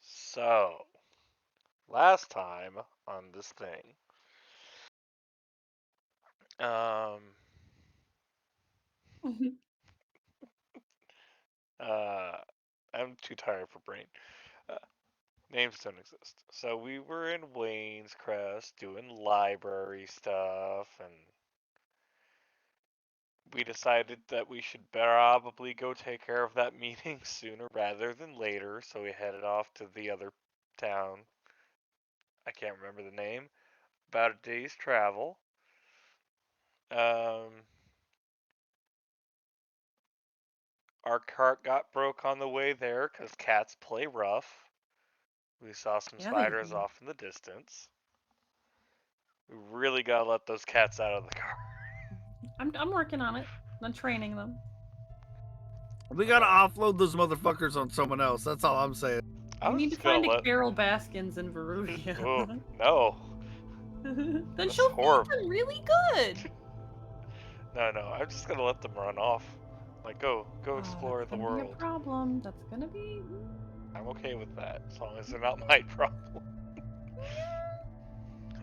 So, last time on this thing, um, uh, I'm too tired for brain. Uh, Names don't exist. So we were in Wayncrest doing library stuff, and we decided that we should probably go take care of that meeting sooner rather than later, so we headed off to the other town. I can't remember the name. About a day's travel. Um, our cart got broke on the way there because cats play rough. We saw some Yeah, they spiders do. off in the distance. We really gotta let those cats out of the car. I'm working on it. I'm training them. We gotta offload those motherfuckers on someone else. That's all I'm saying. I You was need to just gonna find a let. Carol Baskins in Varouxvia. Oh no, Then that's she'll feed horrible. them really good. No, I'm just gonna let them run off. Like go Oh, explore that's the gonna be a world. problem. That's gonna be. I'm okay with that as long as they're not my problem.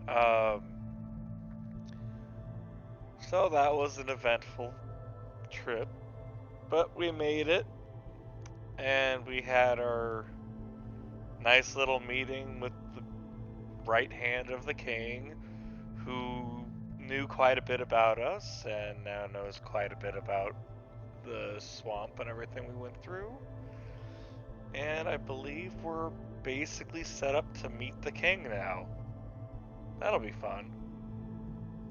Yeah. Um, so that was an eventful trip, but we made it, and we had our nice little meeting with the right hand of the king, who knew quite a bit about us and now knows quite a bit about the swamp and everything we went through. And I believe we're basically set up to meet the king now. That'll be fun.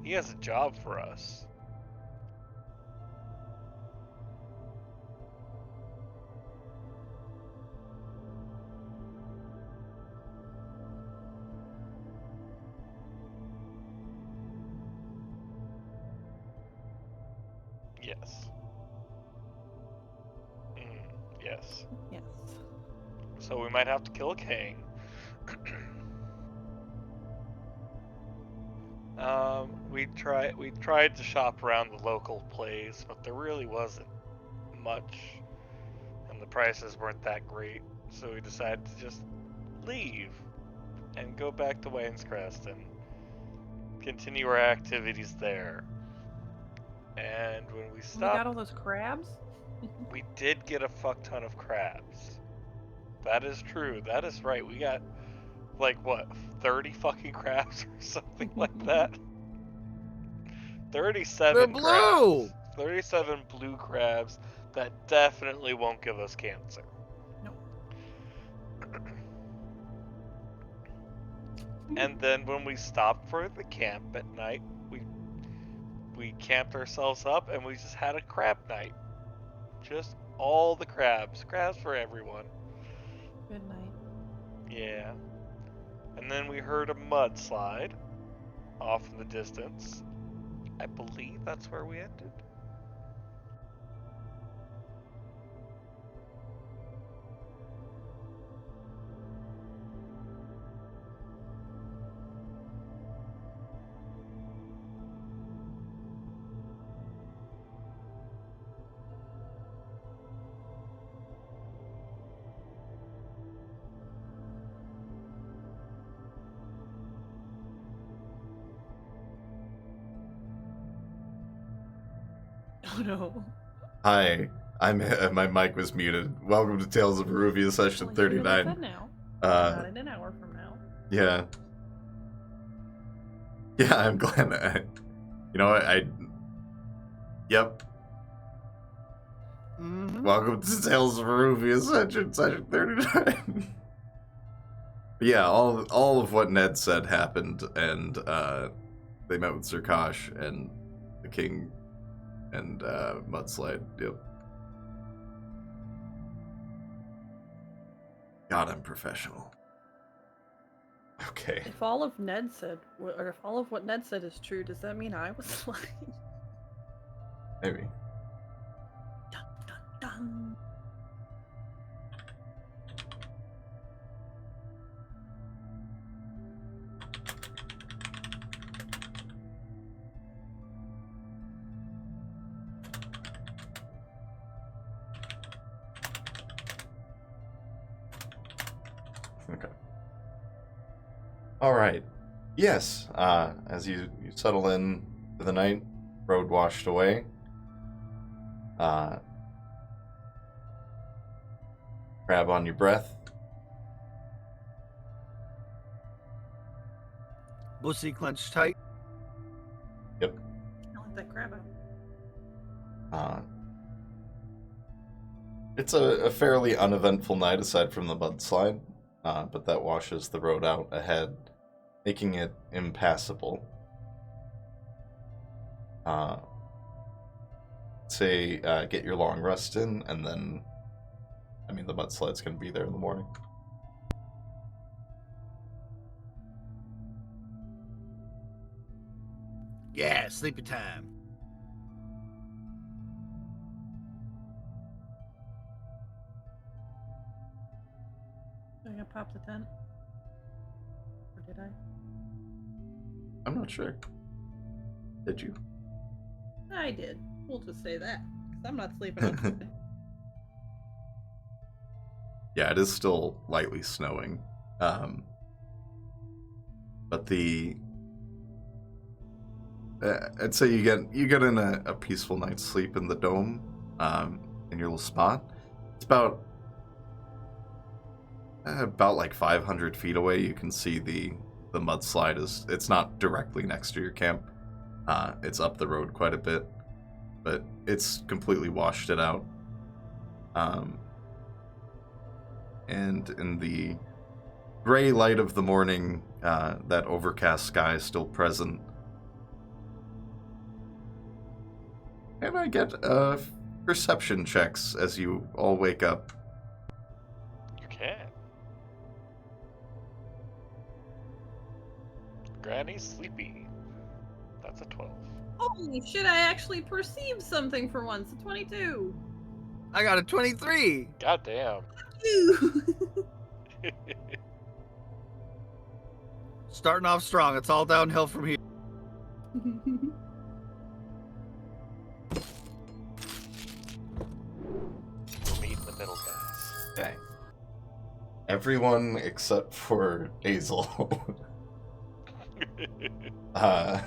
He has a job for us. Yes. Yes. Yes. So we might have to kill a king. We tried to shop around the local place, but there really wasn't much, and the prices weren't that great. So we decided to just leave. and go back to Wayncrest and continue our activities there. And when we We got stopped, all those crabs? we did get a fuck ton of crabs. That is true. That is right. We got, like, what, 30 fucking crabs or something like that? 37 They're blue! crabs. 37 blue crabs that definitely won't give us cancer. Nope. And then when we stopped for the camp at night, we camped ourselves up and we just had a crab night. Just all the crabs. Crabs for everyone. Good night. Yeah. And then we heard a mudslide off in the distance. I believe that's where we ended. Oh no. Hi, my mic was muted. Welcome to Tales of Varouxvia session Well, hear what I 39. said now. Not in an hour from now. Yeah. Yeah, I'm glad you know what, yep. Mm-hmm. Welcome to Tales of Varouxvia session 39. But yeah, all of what Ned said happened, and they met with Zirkosh and the king and mudslide. Yep. God, I'm professional. Okay. If all of Ned said, or if all of what Ned said is true, does that mean I was lying? Maybe. Dun dun dun. Okay. All right. Yes. As you settle in for the night, road washed away. Grab on your breath. Pussy clenched tight. Yep. I like that crab out. It's a fairly uneventful night aside from the mudslide, but that washes the road out ahead, making it impassable. Get your long rest in, and then, I mean, the mudslide's going to be there in the morning. Yeah, sleepy time. Am I gonna pop the tent? Or did I? I'm not sure. Did you? I did. We'll just say that. 'Cause I'm not sleeping on Yeah, it is still lightly snowing. But I'd say you get in a peaceful night's sleep in the dome, in your little spot. It's about like 500 feet away. You can see the mudslide it's not directly next to your camp. It's up the road quite a bit, but it's completely washed it out. And in the gray light of the morning, that overcast sky is still present. And I get perception checks as you all wake up. You can. Granny's sleepy. That's a 12. Holy shit, I actually perceived something for once. A 22. I got a 23. God damn. Ew. Starting off strong. It's all downhill from here. We'll meet in the middle, guys. Okay. Everyone except for Hazel. uh,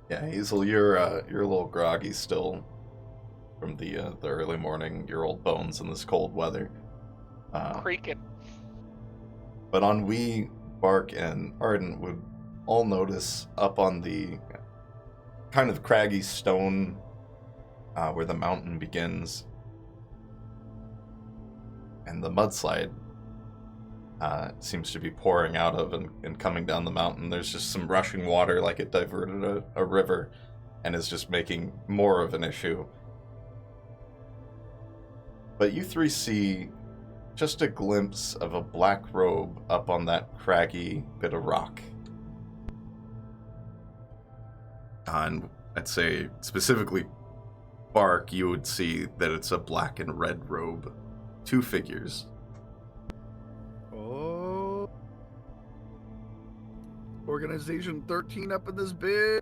yeah, Hazel, you're a little groggy still from the early morning, your old bones in this cold weather. Creaking. But Ennui, Bark, and Ardent would all notice up on the kind of craggy stone where the mountain begins and the mudslide seems to be pouring out of and coming down the mountain. There's just some rushing water like it diverted a river and is just making more of an issue. But you three see just a glimpse of a black robe up on that craggy bit of rock. And I'd say specifically Bark, you would see that it's a black and red robe. 2 figures. Oh. Organization 13 up in this bitch.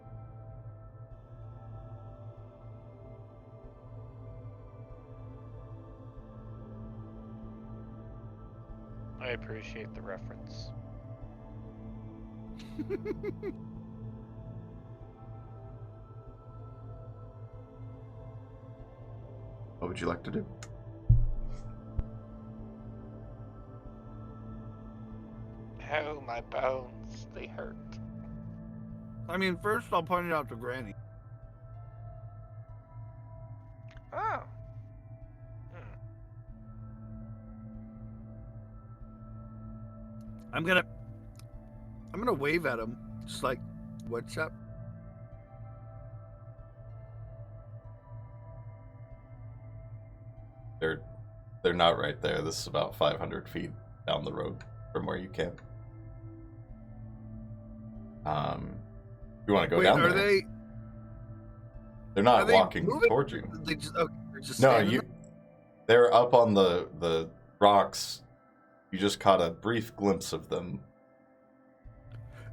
I appreciate the reference. What would you like to do? Oh, my bones, they hurt. I mean, first I'll point it out to Granny. Oh. I'm gonna wave at him, just like, what's up? They're not right there. This is about 500 feet down the road from where you camp. You want to go Wait, down are there? they? They're not Are they walking moving? towards you. They just, okay, they're just No, standing you. there? They're up on the rocks. You just caught a brief glimpse of them.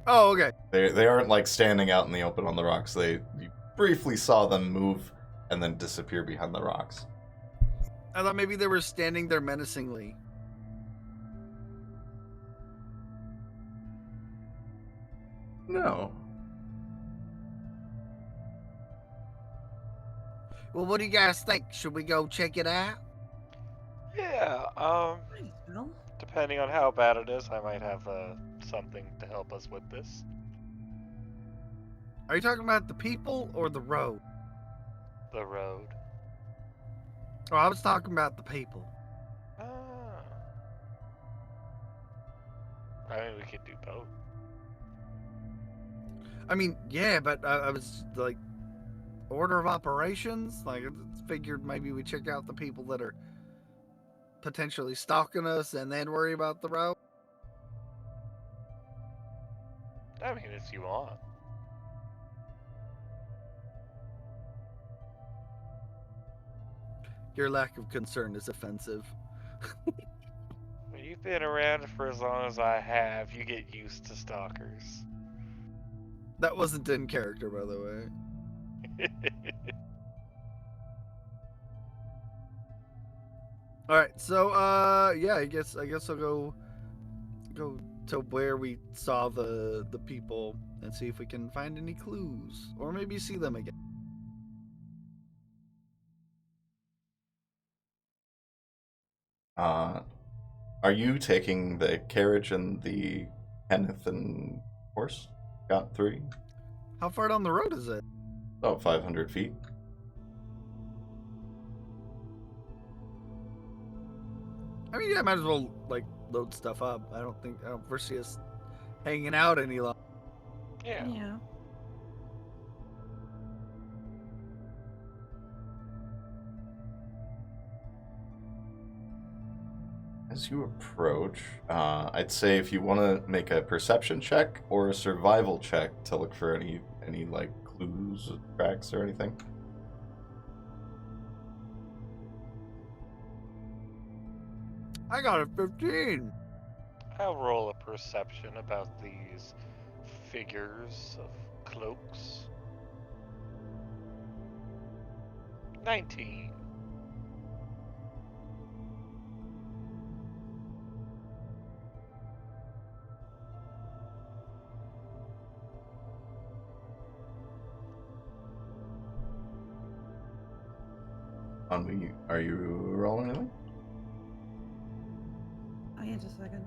Oh, okay. They aren't like standing out in the open on the rocks. You briefly saw them move and then disappear behind the rocks. I thought maybe they were standing there menacingly. No. Well, what do you guys think? Should we go check it out? Yeah, Nice, Bill. depending on how bad it is, I might have something to help us with this. Are you talking about the people or the road? The road. Oh, I was talking about the people. Ah. I mean, we could do both. I mean, yeah, but I was like, order of operations? Like, I figured maybe we check out the people that are potentially stalking us and then worry about the road. I mean, if you want. Your lack of concern is offensive. When you've been around for as long as I have, you get used to stalkers. That wasn't in character, by the way. All right, so yeah, I guess I'll go to where we saw the people and see if we can find any clues or maybe see them again. Are you taking the carriage and the Kenneth and horse? Got 3? How far down the road is it? About 500 feet. I mean, yeah, might as well like load stuff up. I don't foresee us hanging out any longer. Yeah. Yeah. As you approach, I'd say if you want to make a perception check or a survival check to look for any like clues, tracks, or anything. I got a 15. I'll roll a perception about these figures of cloaks. 19. Are you rolling anything? Oh, yeah, just a second.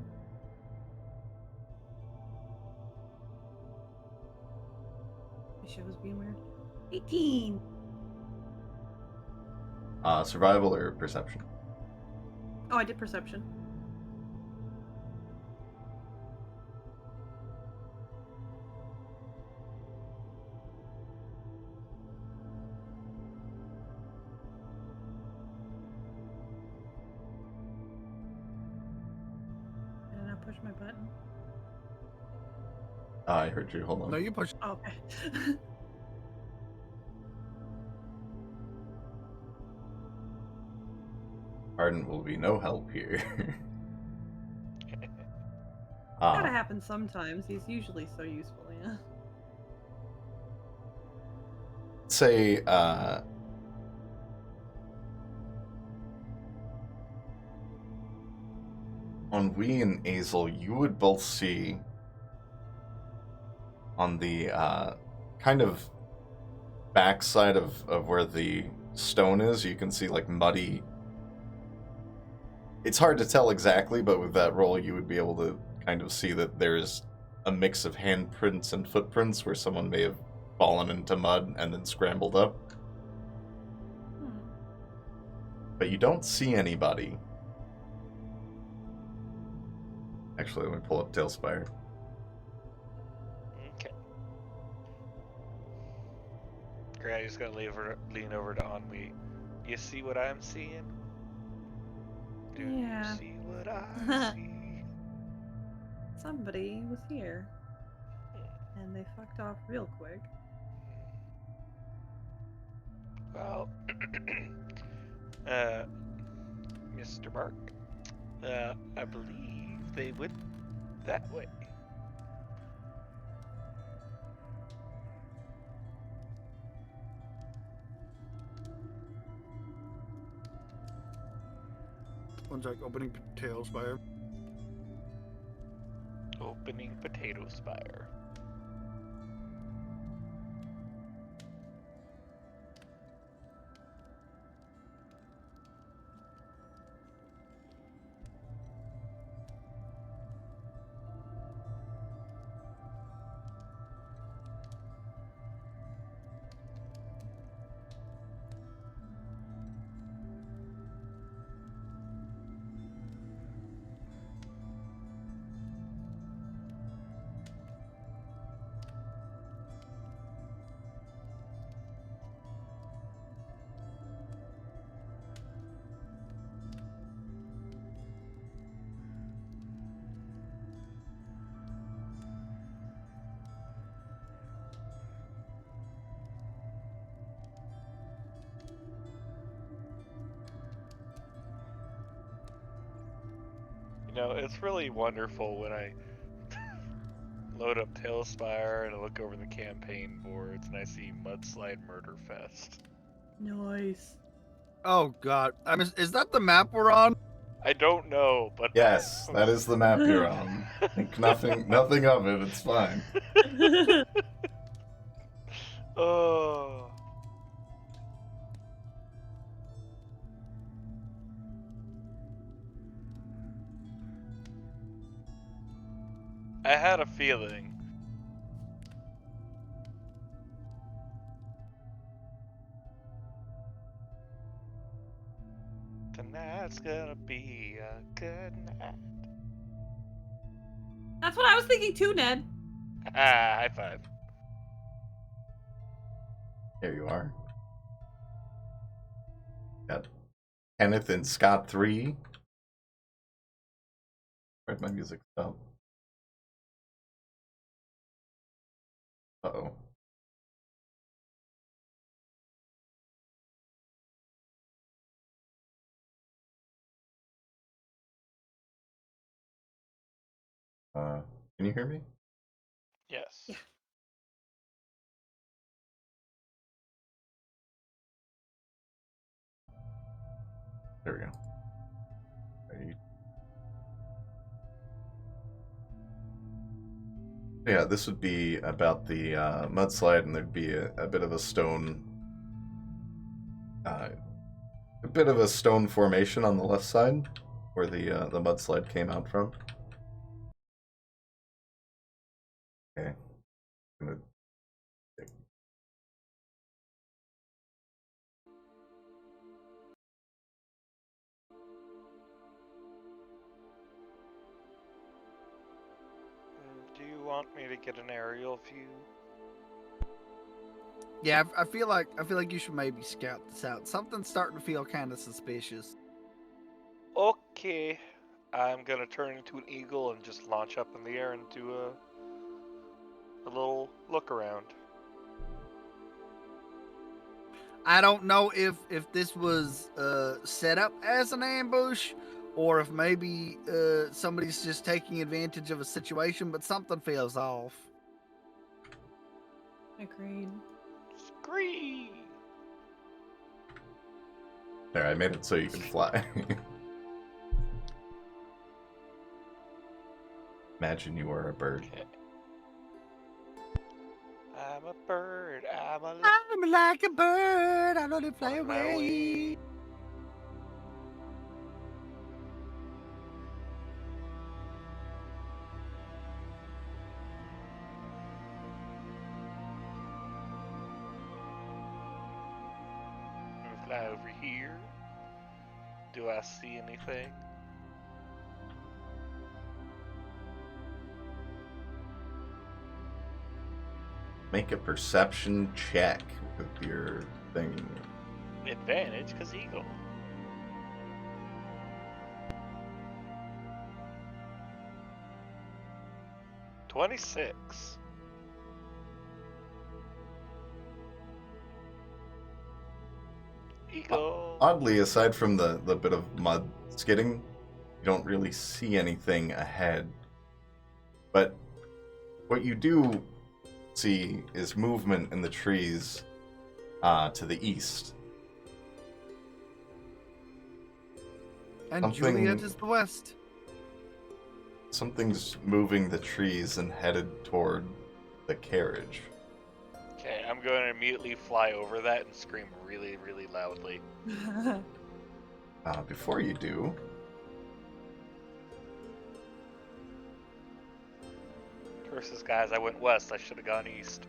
My shit was being weird. 18! Survival or perception? Oh, I did perception. Did I not push my button? I heard you. Hold on. No, you push. Oh, okay. Ardent will be no help here. Gotta happen sometimes. He's usually so useful, yeah. Say, on Wee and Azel, you would both see on the kind of backside of where the stone is, you can see like muddy. It's hard to tell exactly, but with that roll, you would be able to kind of see that there's a mix of handprints and footprints where someone may have fallen into mud and then scrambled up. But you don't see anybody. Actually, let me pull up Tailspire. Okay. Granny's gonna lean over to Ennui. You see what I'm seeing? Do Yeah. you see what I see? Somebody was here. And they fucked off real quick. Well, Mr. Mark, I believe they went that way. One's like opening tails fire. Opening potato spire. You know, it's really wonderful when I load up Tailspire and I look over the campaign boards and I see Mudslide Murder Fest. Nice. Oh god, is that the map we're on? I don't know, but Yes, that is the map you're on. Think nothing of it. It's fine. Oh. I had a feeling. Tonight's gonna be a good night. That's what I was thinking too, Ned. Ah, high five. There you are. Got Kenneth and Scott 3. Where'd my music stop? Uh-oh. Can you hear me? Yes. Yeah. There we go. Right. Yeah, this would be about the mudslide, and there'd be a bit of a stone, formation on the left side, where the mudslide came out from. Okay. Gonna Do you want me to get an aerial view? Yeah, I feel like you should maybe scout this out. Something's starting to feel kind of suspicious. Okay. I'm gonna turn into an eagle and just launch up in the air and do a little look around. I don't know if this was set up as an ambush, or if maybe somebody's just taking advantage of a situation, but something feels off. Agreed. Scree! There, I made it so you can fly. Imagine you were a bird. Okay. I'm a bird. I'm like a bird. I let it fly on my away. way. I'm gonna fly over here. Do I see anything? Make a perception check with your thing. Advantage, because eagle. $26. Eagle. Oddly, aside from the bit of mud skidding, you don't really see anything ahead. But what you do see is movement in the trees to the east. And Something- Juliet is the west. Something's moving the trees and headed toward the carriage. Okay, I'm going to immediately fly over that and scream really, really loudly. Before you do, Curses, guys, I went west. I should have gone east.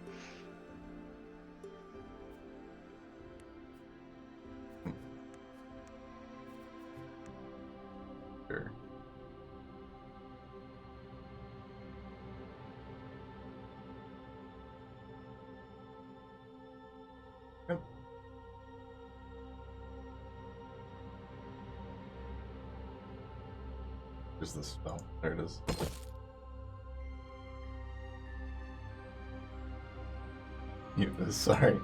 sure. Yep. There's the spell. There it is. Mute this, sorry.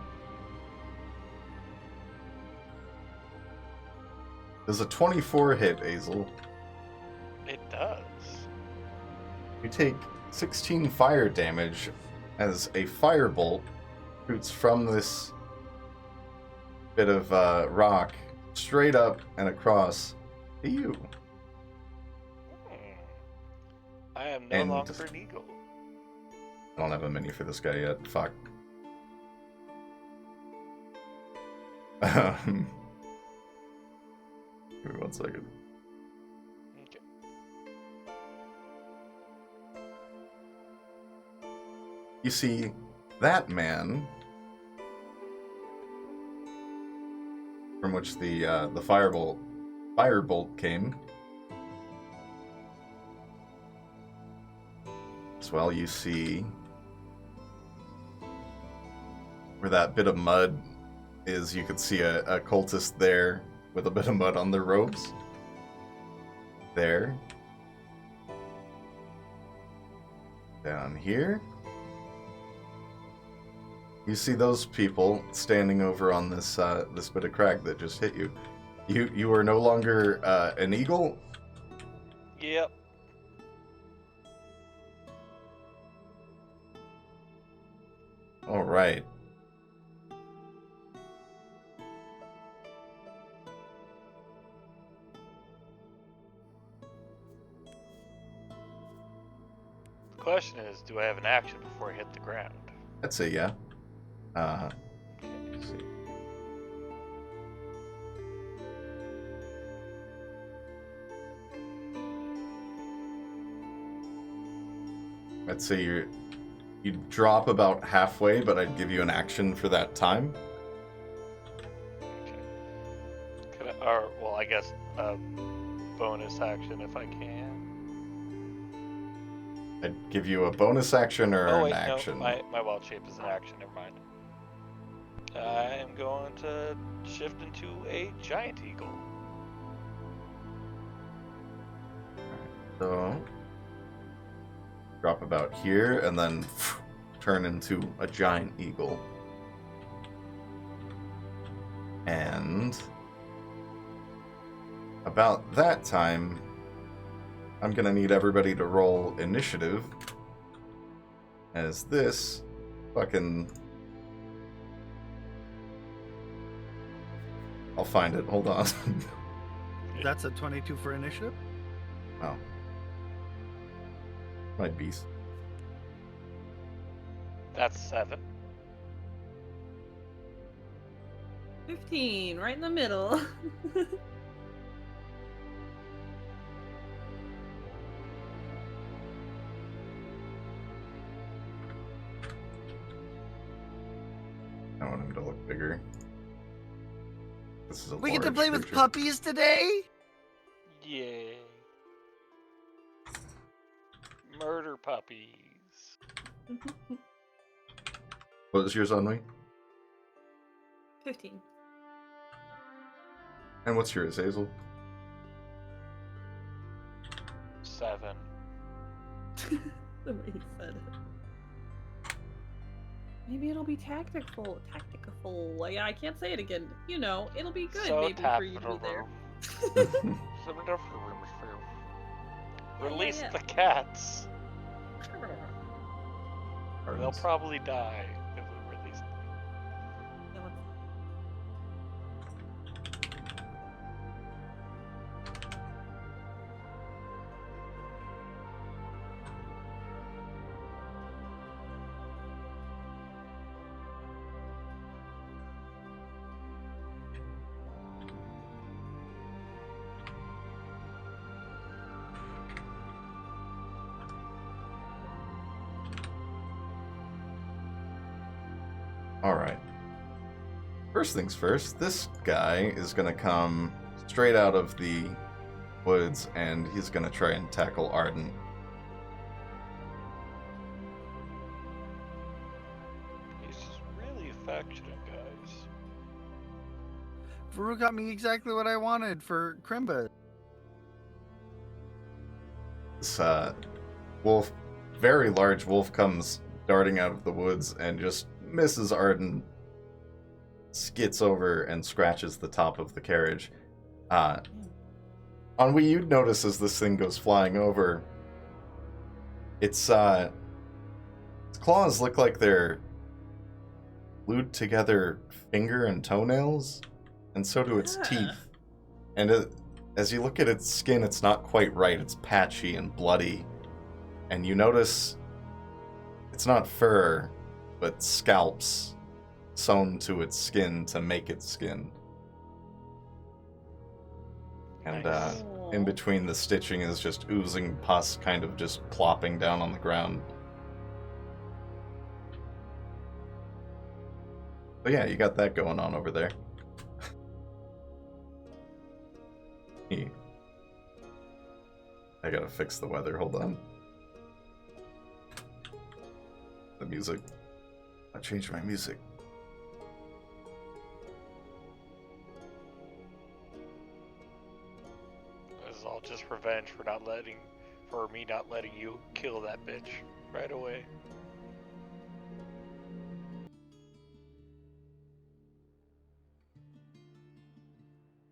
Does a 24 hit, Azel? It does. You take 16 fire damage as a firebolt shoots from this bit of rock straight up and across to you. I am no And- longer an eagle. I don't have a menu for this guy yet. Fuck. Give me 1 second. Okay. You see, that man from which the firebolt came. As well, you see where that bit of mud is. You could see a cultist there with a bit of mud on their robes. There. Down here. You see those people standing over on this this bit of crack that just hit you. You are no longer an eagle. Yep. All right. question is, do I have an action before I hit the ground? I'd say yeah. Let's see. I'd say you drop about halfway, but I'd give you an action for that time. Okay. Or, well, I guess a bonus action if I can. I'd give you a bonus action or Oh, wait, an action. no, my wild shape is an action, never mind. I am going to shift into a giant eagle. So, drop about here, and then turn into a giant eagle. And about that time, I'm gonna need everybody to roll initiative, as this fucking... I'll find it, hold on. That's a 22 for initiative? Oh. My beast. That's 7. 15, right in the middle. I want him to look bigger. This is a We get to large play with creature. puppies today? Yay. Murder puppies. What was yours on me? 15. And what's yours, Hazel? 7. The way he said it. Maybe it'll be tactical. Yeah, I can't say it again. You know, it'll be good So maybe for you to be there. Release yeah. the cats. They'll Pardons. probably die if we release them. Yeah, let's- Alright. First things first, this guy is gonna come straight out of the woods and he's gonna try and tackle Arden. He's just really affectionate, guys. Varoux got me exactly what I wanted for Krimba. This wolf, very large wolf, comes darting out of the woods and just misses Arden, skits over and scratches the top of the carriage. Ennui, you'd notice as this thing goes flying over, its claws look like they're glued together finger and toenails, and so do its teeth. And as you look at its skin, it's not quite right. It's patchy and bloody. And you notice it's not fur, but scalps sewn to its skin to make its skin. And Nice. in between the stitching is just oozing pus, kind of just plopping down on the ground. But yeah, you got that going on over there. I gotta fix the weather, hold on. The music. I changed my music. This is all just revenge for me not letting you kill that bitch right away.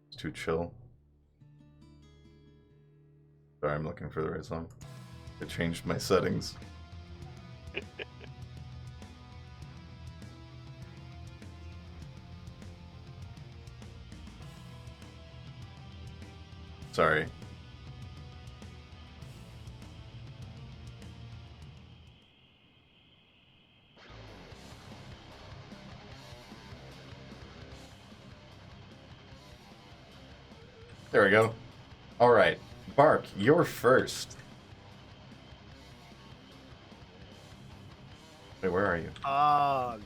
It's too chill. Sorry, I'm looking for the right song. I changed my settings. Sorry. There we go. All right, Bark, you're first. Wait, where are you? Oh,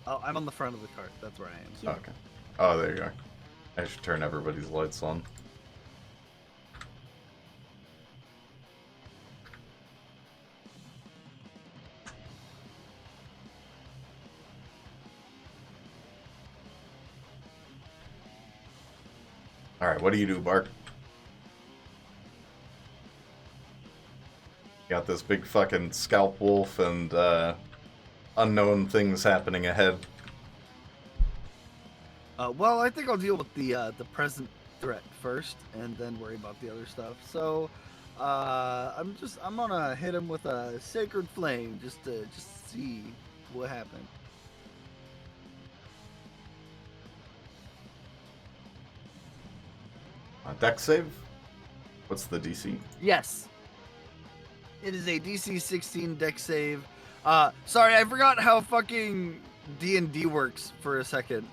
I'm on the front of the cart. That's where I am. Yeah. Okay. Oh, there you are. I should turn everybody's lights on. Alright, what do you do, Bark? You got this big fucking scalp wolf and unknown things happening ahead. Well, I think I'll deal with the present threat first, and then worry about the other stuff. So, I'm gonna hit him with a sacred flame just to see what happens. Deck save? What's the DC? Yes, it is a DC 16 deck save. Sorry, I forgot how fucking D&D works for a second.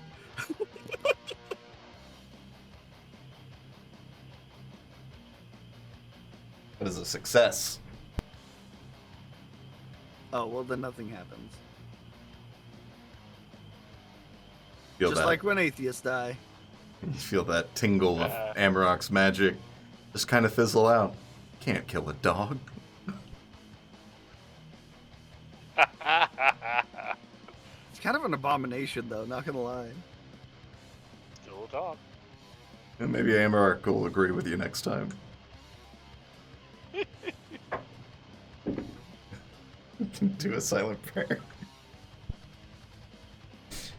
That is a success. Oh, well then nothing happens. Feel Just that, like when atheists die. you feel that tingle of Amarok's magic just kind of fizzle out. Can't kill a dog. It's kind of an abomination though, not gonna lie. Still a dog. And maybe Amarok will agree with you next time. Do a silent prayer.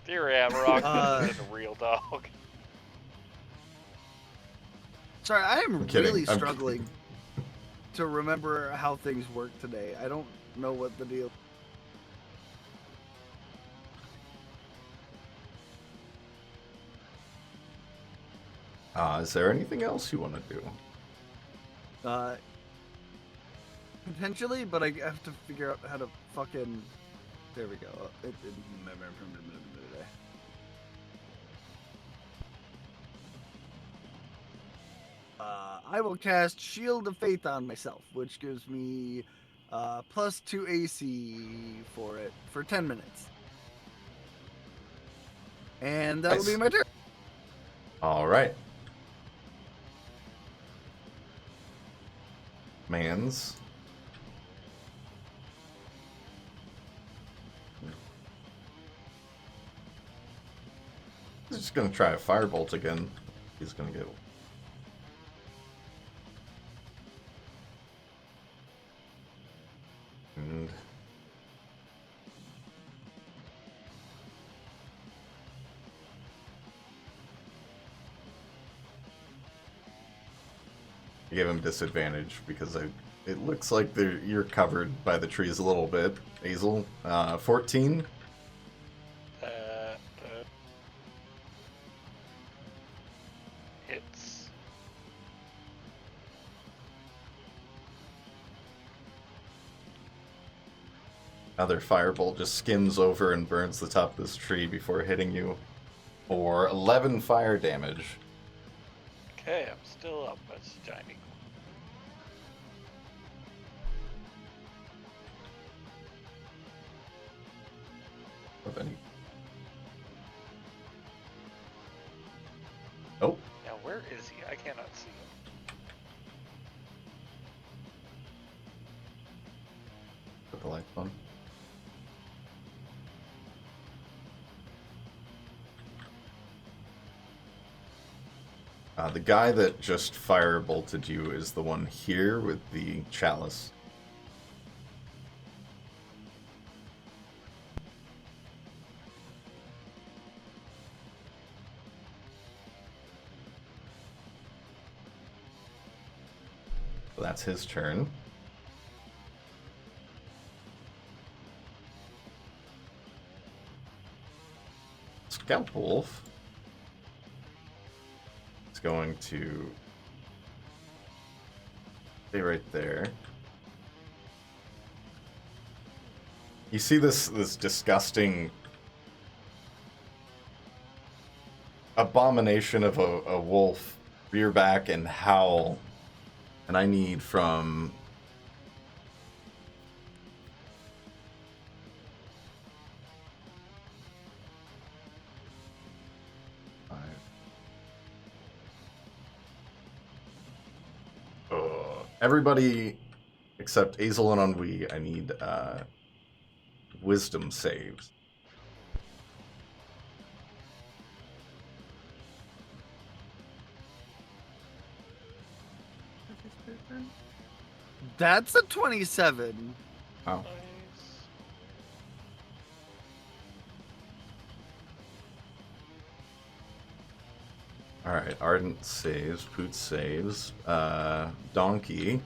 Dear Amarok, this is a real dog. Sorry, I am kidding, really I'm struggling to remember how things work today. I don't know what the deal. Is there anything else you want to do? Potentially, but I have to figure out how to fucking. There we go. I will cast Shield of Faith on myself, which gives me +2 AC for it for 10 minutes. And that'll Nice. be my turn. All right. Mans. He's just gonna try a firebolt again. He's gonna get. And I gave him disadvantage because it looks like you're covered by the trees a little bit. Hazel, 14. Hits. Another firebolt just skims over and burns the top of this tree before hitting you for 11 fire damage. Okay, I'm still up. That's shiny. Of any. Nope. Now where is he? I cannot see him. Put the lights on. The guy that just firebolted you is the one here with the chalice. So that's his turn. Scalp Wolf is going to stay right there. You see this disgusting abomination of a wolf rear back and howl. And I need from... Everybody except Azel and Ennui, I need wisdom saves. That's a 27. Oh. Nice. Alright, Ardent saves, Poot saves, Donkey.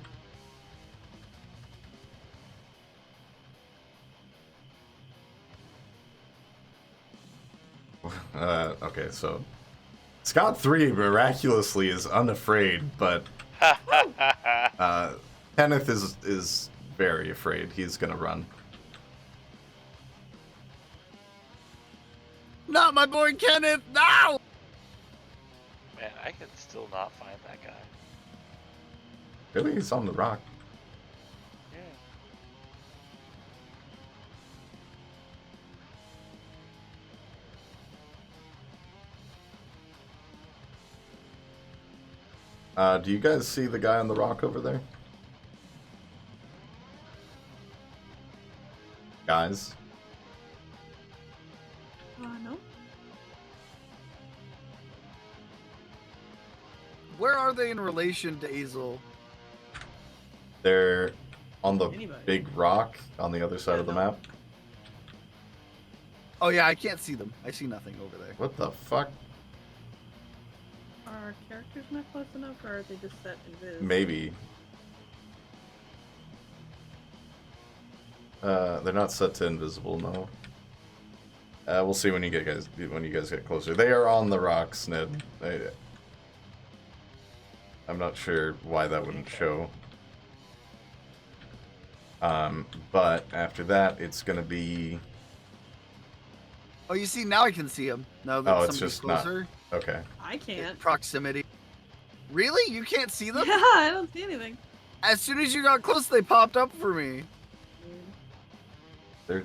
Okay, so Scott 3 miraculously is unafraid, but Kenneth is very afraid. He's gonna run. Not my boy Kenneth, no! Man, I can still not find that guy. Really? He's on the rock. Yeah. Do you guys see the guy on the rock over there? Guys? No. Where are they in relation to Azel? They're on the Anybody. big rock on the other side of the map. Oh yeah, I can't see them. I see nothing over there. What the fuck? Are characters not close enough, or are they just set invis? Maybe. They're not set to invisible, no. We'll see when you guys get closer. They are on the rocks, Ned. I'm not sure why that wouldn't show. But after that, it's gonna be. Oh, you see, now I can see them. Now that Oh, it's somebody's just not- closer. Okay. I can't. Proximity. Really? You can't see them? Yeah, I don't see anything. As soon as you got close, they popped up for me. They're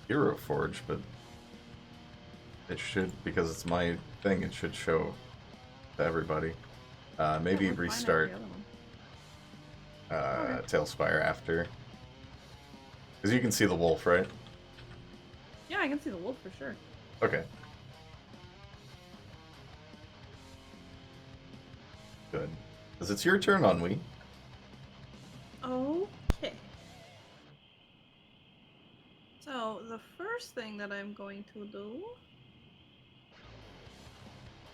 Hero Forge, but it should, because it's my thing, it should show to everybody. Maybe Yeah, we'll find out restart the other one. Tailspire after. Because you can see the wolf, right? Yeah, I can see the wolf for sure. Okay. Good. Because it's your turn, Ennui. Okay. So, the first thing that I'm going to do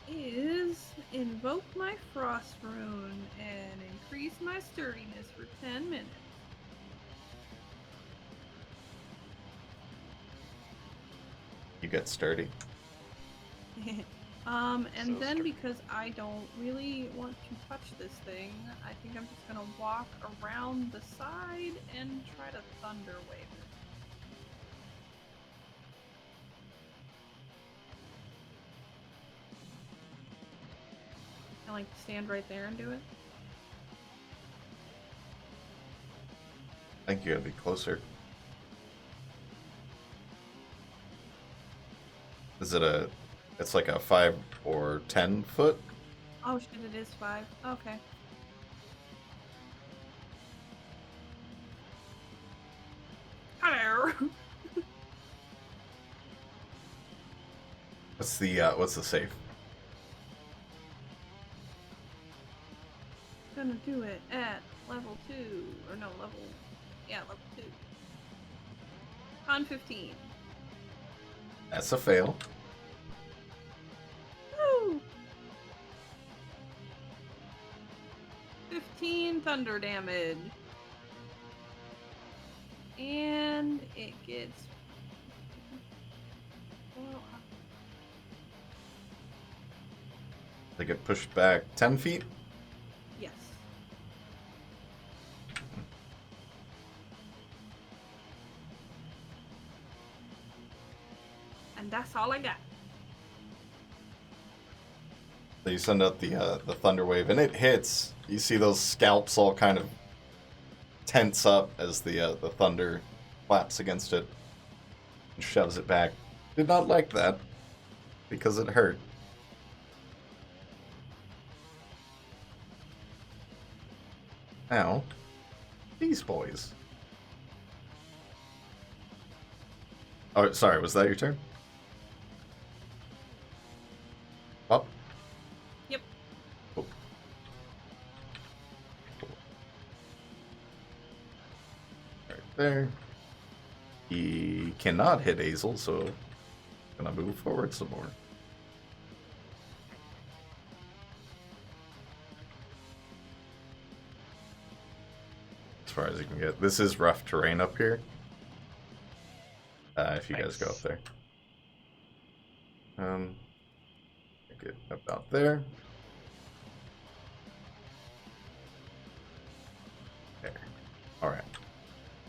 is invoke my frost rune and increase my sturdiness for 10 minutes. You get sturdy. And So then sturdy. because I don't really want to touch this thing, I think I'm just gonna walk around the side and try to thunder wave it. I like stand right there and do it. I think you gotta be closer. Is it a... It's like a 5 or 10 foot? Oh shit, it is 5. Okay. Hello. What's the safe? Gonna do it at level 2. Or no, level 2. On 15. That's a fail. Woo! 15 thunder damage. And it gets... Well, They get pushed back 10 feet? yes. And that's all I got. So you send out the thunder wave, and it hits. You see those scalps all kind of tense up as the thunder flaps against it and shoves it back. Did not like that because it hurt. Now, these boys. Oh, sorry, was that your turn? Up? Yep. Oh. Right there. He cannot hit Azel, so gonna move forward some more. As far as you can get. This is rough terrain up here. If you guys go up there. Get about there. There. Alright.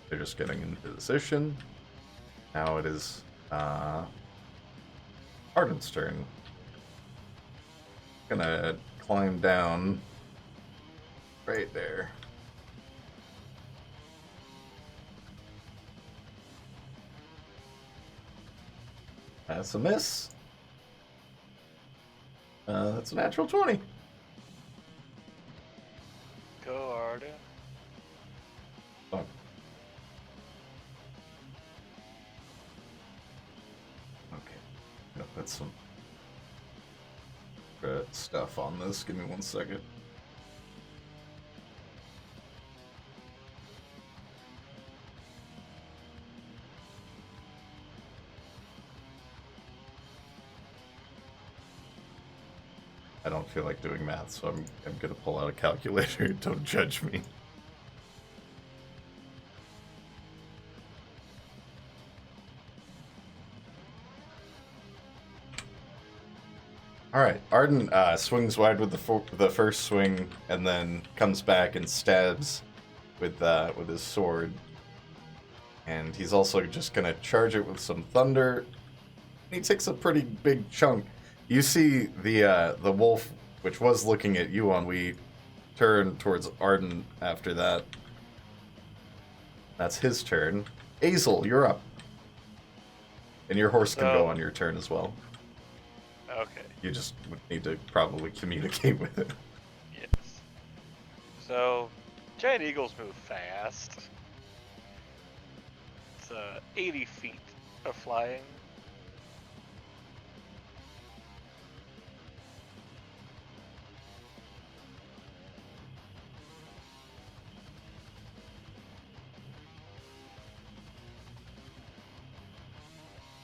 They're just getting into position. Now it is Arden's turn. Gonna climb down right there. That's a miss. That's a natural 20. Go, Arden. Oh. Okay. Gonna put some stuff on this. Give me 1 second. I don't feel like doing math, so I'm gonna pull out a calculator. Don't judge me. All right, Arden swings wide with the first swing, and then comes back and stabs with his sword. And he's also just gonna charge it with some thunder. He takes a pretty big chunk. You see the wolf, which was looking at you, on we turn towards Arden after that. That's his turn. Azel, you're up. And your horse can go on your turn as well. Okay. You just would need to probably communicate with it. Yes. So, giant eagles move fast. It's 80 feet of flying.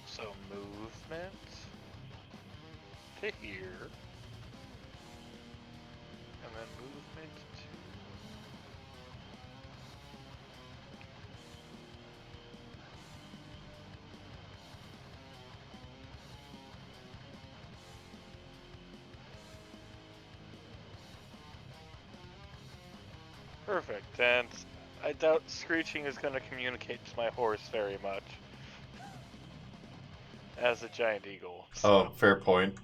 So movement to here, and then movement to... Perfect, and I doubt screeching is going to communicate to my horse very much. As a giant eagle. So. Oh, fair point.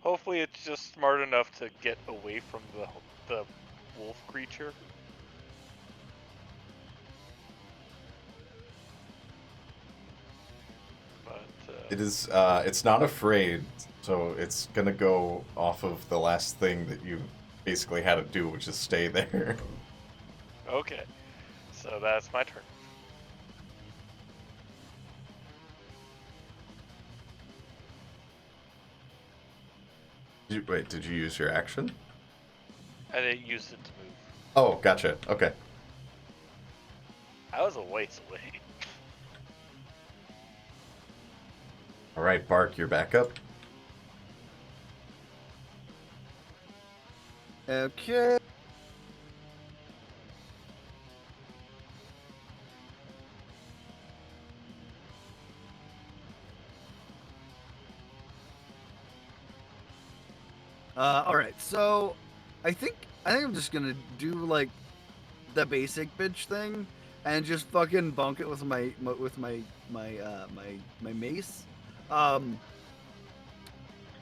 Hopefully it's just smart enough to get away from the wolf creature. But It is. It's not afraid, so it's gonna go off of the last thing that you basically had to do, which is stay there. okay, so that's my turn. Wait, did you use your action? I didn't use it to move. Oh, gotcha. Okay. I was a ways away. All right, Bark, you're back up. Okay. All right. So, I think I'm just gonna do like the basic bitch thing and just fucking bonk it with my mace.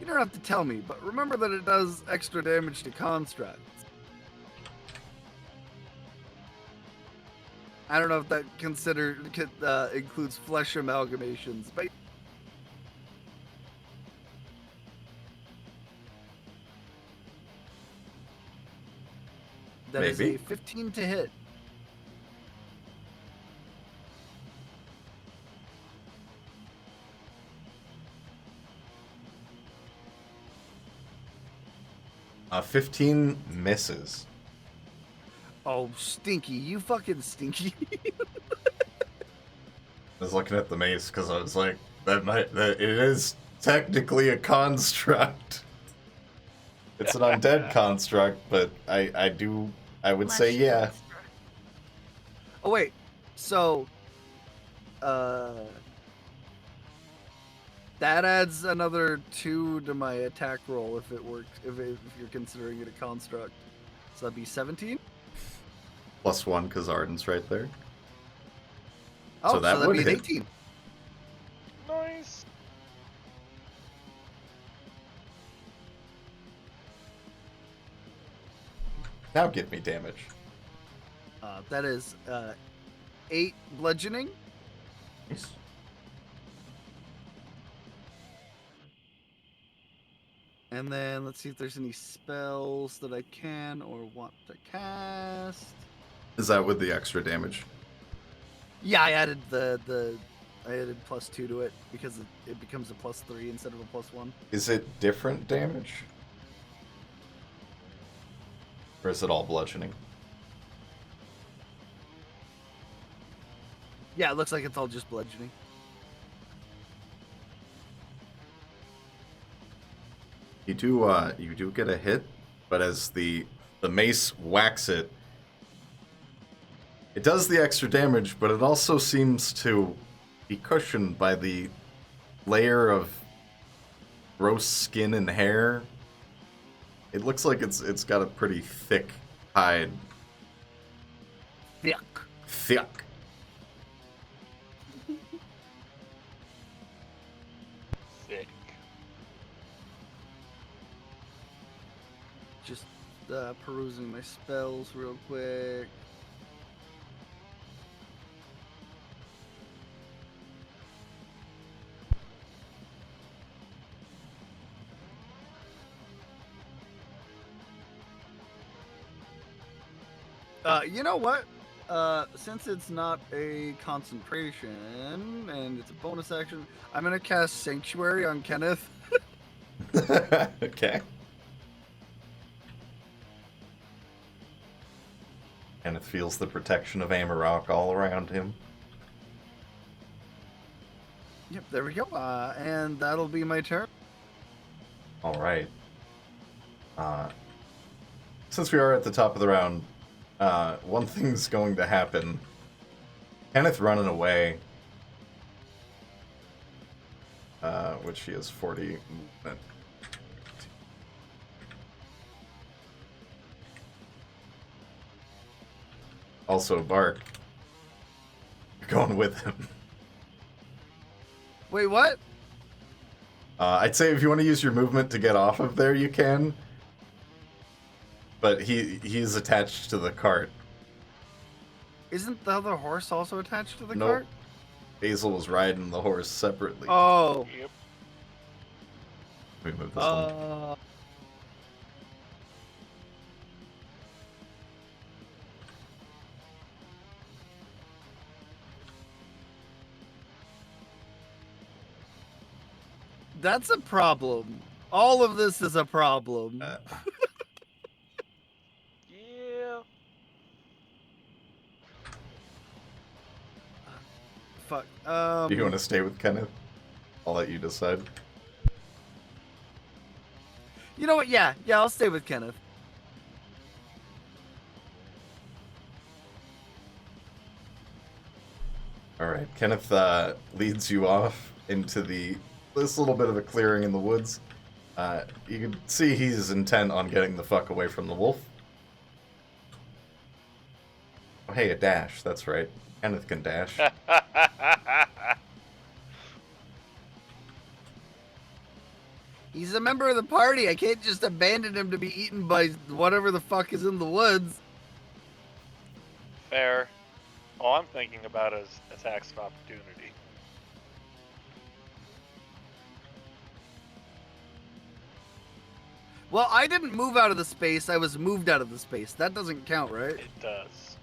You don't have to tell me, but remember that it does extra damage to constructs. I don't know if that includes flesh amalgamations, but that is Maybe. a 15 to hit. A 15 misses. Oh, stinky! You fucking stinky! I was looking at the mace because I was like, that it is technically a construct. It's an undead construct, but I would say yeah. Extra. Oh wait, so that adds another 2 to my attack roll if it works. If you're considering it a construct, so that'd be 17. +1 because Arden's right there. Oh, So that that'd would be an hit. 18. Nice. Now give me damage. That is 8 bludgeoning. Nice. And then let's see if there's any spells that I can or want to cast. Is that with the extra damage? Yeah, I added I added +2 to it because it becomes a +3 instead of a +1. Is it different damage? Or is it all bludgeoning? Yeah, it looks like it's all just bludgeoning. You do get a hit, but as the mace whacks it, it does the extra damage, but it also seems to be cushioned by the layer of gross skin and hair. It looks like it's got a pretty thick hide. Thick. Thick. Sick. Just perusing my spells real quick. You know what? Since it's not a concentration and it's a bonus action, I'm gonna cast Sanctuary on Kenneth. Okay. Kenneth feels the protection of Amarok all around him. Yep, there we go. And that'll be my turn. All right. Since we are at the top of the round, one thing's going to happen. Kenneth running away, which he has 40 movement. Also, Bark, you're going with him. Wait, what? I'd say if you want to use your movement to get off of there, you can. But he's attached to the cart. Isn't the other horse also attached to the Nope. cart? Basil was riding the horse separately. Oh. Yep. Let me move this one. That's a problem. All of this is a problem. Yeah. Fuck. Do you want to stay with Kenneth? I'll let you decide. You know what? Yeah, I'll stay with Kenneth. All right, Kenneth leads you off into this little bit of a clearing in the woods. You can see he's intent on getting the fuck away from the wolf. Oh, hey, a dash. That's right. Kenneth can dash. He's a member of the party. I can't just abandon him to be eaten by whatever the fuck is in the woods. Fair. All I'm thinking about is attacks of opportunity. Well, I didn't move out of the space. I was moved out of the space. That doesn't count, right? It does.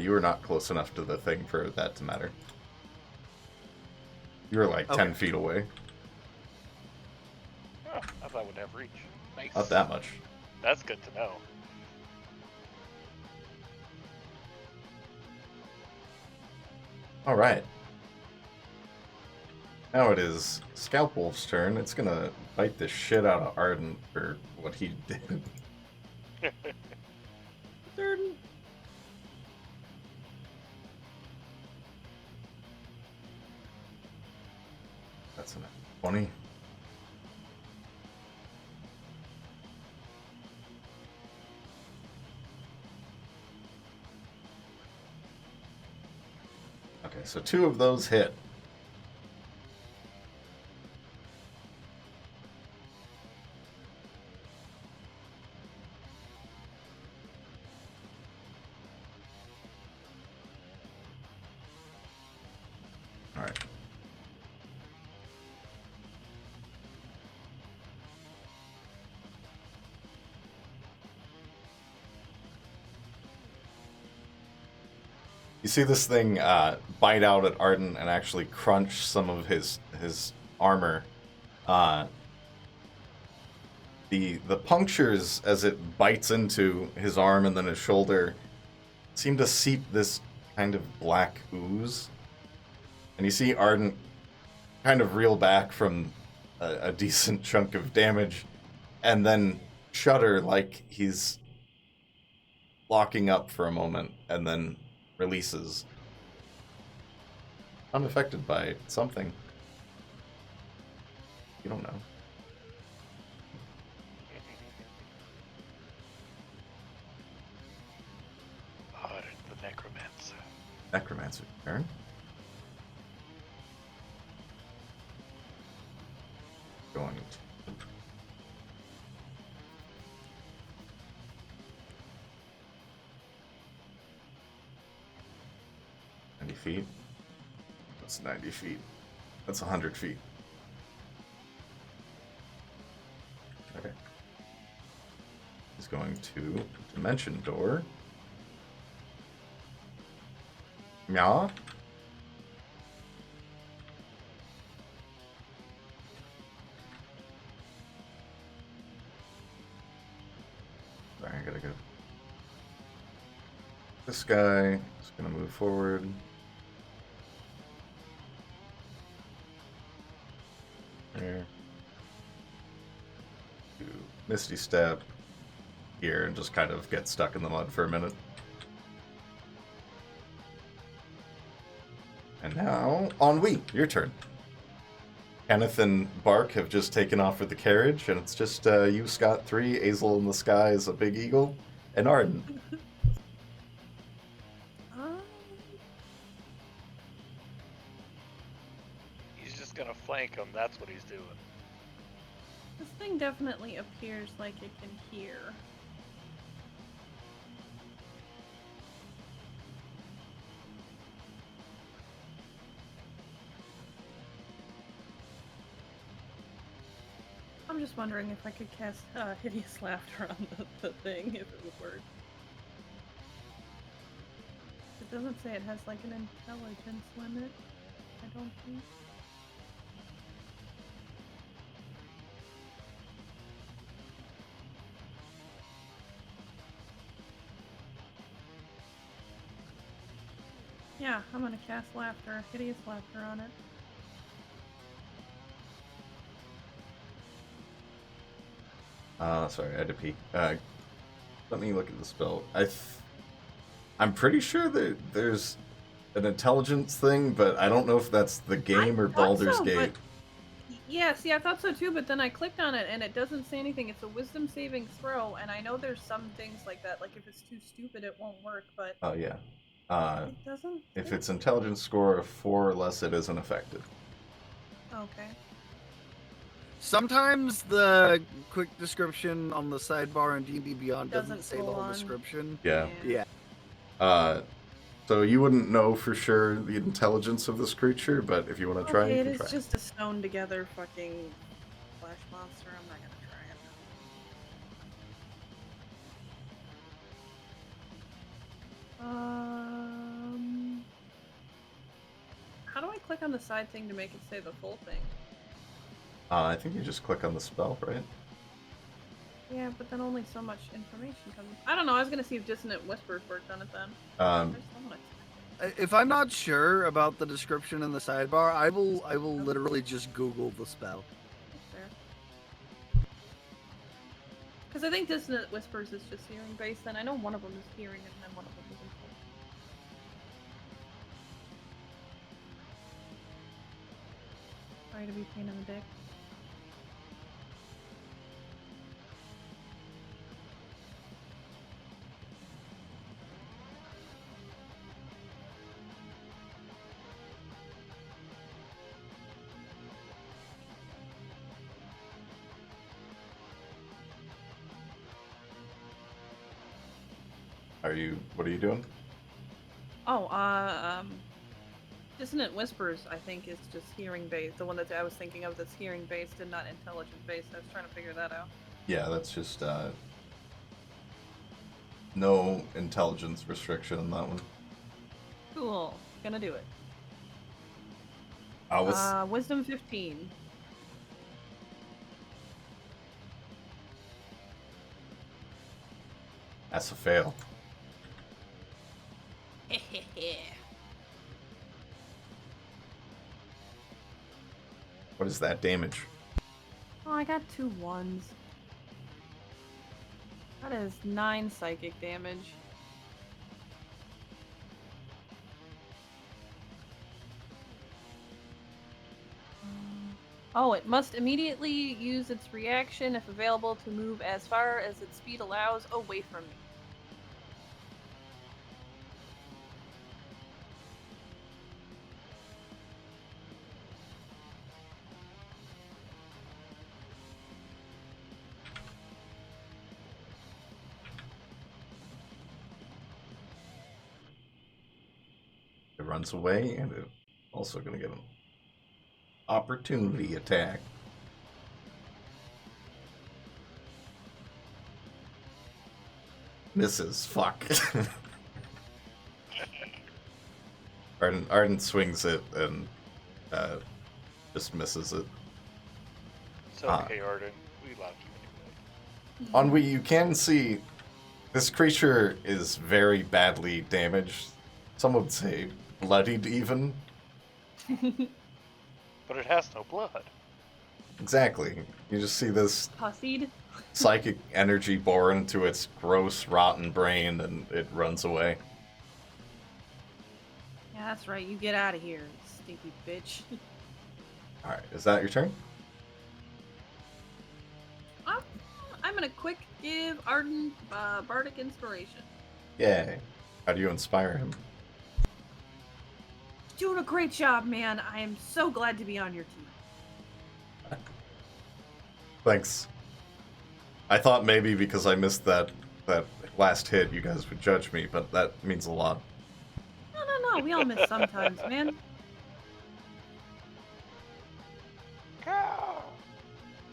You were not close enough to the thing for that to matter. You were like 10 feet away. Oh, I thought I would have reach. Nice. Not that much. That's good to know. Alright. Now it is Scalp Wolf's turn. It's gonna bite the shit out of Arden for what he did. That's enough. 20. Okay, so 2 of those hit. Alright. You see this thing bite out at Arden and actually crunch some of his armor. The punctures as it bites into his arm and then his shoulder seem to seep this kind of black ooze. And you see Arden kind of reel back from a decent chunk of damage and then shudder like he's locking up for a moment and then releases. Unaffected by something. You don't know. Arden the Necromancer. Necromancer turn. Going to 90 feet. That's 90 feet. That's 100 feet. Okay. He's going to Dimension Door. Meow. Sorry, I gotta go. This guy is gonna move forward. There. Do Misty Step here and just kind of get stuck in the mud for a minute. And now, Ennui, your turn. Kenneth and Bark have just taken off with the carriage, and it's just you, Scott 3, Azel in the sky is a big eagle, and Arden. He's just gonna flank him, that's what he's doing. This thing definitely appears like it can hear. I'm just wondering if I could cast Hideous Laughter on the thing, if it would work. It doesn't say it has like an intelligence limit, I don't think. Yeah, I'm gonna cast Laughter, Hideous Laughter on it. Sorry, I had to pee. Let me look at the spell. I'm pretty sure that there's an intelligence thing, but I don't know if that's the game or Baldur's Gate. Yeah, see, I thought so too, but then I clicked on it and it doesn't say anything. It's a wisdom saving throw, and I know there's some things like that, like if it's too stupid, it won't work, but... Oh, yeah. It doesn't... If it's intelligence score of 4 or less, it isn't affected. Okay. Sometimes the quick description on the sidebar in D&D Beyond doesn't Doesn't say the pull whole on. description. Yeah. Yeah. So you wouldn't know for sure the intelligence of this creature, but if you want to try, Okay, you it can is try. just a sewn together fucking flash monster. I'm not gonna try it. How do I click on the side thing to make it say the full thing? I think you just click on the spell, right? Yeah, but then only so much information comes. I don't know. I was gonna see if Dissonant Whispers worked on it then. Um, There's someone If I'm not sure about the description in the sidebar, I will literally just Google the spell. Because I think Dissonant Whispers is just hearing based, and I know one of them is hearing, and then one of them isn't. Sorry to be a pain in the dick. What are you doing? Oh, Dissonant Whispers, I think, is just hearing based. The one that I was thinking of that's hearing based and not intelligent based. I was trying to figure that out. Yeah, that's just, no intelligence restriction on that one. Cool. Gonna do it. Wisdom 15. That's a fail. What is that damage? Oh, I got 2 1s. That is 9 psychic damage. Oh, it must immediately use its reaction, if available, to move as far as its speed allows away from me. It runs away, and it's also going to get an opportunity attack. Misses. Fuck. Arden swings it and just misses it. It's okay, Arden. We love you anyway. On Wii, you can see this creature is very badly damaged. Some would say bloodied, even. But it has no blood. Exactly. You just see this Pussied. psychic energy born into its gross, rotten brain, and it runs away. Yeah, that's right. You get out of here, stinky bitch. Alright, is that your turn? I'm gonna quick give Arden Bardic Inspiration. Yay. How do you inspire him? Doing a great job, man. I am so glad to be on your team. Thanks. I thought maybe because I missed that last hit, you guys would judge me, but that means a lot. No. We all miss sometimes, man. Yeah.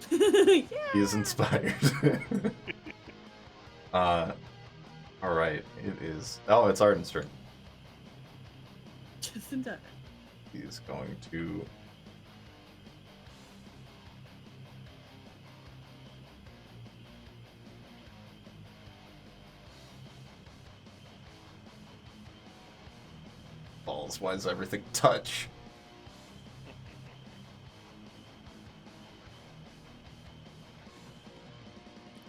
He is inspired. Alright, it is... Oh, it's Arden's turn. Just in time. He is going to... Balls, why does everything touch?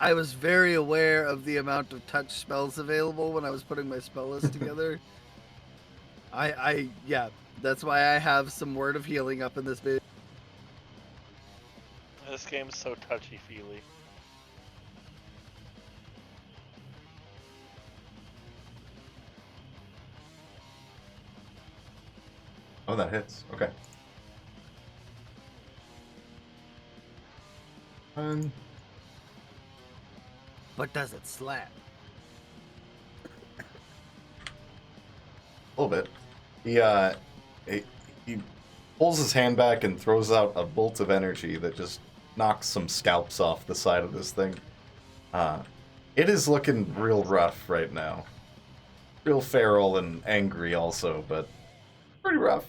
I was very aware of the amount of touch spells available when I was putting my spell list together. Yeah, that's why I have some word of healing up in this bit. This game's so touchy-feely. Oh, that hits. Okay. But does it slap? A little bit. He pulls his hand back and throws out a bolt of energy that just knocks some scalps off the side of this thing. It is looking real rough right now. Real feral and angry also, but pretty rough.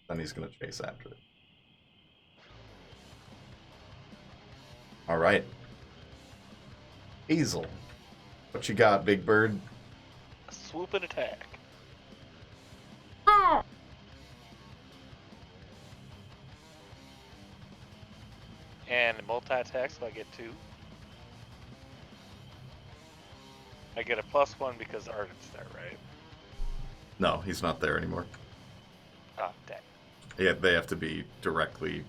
Then he's gonna chase after it. Alright. Hazel. What you got, big bird? A swoop and attack. And multi-attack, so I get 2. I get a +1 because Arden's there, right? No, he's not there anymore. Ah, dang. Yeah, they have to be directly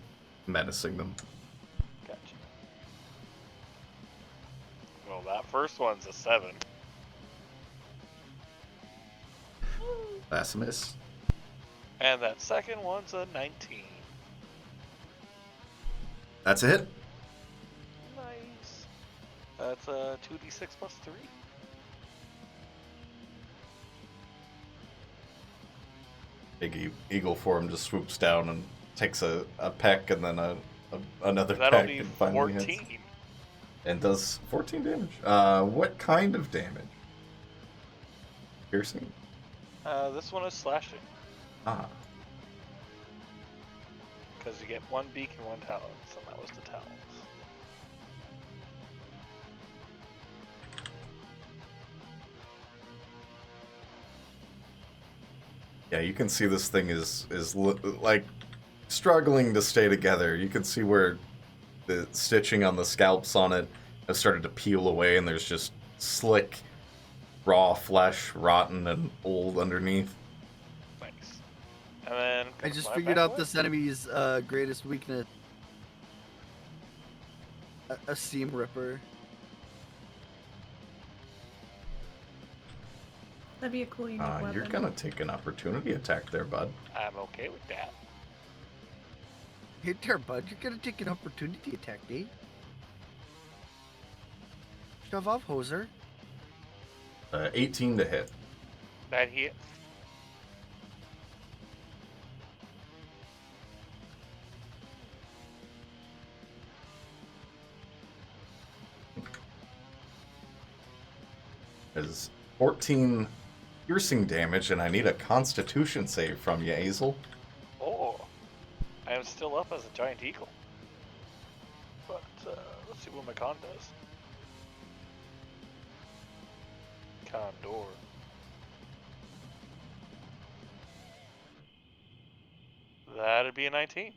menacing them. Gotcha. Well, that first one's a 7. That's a miss. And that second one's a 19. That's a hit. Nice. That's a 2d6 plus 3. Big eagle form just swoops down and takes a peck and then another That'll peck be and finally 14. hits. And does 14 damage. What kind of damage? Piercing? This one is slashing. Ah. Because you get 1 beak and 1 talon, so that was the talons. Yeah, you can see this thing is like struggling to stay together. You can see where the stitching on the scalps on it have started to peel away, and there's just slick, raw flesh, rotten and old underneath. Nice. And then I just my figured back out way? this enemy's greatest weakness. A seam ripper. That'd be a cool unique weapon. You're gonna take an opportunity attack there, bud. I'm okay with that. Hey there, bud. You're gonna take an opportunity attack, eh? Shove off, hoser. 18 to hit. That hit. Is 14 piercing damage, and I need a Constitution save from you, Hazel. Oh, I am still up as a giant eagle. But let's see what my con does. Condor. That'd be a 19.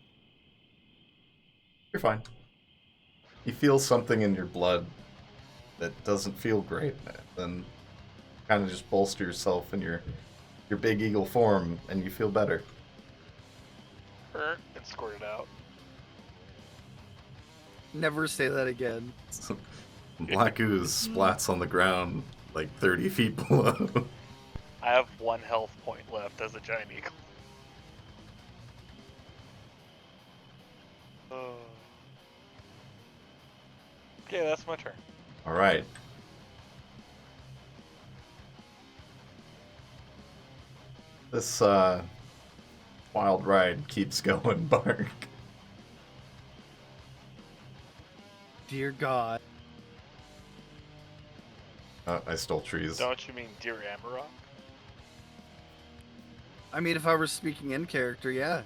You're fine. You feel something in your blood that doesn't feel great, then kind of just bolster yourself in your big eagle form, and you feel better. And squirt it out. Never say that again. Black ooze splats on the ground like 30 feet below. I have 1 health point left as a giant eagle. Oh. Okay, that's my turn. All right. This wild ride keeps going, Bark. Dear God. I stole trees. Don't you mean Dear Amarok? I mean, if I were speaking in character, yeah.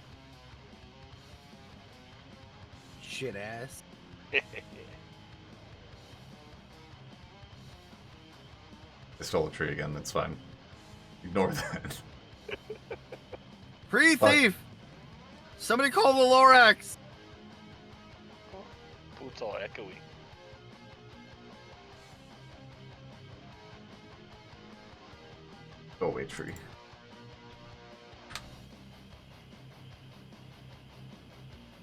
Shit ass. I stole a tree again. That's fine. Ignore that. Free thief! Somebody call the Lorax! Boots all echoey. Go away, tree.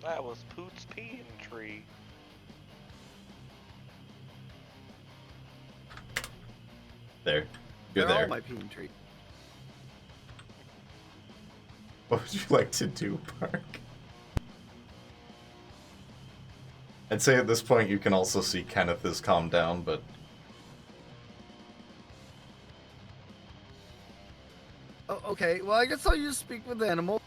That was Poot's peeing tree. There. You're They're there. all my peeing tree. What would you like to do, Park? I'd say at this point you can also see Kenneth has calmed down, but Oh, okay, well, I guess I'll just speak with the animal.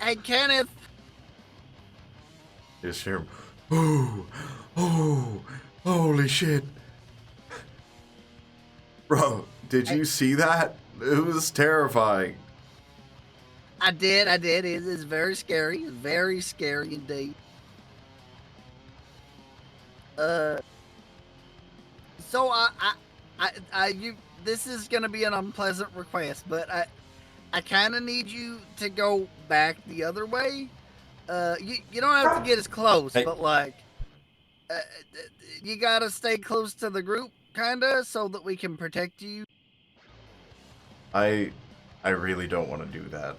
Hey, Kenneth! you just hear him, oh, oh, holy shit. Bro, did you see that? It was terrifying. I did. It is very scary indeed. So this is gonna be an unpleasant request, but I kind of need you to go back the other way. You don't have to get as close, Hey. but like, you gotta stay close to the group, kinda, so that we can protect you. I really don't want to do that.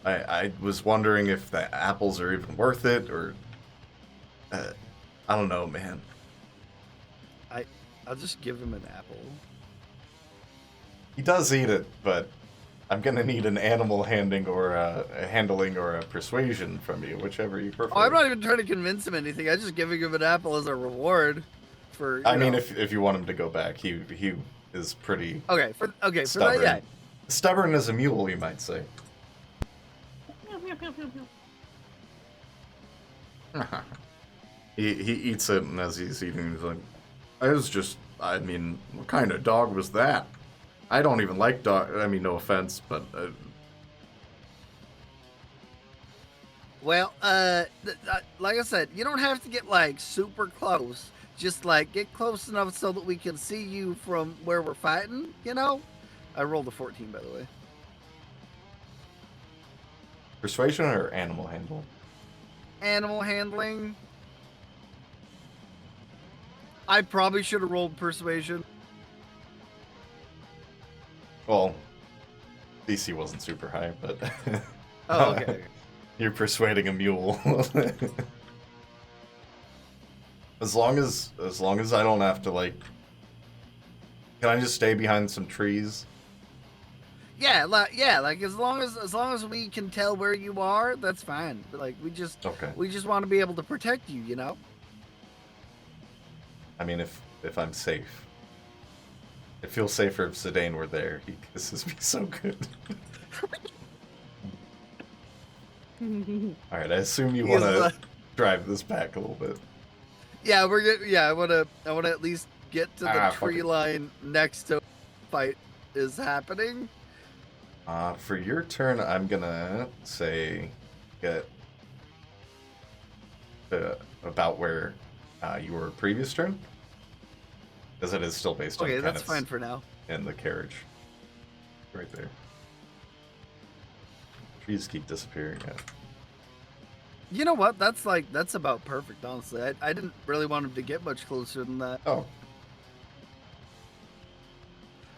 I was wondering if the apples are even worth it, or I don't know, man. I'll just give him an apple. He does eat it, but I'm gonna need an animal handling or a persuasion from you, whichever you prefer. Oh, I'm not even trying to convince him anything. I'm just giving him an apple as a reward for. I mean, if you want him to go back, he is pretty okay for stubborn. that, yeah. Stubborn as a mule, you might say. He eats it, and as he's eating, he's like, I mean, what kind of dog was that? I don't even like dog. I mean, no offense, but Well, like I said, you don't have to get like super close. Just like get close enough so that we can see you from where we're fighting. You know, I rolled a 14, by the way. persuasion or animal handling? Animal handling. I probably should have rolled persuasion. Well, DC wasn't super high, but Oh, okay. You're persuading a mule. As long as I don't have to, like, can I just stay behind some trees? Yeah, like as long as we can tell where you are, that's fine. But like we just want to be able to protect you, you know? I mean, if I'm safe. It feels safer if Zidane were there. He kisses me so good. Alright, I assume you want to drive this back a little bit. Yeah, we're good. Yeah, I wanna at least get to the tree line next to fight is happening. For your turn, I'm gonna say get about where you were previous turn, because it is still based on. Okay, that's Kenneth's fine for now. And the carriage, right there. Trees keep disappearing. Yeah. You know what? That's about perfect, honestly. I didn't really want him to get much closer than that. Oh.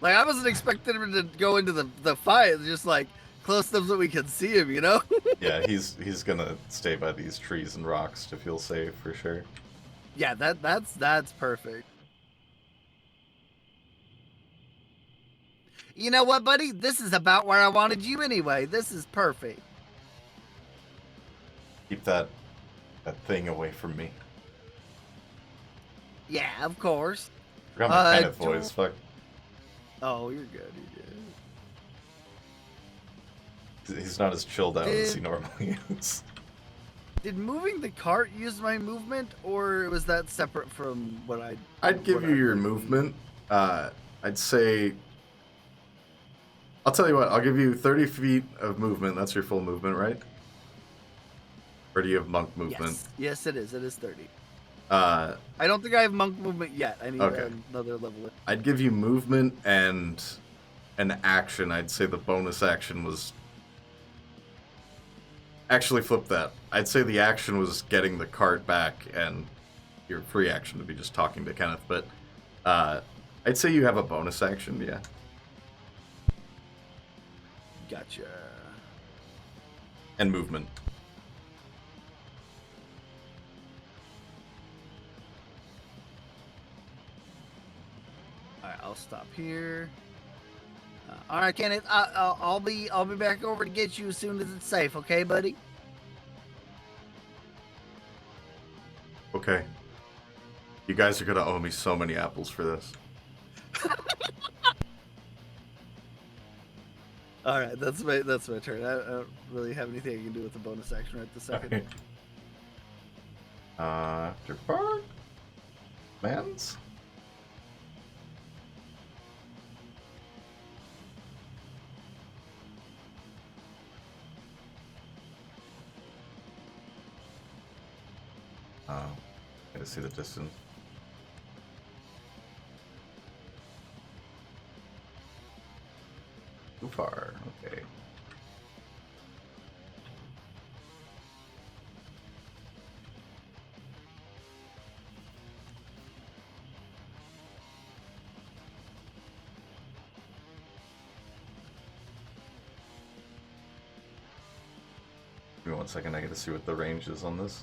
Like, I wasn't expecting him to go into the fight, just like close enough so we can see him, you know? Yeah, he's gonna stay by these trees and rocks to feel safe for sure. Yeah, that's perfect. You know what, buddy? This is about where I wanted you anyway. This is perfect. Keep that thing away from me. Yeah, of course. Forgot my Kenneth voice. Fuck. Oh, you're good. He's not as chilled out as he normally is. Did moving the cart use my movement, or was that separate from what I? I'd give you your movement. I'd say. I'll tell you what. I'll give you 30 feet of movement. That's your full movement, right? Or do you have monk movement? Yes, it is. It is 30. I don't think I have monk movement yet. I need another level. I'd give you movement and an action. I'd say the bonus action was... Actually, flip that. I'd say the action was getting the cart back, and your free action would be just talking to Kenneth. But I'd say you have a bonus action, yeah. Gotcha. And movement. right, I'll stop here. All right, Kenneth. I'll be back over to get you as soon as it's safe. Okay, buddy? Okay. You guys are gonna owe me so many apples for this. All right, that's my turn. I don't really have anything I can do with the bonus action right this second. Okay. After Bard? Mans? Gotta see the distance. Too far, okay. Give me 1 second, I gotta see what the range is on this.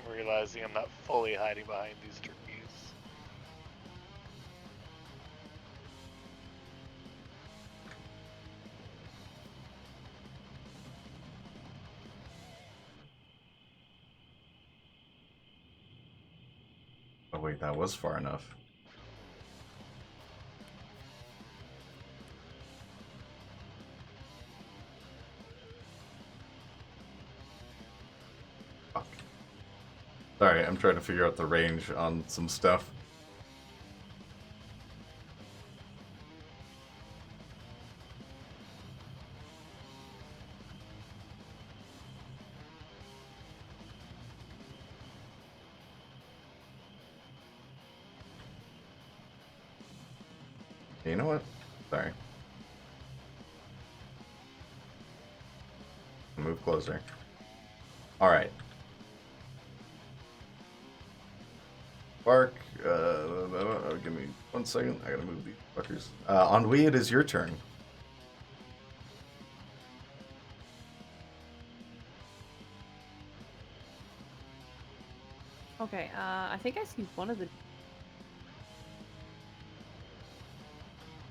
I'm realizing I'm not fully hiding behind these turkeys. Oh wait, that was far enough. Fuck. Sorry, I'm trying to figure out the range on some stuff. You know what? Sorry. Move closer. Alright. Bark, give me 1 second. I gotta move these fuckers. Ennui, it is your turn. Okay, I think I see one of the...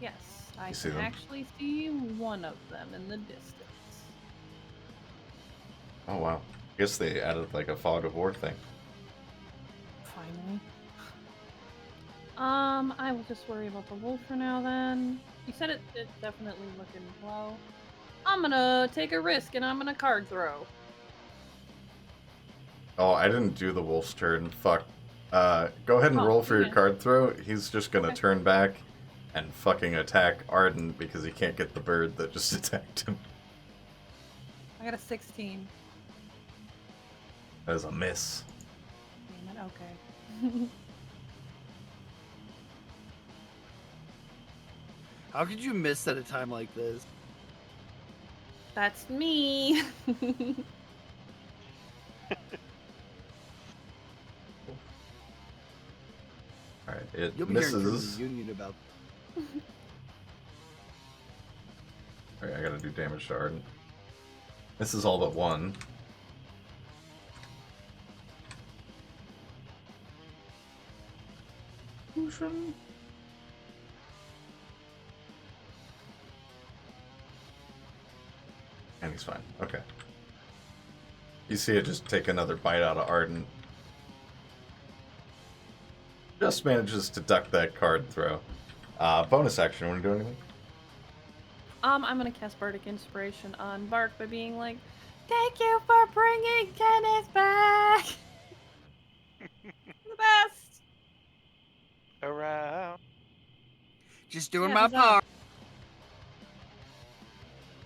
Yes, I You see can them? actually see one of them in the distance. Oh wow. I guess they added like a fog of war thing. Finally. I will just worry about the wolf for now then. You said it's definitely looking low. I'm gonna take a risk and I'm gonna card throw. Oh, I didn't do the wolf's turn. Fuck. Go ahead and Oh, roll for your okay. card throw. He's just gonna Okay. turn back and fucking attack Arden because he can't get the bird that just attacked him. I got a 16. That is a miss. Damn it, okay. How could you miss at a time like this? That's me. Alright, it You'll be hearing from misses. the Union about. Alright, I gotta do damage to Arden. This is all but one. Potion. And he's fine. Okay. You see it just take another bite out of Arden. Just manages to duck that card throw. Bonus action, want to do anything? I'm gonna cast Bardic Inspiration on Bark by being like, "Thank you for bringing Kenneth back." The best. Around. Just doing Yeah, my huzzah. part.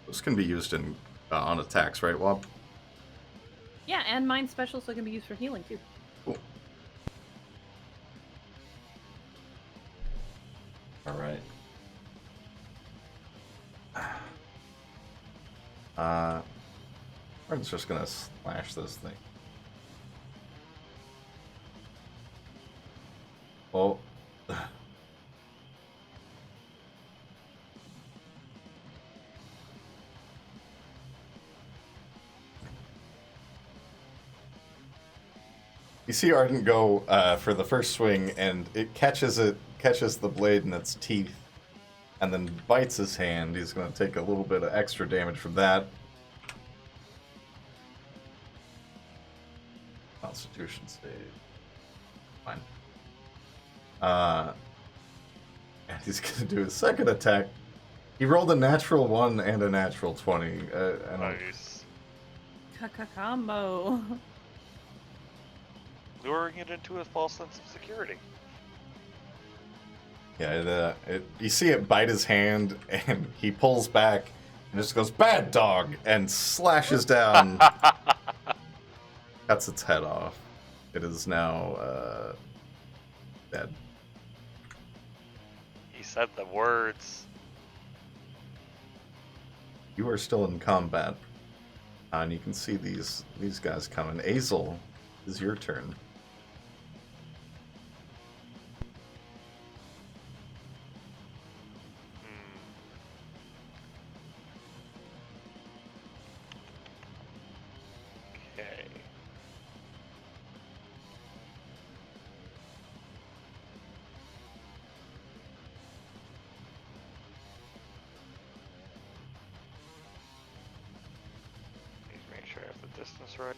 Those can be used in on attacks, right, Wob? Yeah, and mine special, so it can be used for healing too. Cool. Alright. Arden's just gonna slash this thing. Well, You see Ardent go for the first swing, and it catches the blade in its teeth, and then bites his hand. He's going to take a little bit of extra damage from that. Constitution save. Fine. And he's going to do his second attack. He rolled a natural 1 and a natural 20. Nice. Combo. Luring it into a false sense of security. Yeah, you see it bite his hand, and he pulls back and just goes, "Bad dog!" and slashes down. Cuts its head off. It is now dead. He said the words. You are still in combat, and you can see these guys coming. Azel, is your turn. Okay. Need to make sure I have the distance right.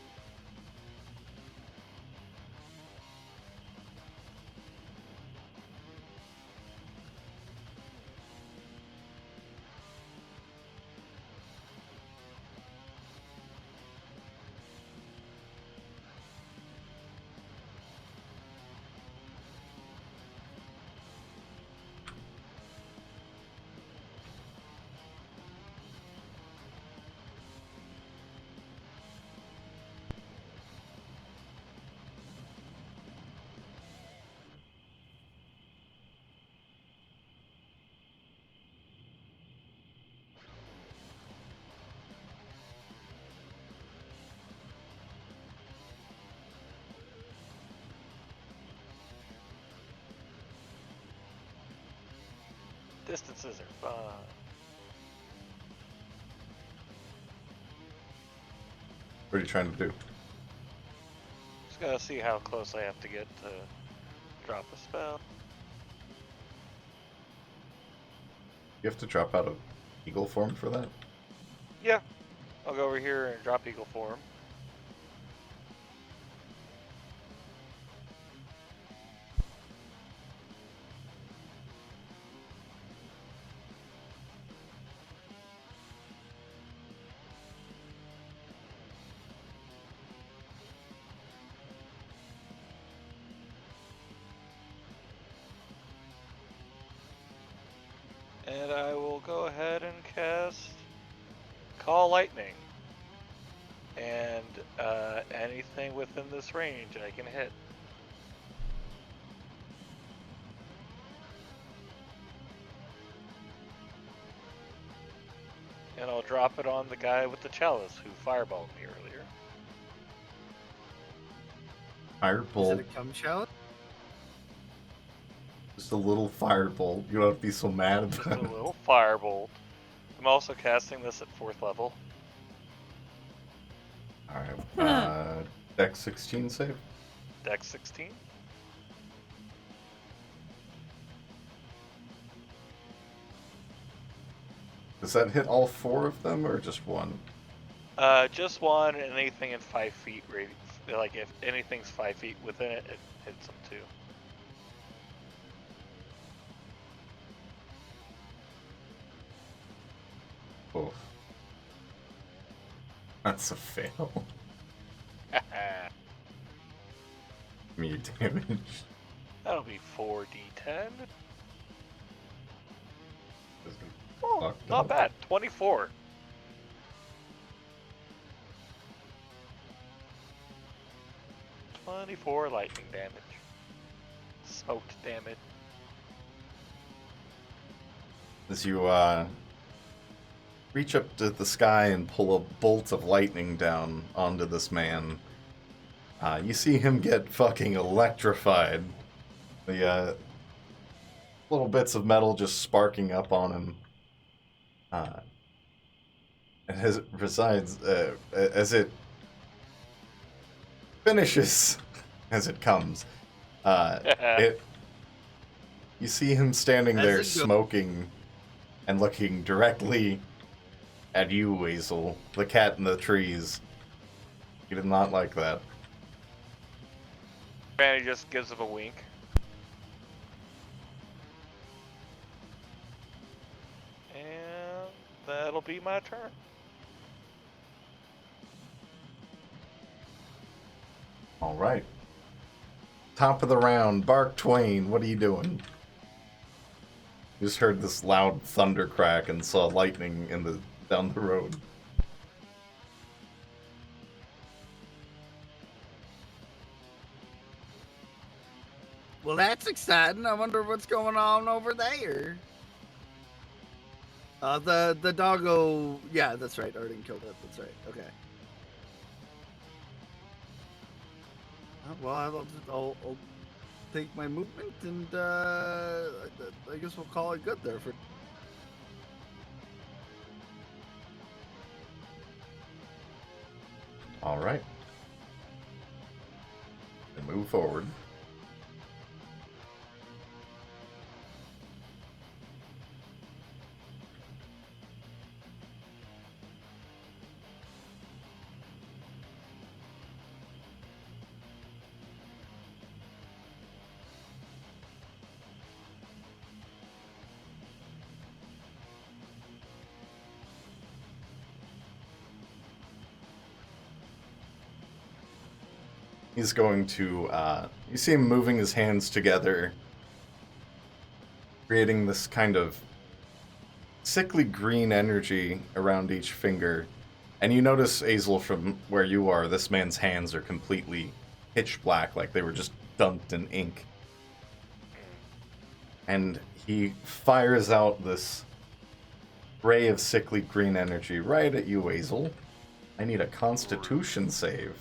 Distances are fun. What are you trying to do? Just gotta see how close I have to get to drop a spell. You have to drop out of eagle form for that? Yeah. I'll go over here and drop eagle form. And I will go ahead and cast Call Lightning. And anything within this range I can hit. And I'll drop it on the guy with the chalice who fireballed me earlier. Firebolt. Is it a cum chalice? Just a little firebolt. You don't have to be so mad Just about a it. little firebolt. I'm also casting this at 4th level. Alright. Dex 16 save? Dex 16. Does that hit all 4 of them or just one? Just one, and anything in 5 feet radius. Like if anything's 5 feet within it, it hits them too. Oh. That's a fail. Me damage. That'll be 4d10. This is Oh, fucked not up. bad. 24. .24 lightning damage. Smoked damage. As you reach up to the sky and pull a bolt of lightning down onto this man, you see him get fucking electrified. The little bits of metal just sparking up on him. And as it resides, as it finishes as it comes. It you see him standing As there it goes. smoking and looking directly at you, Weasel, the cat in the trees. He did not like that. Granny just gives him a wink. And that'll be my turn. All right. Top of the round, Bark Twain, what are you doing? You just heard this loud thunder crack and saw lightning down the road. Well, that's exciting. I wonder what's going on over there. The doggo. Yeah, that's right. Arden killed it. That's right. Okay. Well, I'll take my movement and I guess we'll call it good there for. All right. And move forward. He's going to, you see him moving his hands together, creating this kind of sickly green energy around each finger. And you notice, Azel, from where you are, this man's hands are completely pitch black, like they were just dunked in ink. And he fires out this ray of sickly green energy right at you, Azel. I need a Constitution save.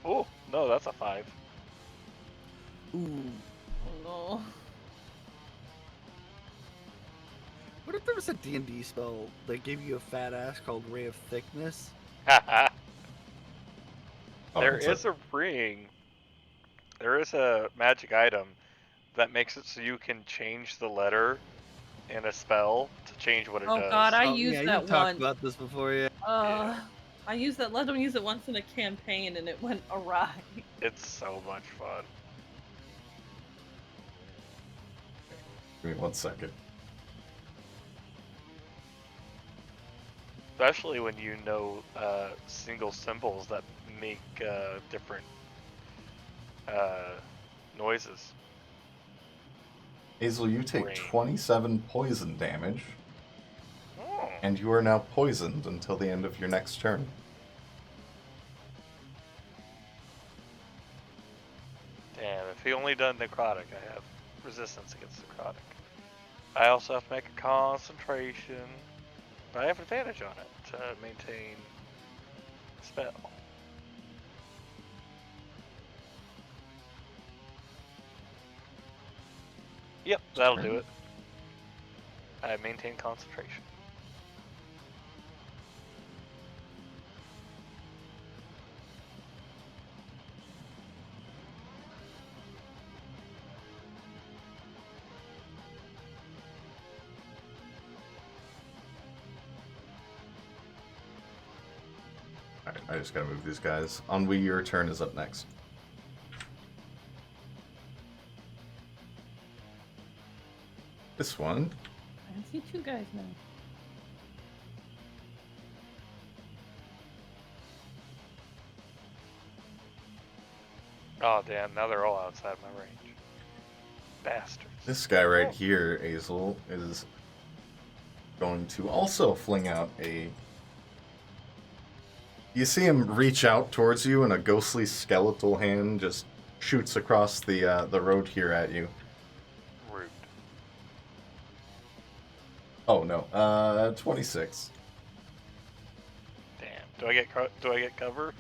Oh, no, that's a 5. Ooh. Oh no. What if there was a D&D spell that gave you a fat ass called Ray of Thickness? There is a ring. There is a magic item that makes it so you can change the letter in a spell to change what it Oh does. god, I Oh, used yeah, that you talked once. about this before, yeah. Yeah. I used that. Let them use it once in a campaign, and it went awry. It's so much fun. Give me 1 second. Especially when you know single symbols that make different noises. Azel, you take Ring. 27 poison damage, Oh. and you are now poisoned until the end of your next turn. Damn, if he only done necrotic, I have resistance against necrotic. I also have to make a concentration, but I have advantage on it to maintain spell. Yep, that'll do it. I maintain concentration. Alright, I just gotta move these guys. Ennui, your turn is up next. This one. I can see 2 guys now. Oh damn, now they're all outside my range. Bastards. This guy right here, Azel, is going to also fling out a... You see him reach out towards you, and a ghostly skeletal hand just shoots across the road here at you. Rude. Oh no, 26. Damn. Do I get cover?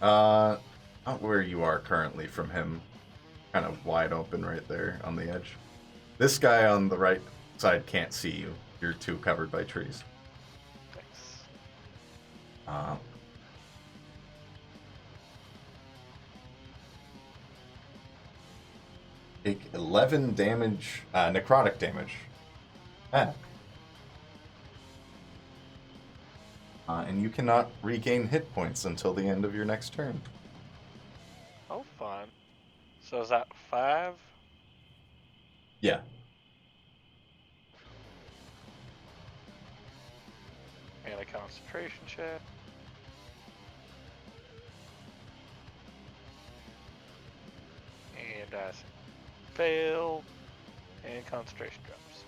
Not where you are currently from him. Kind of wide open right there on the edge. This guy on the right side can't see you. You're too covered by trees. Thanks. Take 11 damage, necrotic damage. And you cannot regain hit points until the end of your next turn. Oh, fun. So is that 5? Yeah. And a concentration check. And I failed. And concentration drops.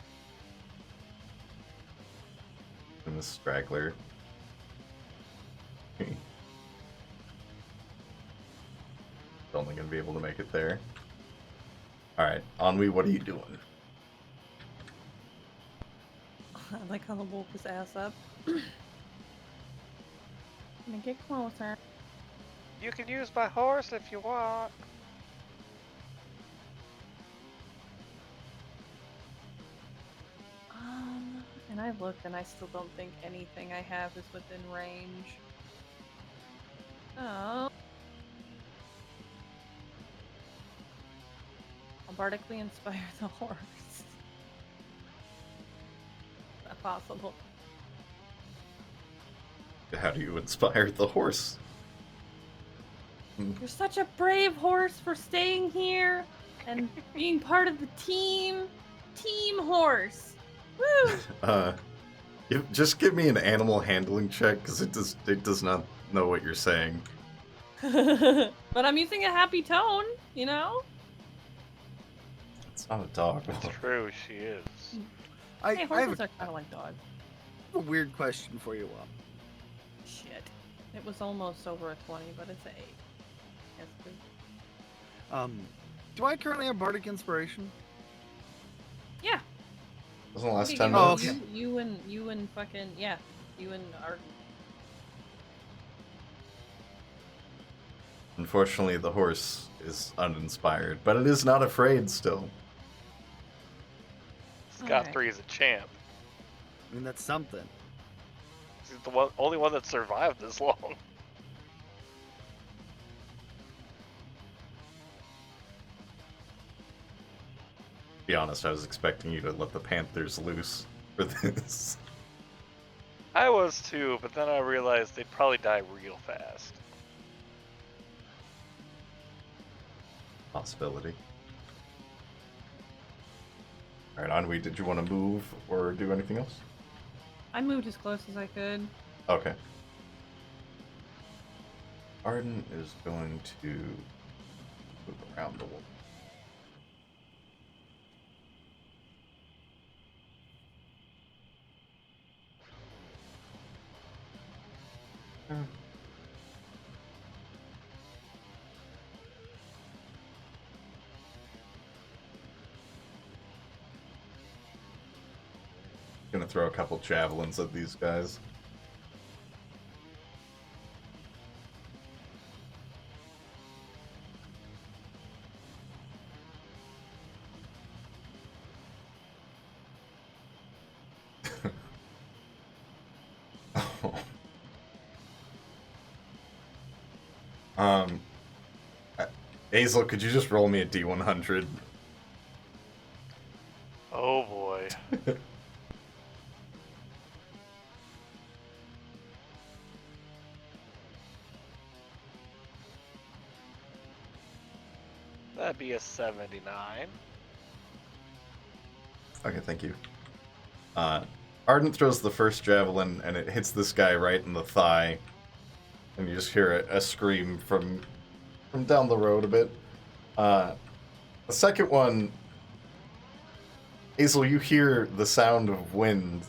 And the straggler. Only gonna be able to make it there. Alright, Ennui, what are you doing? I like how the wolf his ass up. Gonna get closer. You can use my horse if you want. And I looked and I still don't think anything I have is within range. Oh. I'll bardically inspire the horse. Is that possible? How do you inspire the horse? You're such a brave horse for staying here and being part of the team. Team horse. Woo! Just give me an animal handling check, because it does not know what you're saying. But I'm using a happy tone, you know? It's not a dog. It's true, she is. I Hey, have horses are kind of like dogs. a weird question for you all. Shit. It was almost over a 20, but it's an 8. Yes, please. Do I currently have Bardic Inspiration? Yeah. Wasn't the last Okay, 10 give me- Oh, minutes? okay. You and fucking, yeah. You and Arden. Unfortunately, the horse is uninspired, but it is not afraid still. Scott Okay. 3 is a champ. I mean, that's something. He's the only one that survived this long. To be honest, I was expecting you to let the panthers loose for this. I was too, but then I realized they'd probably die real fast. Possibility. Alright, Ennui, did you want to move or do anything else? I moved as close as I could. Okay. Arden is going to move around the wolf. Gonna throw a couple javelins at these guys. Hazel, could you just roll me a D100? Oh boy. That'd be a 79. Okay, thank you. Arden throws the first javelin, and it hits this guy right in the thigh. And you just hear a scream from down the road a bit. The second one, Hazel, you hear the sound of wind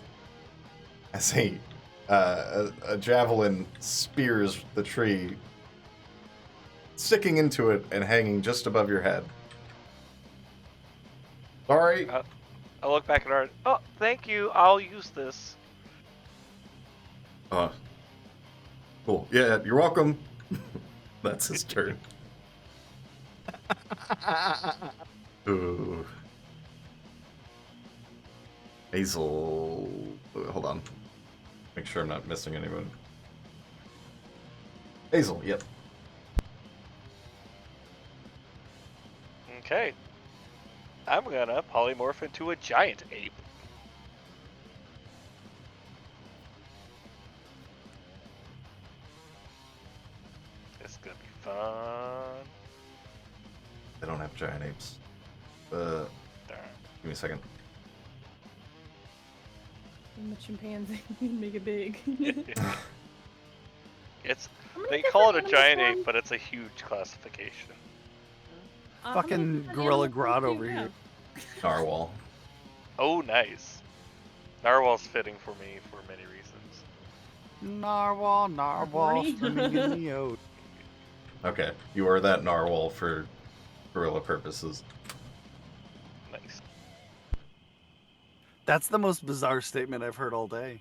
as a javelin spears the tree, sticking into it and hanging just above your head. Sorry. I look back at Art. Oh, thank you. I'll use this. Cool. Yeah, you're welcome. That's his turn. Ooh. Hazel. Hold on. Make sure I'm not missing anyone. Hazel, yep. Okay. I'm gonna polymorph into a giant ape. It's gonna be fun. I don't have giant apes. Darn. Give me a second. I'm a chimpanzee. Make it big. It's How many they call it a different giant animal ape, but it's a huge classification. How many Fucking different gorilla animal grot forms do over you here. have? Narwhal. Oh, nice. Narwhal's fitting for me for many reasons. Narwhal, narwhal, horny? swimming in the ocean. Okay, you are that narwhal for gorilla purposes. Nice. That's the most bizarre statement I've heard all day.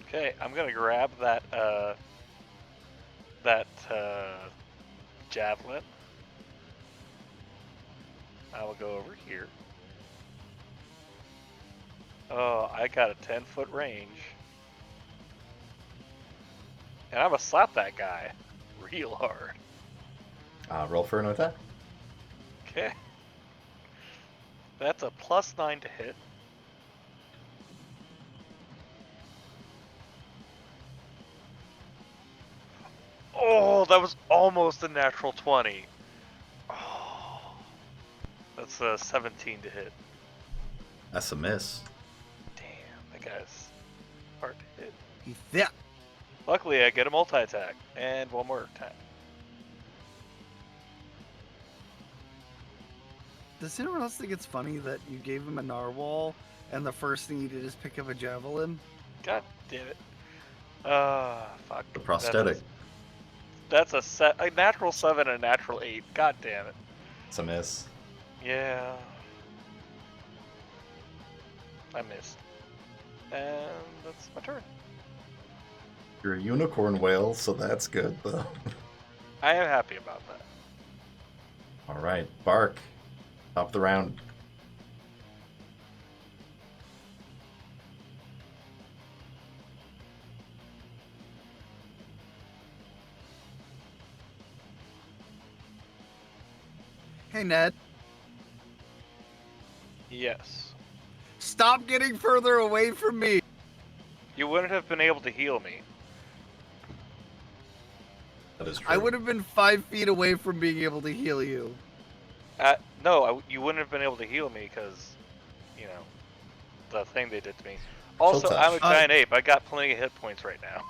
Okay, I'm gonna grab that javelin. I will go over here. Oh, I got a 10-foot range. And I'm gonna slap that guy real hard. Roll for an attack. Okay. That's a +9 to hit. Oh, that was almost a natural 20. Oh, that's a 17 to hit. That's a miss. Damn, that guy's hard to hit. Yeah. Luckily, I get a multi-attack and one more attack. Does anyone else think it's funny that you gave him a narwhal and the first thing you did is pick up a javelin? God damn it. Fuck. The prosthetic. That's a natural 7 and a natural 8. God damn it. It's a miss. Yeah. I missed. And that's my turn. You're a unicorn whale, so that's good, though. I am happy about that. Alright, Bark. Top of the round. Hey, Ned. Yes. Stop getting further away from me. You wouldn't have been able to heal me. That is true. I would have been 5 feet away from being able to heal you. No, you wouldn't have been able to heal me because, you know, the thing they did to me. Also, touch. I'm a giant ape. I got plenty of hit points right now.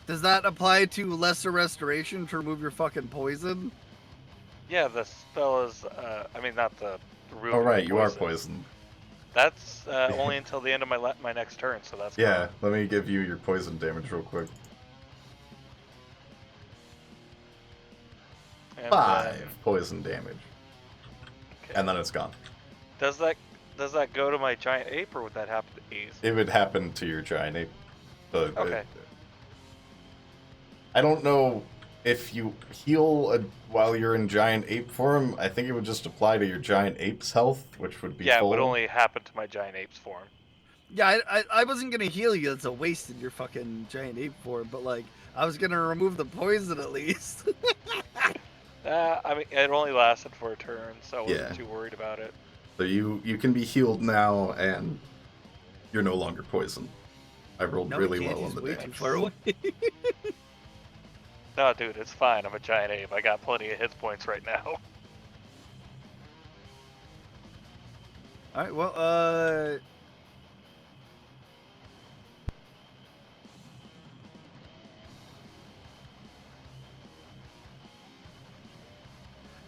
Does that apply to lesser restoration to remove your fucking poison? Yeah, the spell is, I mean, not the root. Oh, right, you are poisoned. That's only until the end of my next turn, so that's Yeah, let me give you your poison damage real quick. And 5 poison damage. Okay. And then it's gone. Does that go to my giant ape, or would that happen to Ace? It would happen to your giant ape. But Okay. I don't know if you heal while you're in giant ape form. I think it would just apply to your giant ape's health, which would be Yeah, full. it would only happen to my giant ape's form. Yeah, I wasn't gonna heal you. It's a waste in your fucking giant ape form. But like, I was gonna remove the poison at least. I mean, it only lasted for a turn, so I wasn't Yeah. too worried about it. So you can be healed now, and you're no longer poisoned. I rolled No, really he can't. well on He's the way damage. too far away. No, dude, it's fine. I'm a giant ape. I got plenty of hit points right now. All right. Well,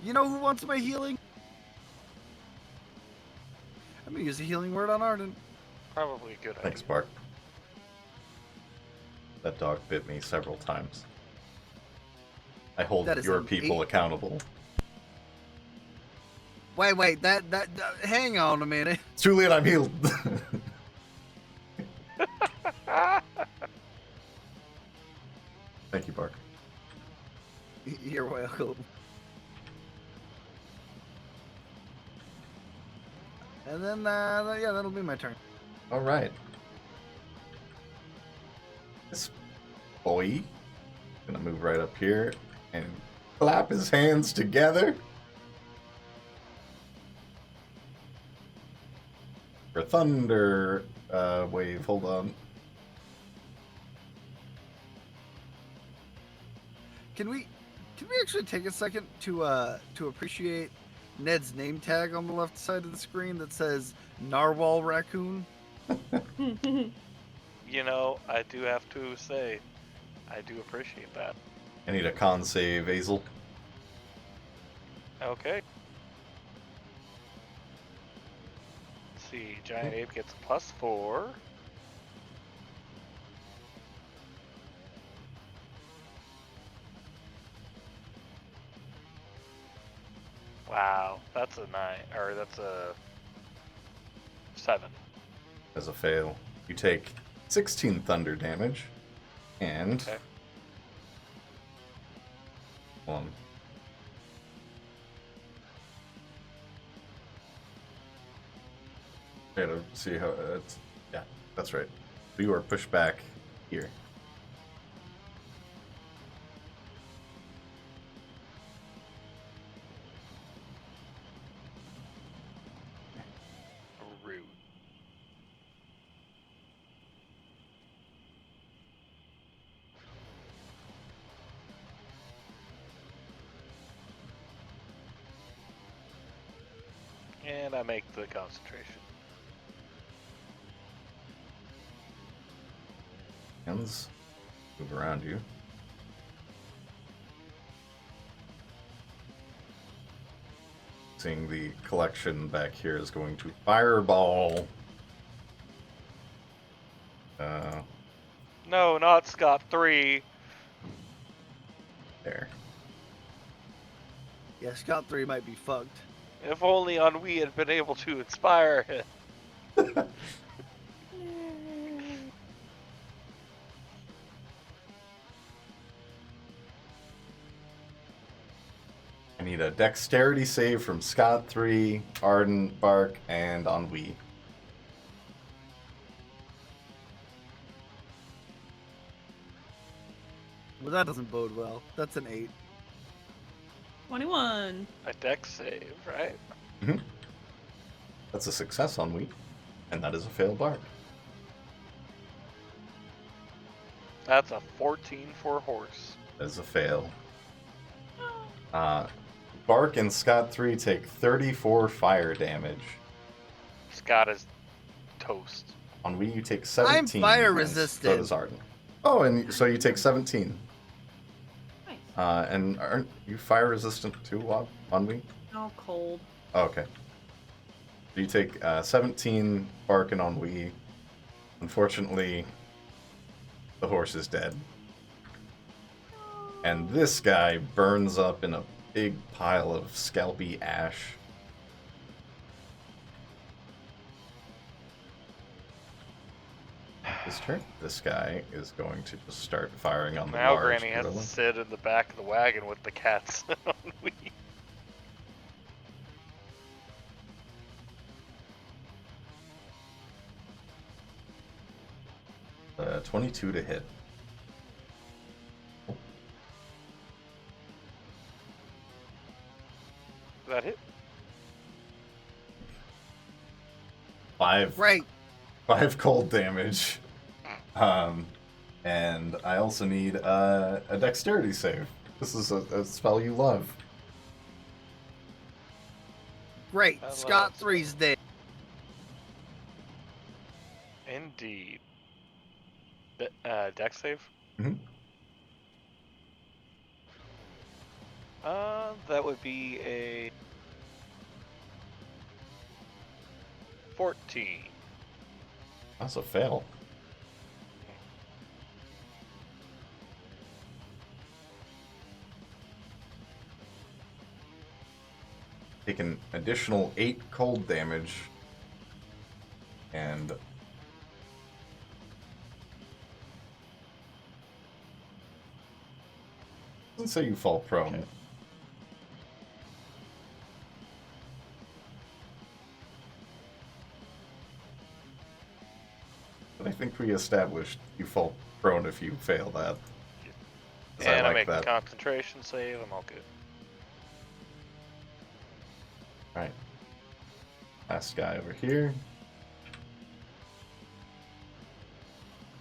you know who wants my healing? I'm gonna use a healing word on Arden. Probably a good Thanks, idea. Bark. That dog bit me several times. I hold That is your an people 8. accountable. Wait, that, hang on a minute. It's too late, I'm healed. Thank you, Bark. You're welcome. And then, yeah, that'll be my turn. All right. This boy gonna move right up here and clap his hands together for thunder wave. Hold on. Can we actually take a second to appreciate Ned's name tag on the left side of the screen that says Narwhal Raccoon? You know, I do have to say, I do appreciate that. I need a con save, Azel. Okay. Let's see, Giant Ape gets a +4. Wow, that's a 9, or that's a 7. As a fail, you take 16 thunder damage, and Okay. one. Gotta see how it's. Yeah, that's right. So you are pushed back here. Rude. And I make the concentration. Hands move around you. Seeing the collection back here is going to fireball. No, not Scott 3. There. Yeah, Scout 3 might be fucked. If only Ennui had been able to inspire him. I need a dexterity save from Scott 3, Arden, Bark, and Ennui. Well, that doesn't bode well. That's an 8. 21. A dex save, right? Mm-hmm. That's a success, Ennui, and that is a failed Bark. That's a 14 for horse. That is a fail. Bark and Scott 3 take 34 fire damage. Scott is toast. Ennui, you take 17. I'm fire and resistant. So does Arden. Oh, and so you take 17. Nice. And aren't you fire resistant too, Ennui? Oh, cold. Oh, okay. So you take 17 Bark and Ennui. Unfortunately, the horse is dead. And this guy burns up in a big pile of scalpy ash. This turn, this guy is going to just start firing on the Now large Granny has to gorilla. sit in the back of the wagon with the cats. 22 to hit. That hit? 5 Right. 5 cold damage. And I also need a dexterity save. This is a spell you love. Great. I love Scott it. 3's dead. Indeed. Dex save? Mhm. That would be a 14. That's a fail. Take an additional 8 cold damage. And doesn't say you fall prone. Okay. think we established you fall prone if you fail that. 'Cause And I like make that. a concentration save. I'm all good. Alright. Last guy over here.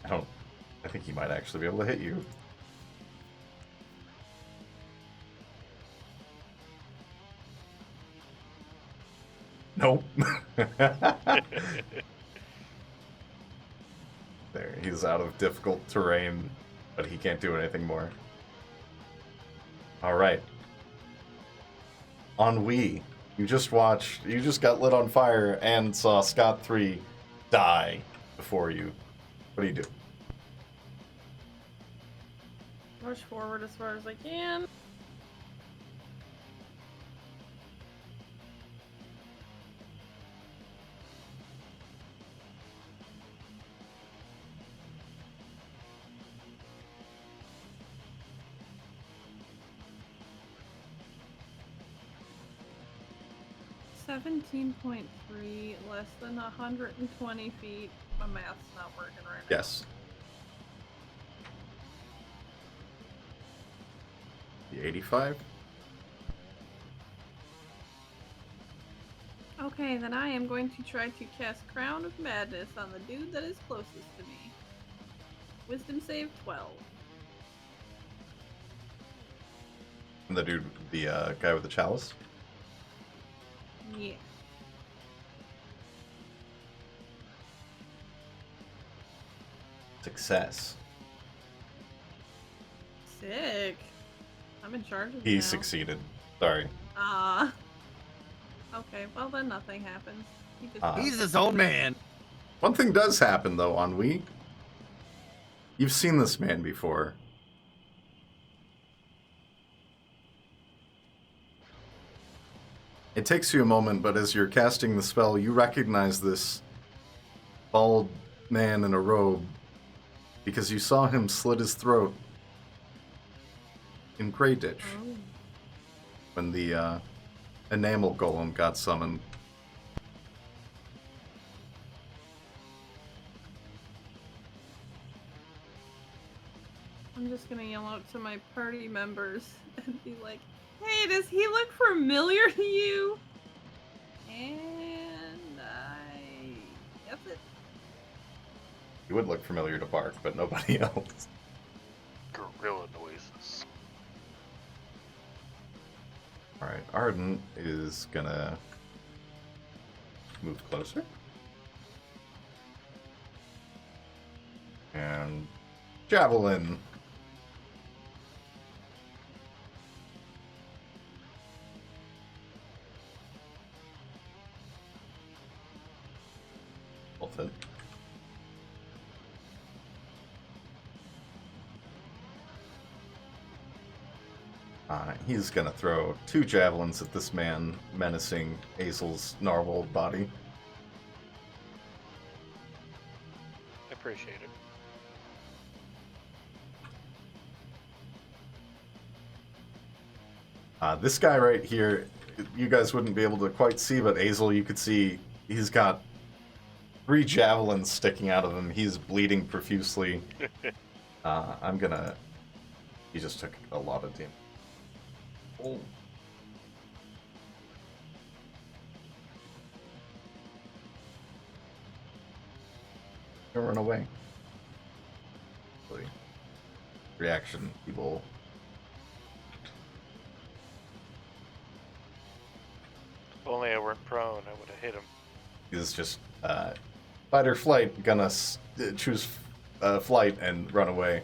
I think he might actually be able to hit you. Nope. There, he's out of difficult terrain, but he can't do anything more. Alright. Ennui. You just got lit on fire and saw Scott 3 die before you. What do you do? Rush forward as far as I can. $17.3, less than 120 feet. My math's not working right now. Yes. The 85? Okay, then I am going to try to cast Crown of Madness on the dude that is closest to me. Wisdom save 12. And the guy with the chalice? Yeah. Success. Sick. I'm in charge of He now. succeeded. Sorry. Okay, well then nothing happens. He just He's his own man. One thing does happen, though, Ennui. You've seen this man before. It takes you a moment, but as you're casting the spell, you recognize this bald man in a robe because you saw him slit his throat in Greyditch Oh. when the enamel golem got summoned. I'm just gonna yell out to my party members and be like, hey, does he look familiar to you? And I guess it. He would look familiar to Bark, but nobody else. Gorilla noises. Alright, Arden is gonna move closer. And javelin. Both hit. He's gonna throw 2 javelins at this man, menacing Hazel's narwhal body. I appreciate it. This guy right here, you guys wouldn't be able to quite see, but Hazel, you could see he's got 3 javelins sticking out of him. He's bleeding profusely. He just took a lot of damage. Oh. Don't run away. Reaction, evil. If only I weren't prone, I would have hit him. He's just fight or flight, gonna choose flight and run away.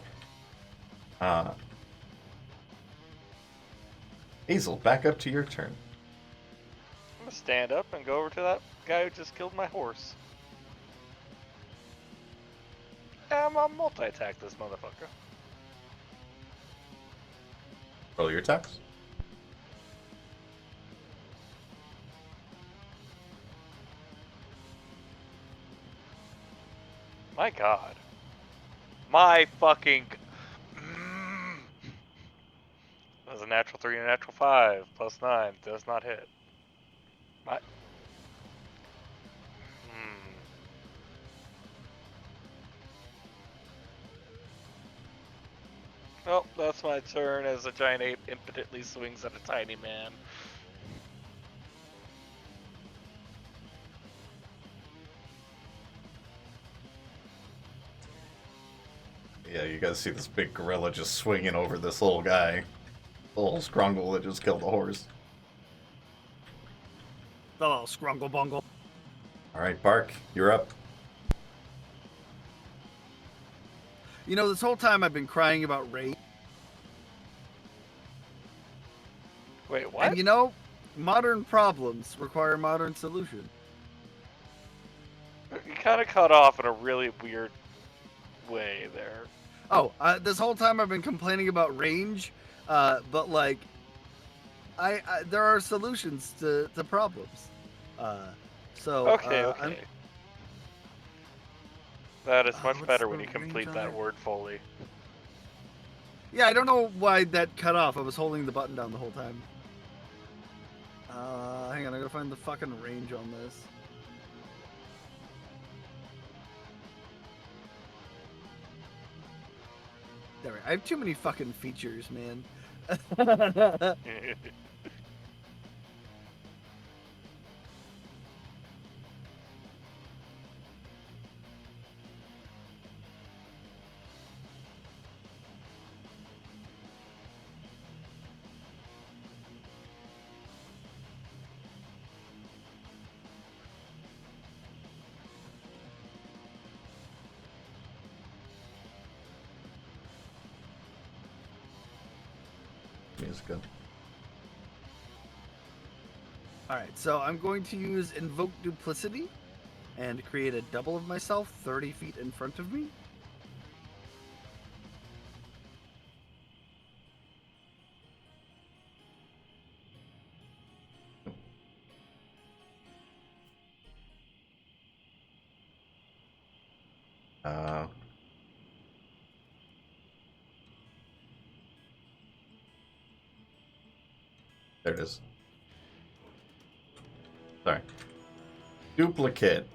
Hazel, back up to your turn. I'm gonna stand up and go over to that guy who just killed my horse. I'm gonna multi-attack this motherfucker. Roll your attacks. My god. My fucking... That was a natural 3 and a natural 5. Plus 9. Does not hit. My... Oh, that's my turn as a giant ape impotently swings at a tiny man. Yeah, you guys see this big gorilla just swinging over this little guy. The little scrungle that just killed the horse. The little scrungle bungle. Alright, Bark, you're up. You know, this whole time I've been crying about rage. Wait, what? And you know, modern problems require modern solutions. You kind of cut off in a really weird way there. Oh, this whole time I've been complaining about range, but like, I there are solutions to problems. Okay, okay. That is much what's better the when you range complete on that it? word fully. Yeah, I don't know why that cut off. I was holding the button down the whole time. Hang on, I gotta find the fucking range on this. There we go. I have too many fucking features, man. Music good. Alright, so I'm going to use Invoke Duplicity and create a double of myself 30 feet in front of me. There it is. Sorry. Duplicate.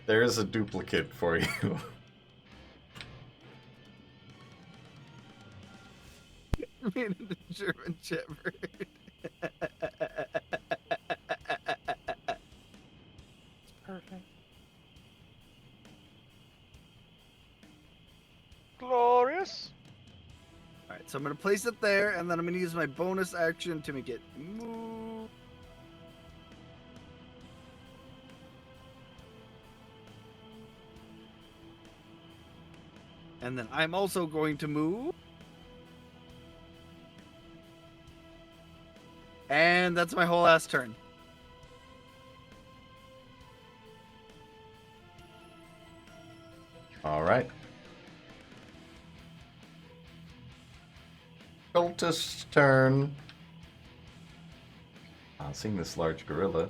There is a duplicate for you. Made it a German Shepherd. Perfect. Glorious. Alright, so I'm going to place it there, and then I'm going to use my bonus action to make it move. And then I'm also going to move. And that's my whole ass turn. Alright. Cultist's turn. Seeing this large gorilla.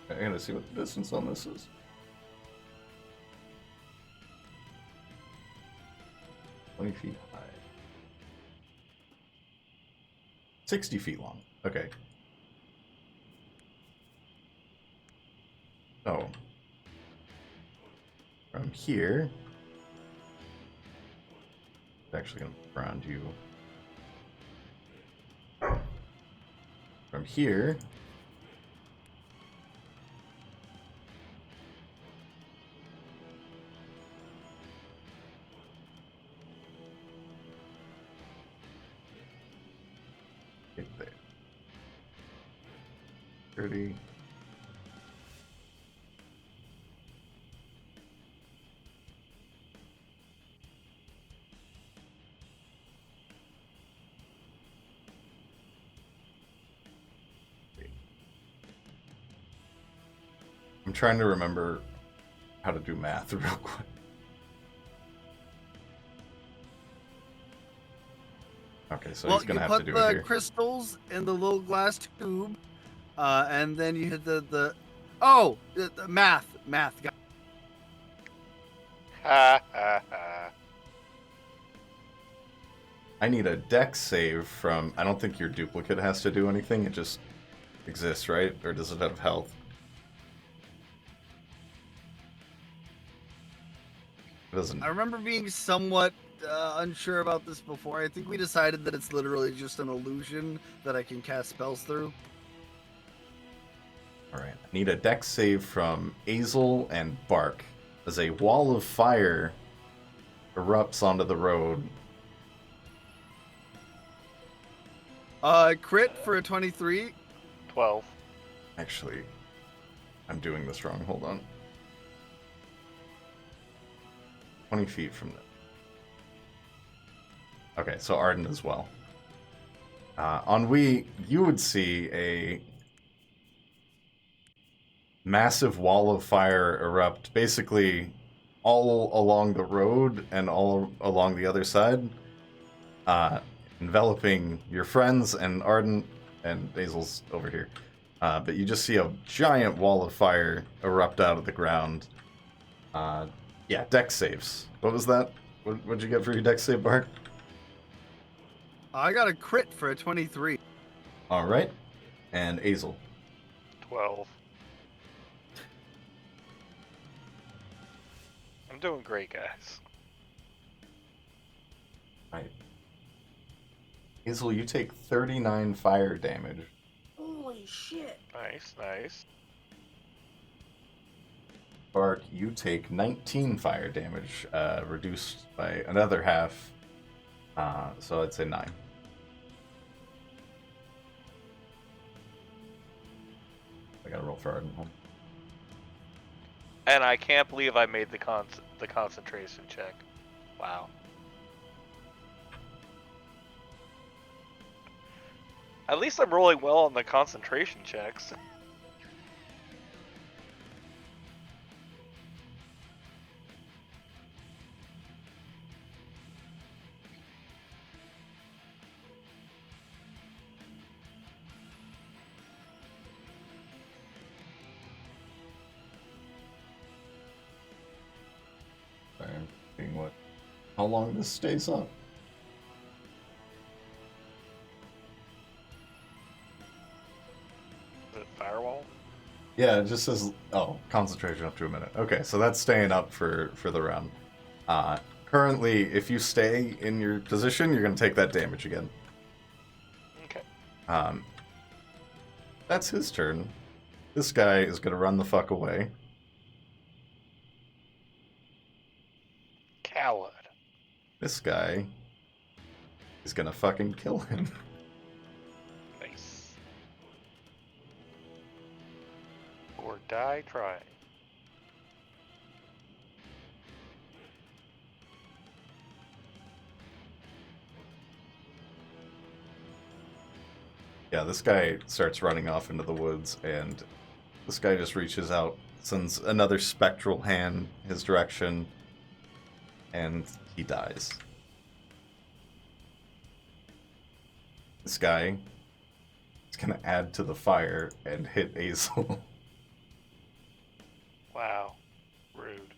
I gotta see what the distance on this is. "20 feet high. 60 feet long. Okay. So, from here, it's actually gonna ground you. From here, right there. 30. trying to remember how to do math real quick. Okay, so he's gonna have to do it you put here. the crystals in the little glass tube, and then you hit the math. Ha ha ha. I need a dex save from... I don't think your duplicate has to do anything, it just exists, right? Or does it have health? It doesn't. I remember being somewhat unsure about this before. I think we decided that it's literally just an illusion that I can cast spells through. Alright, I need a dex save from Azel and Bark as a wall of fire erupts onto the road. Crit for a 23. 12. Actually, I'm doing this wrong. Hold on. 20 feet from them. Okay, so Arden as well. Ennui, you would see a massive wall of fire erupt basically all along the road and all along the other side, enveloping your friends and Arden and Azel's over here. But you just see a giant wall of fire erupt out of the ground. Yeah, dex saves. What was that? What'd you get for your dex save, Bart? I got a crit for a 23. All right. And Azel. 12. I'm doing great, guys. Right. Azel, you take 39 fire damage. Holy shit. Nice, nice. Bark, you take 19 fire damage, reduced by another half. So I'd say 9. I gotta roll for Arden. And I can't believe I made the concentration check. Wow. At least I'm rolling well on the concentration checks. Sorry, I'm seeing how long this stays up. Is it firewall? Yeah, it just says, concentration up to a minute. Okay, so that's staying up for the round. Currently, if you stay in your position, you're going to take that damage again. Okay. That's his turn. This guy is going to run the fuck away. Coward. This guy is going to fucking kill him. Nice. Or die trying. Yeah, this guy starts running off into the woods, and this guy just reaches out, sends another spectral hand his direction, and he dies. This guy is going to add to the fire and hit Azel. Wow. Rude.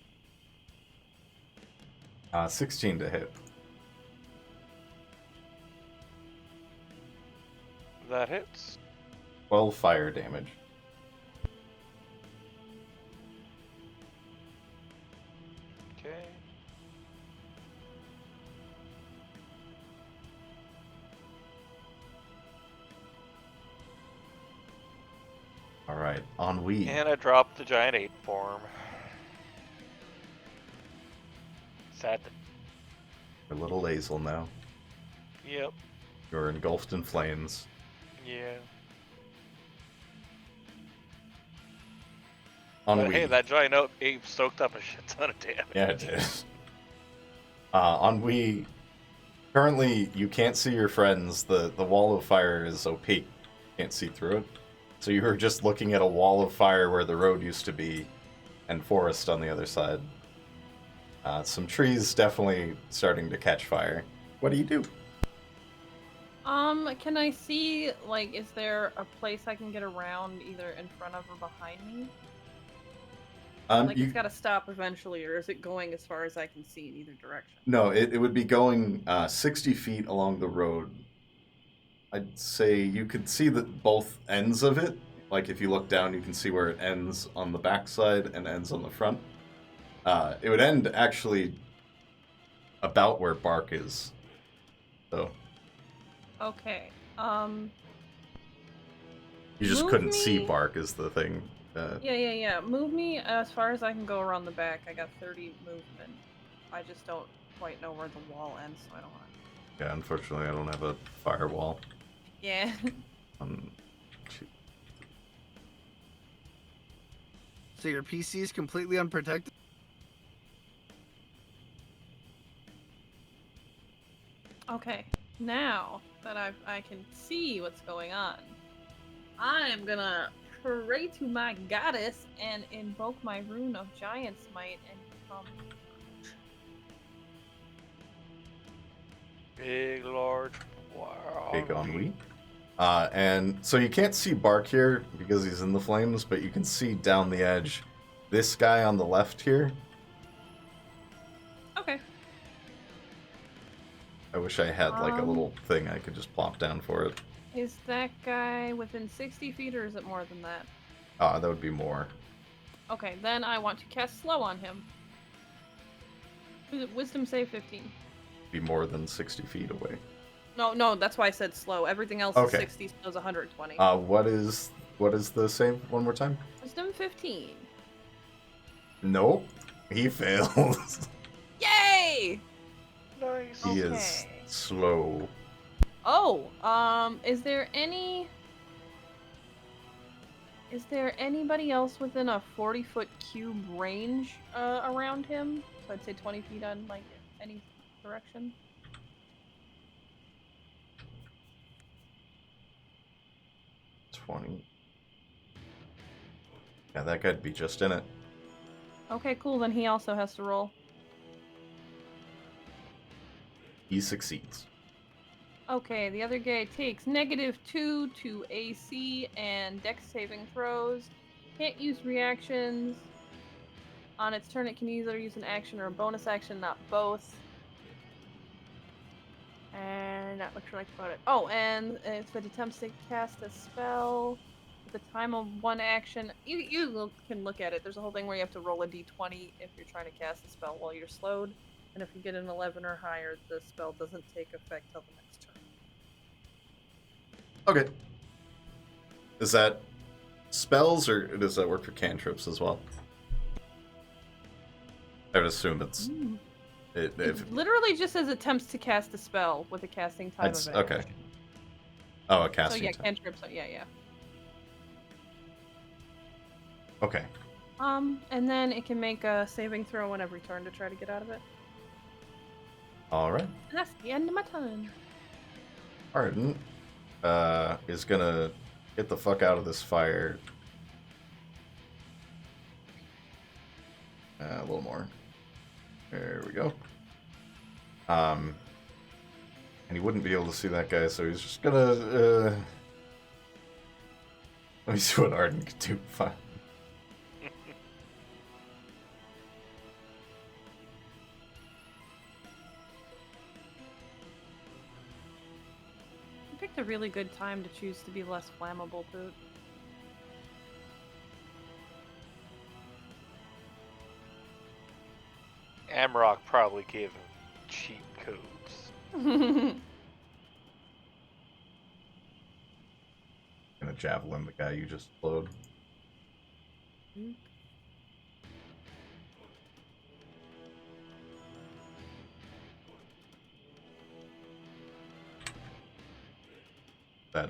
16 to hit. That hits. 12 fire damage. Okay. Alright, Ennui. And I dropped the giant ape form. Sad. For little Azel now. Yep. You're engulfed in flames. Yeah. Ennui. But hey, that giant ape soaked up a shit ton of damage. Yeah, it did. Ennui, currently you can't see your friends. The wall of fire is opaque. Can't see through it. So you were just looking at a wall of fire where the road used to be, and forest on the other side. Some trees definitely starting to catch fire. What do you do? Can I see, like, is there a place I can get around either in front of or behind me? Like, it's gotta stop eventually, or is it going as far as I can see in either direction? No, it would be going 60 feet along the road. I'd say you could see both ends of it. Like, if you look down, you can see where it ends on the backside and ends on the front. It would end, actually, about where Bark is. So... Okay, You just Move couldn't see me- Bark is the thing. Yeah. Move me as far as I can go around the back. I got 30 movement. I just don't quite know where the wall ends, so I don't want to... Yeah, unfortunately, I don't have a firewall. Yeah. So your PC is completely unprotected? Okay, now that I can see what's going on, I am gonna pray to my goddess and invoke my rune of Giant's Might and become... Big, large, Big on we. And so you can't see Bark here because he's in the flames, but you can see down the edge this guy on the left here. Okay. I wish I had like a little thing I could just plop down for it. Is that guy within 60 feet or is it more than that? That would be more. Okay, then I want to cast slow on him. Wisdom save 15. Be more than 60 feet away. No, that's why I said slow. Everything else Okay. is 60, so it's 120. What is the save one more time? Wisdom 15. Nope. He fails. Yay! Nice. He is slow. Oh, is there anybody else within a 40-foot cube range around him? So I'd say 20 feet on, like, any direction. 20. Yeah, that guy'd be just in it. Okay, cool. Then he also has to roll. He succeeds. Okay, the other guy takes -2 to AC and Dex saving throws. Can't use reactions. On its turn, it can either use an action or a bonus action, not both. And that looks like about it. Oh, and if it attempts to cast a spell at the time of one action, you can look at it. There's a whole thing where you have to roll a d20 if you're trying to cast a spell while you're slowed. And if you get an 11 or higher, the spell doesn't take effect till the next turn. Okay. Is that spells, or does that work for cantrips as well? I would assume it's... It literally just says attempts to cast a spell with a casting time of action. Okay. Oh, a casting So yeah, time. cantrips, yeah. Okay. And then it can make a saving throw on every turn to try to get out of it. Alright. And that's the end of my turn. Arden is gonna get the fuck out of this fire. A little more. There we go. And he wouldn't be able to see that guy, so he's just gonna let me see what Arden can do. Fine. You picked a really good time to choose to be less flammable, Boot. Amrock probably gave him cheat codes. Gonna javelin the guy you just flowed. That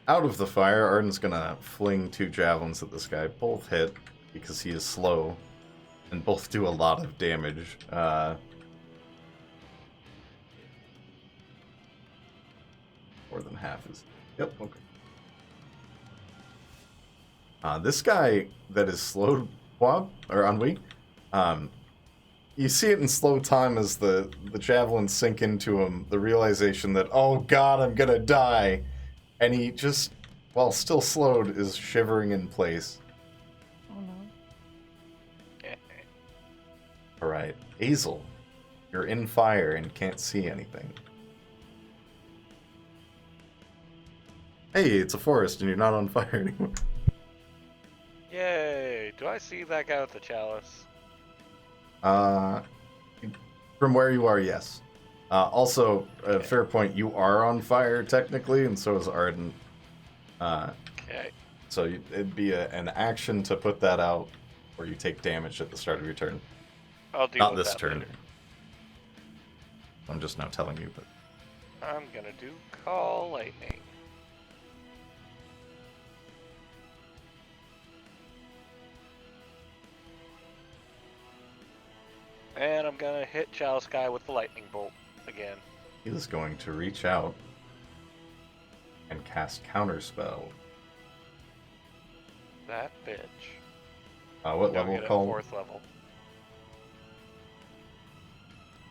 out of the fire, Arden's gonna fling 2 javelins at this guy. Both hit because he is slow, and both do a lot of damage. More than half is... Yep, okay. This guy that is slow Quab, or ennui, you see it in slow time as the javelins sink into him, the realization that, oh god, I'm gonna die. And he just, while still slowed, is shivering in place. Oh no. Alright, Hazel, you're in fire and can't see anything. Hey, it's a forest and you're not on fire anymore. Yay! Do I see that guy with the chalice? From where you are, yes. Also, a fair point, you are on fire technically, and so is Arden. Okay. So it'd be an action to put that out, or you take damage at the start of your turn. I'll deal Not with this that turn. later. I'm just now telling you, but... I'm gonna do Call Lightning. And I'm gonna hit Chalice Guy with the Lightning Bolt again. He is going to reach out and cast Counterspell. That bitch. What Don't level get it, call? 4th level.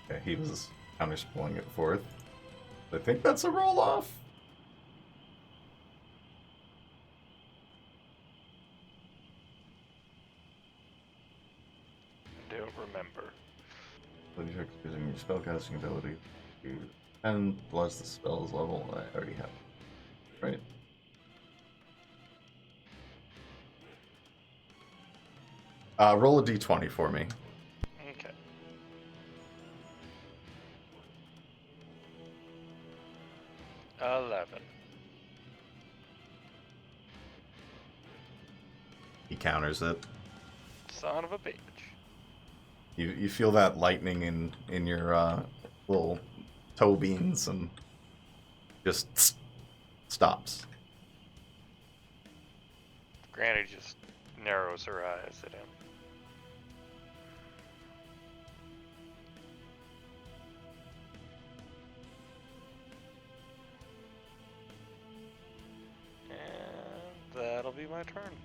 Okay, he was counterspelling at 4th. I think that's a roll-off. Don't remember. When you check using your spellcasting ability, and plus the spell's level, I already have. Right. Roll a d20 for me. Okay. $11. He counters it. Son of a bitch. You feel that lightning in your little toe beans and just stops. Granny just narrows her eyes at him. And that'll be my turn.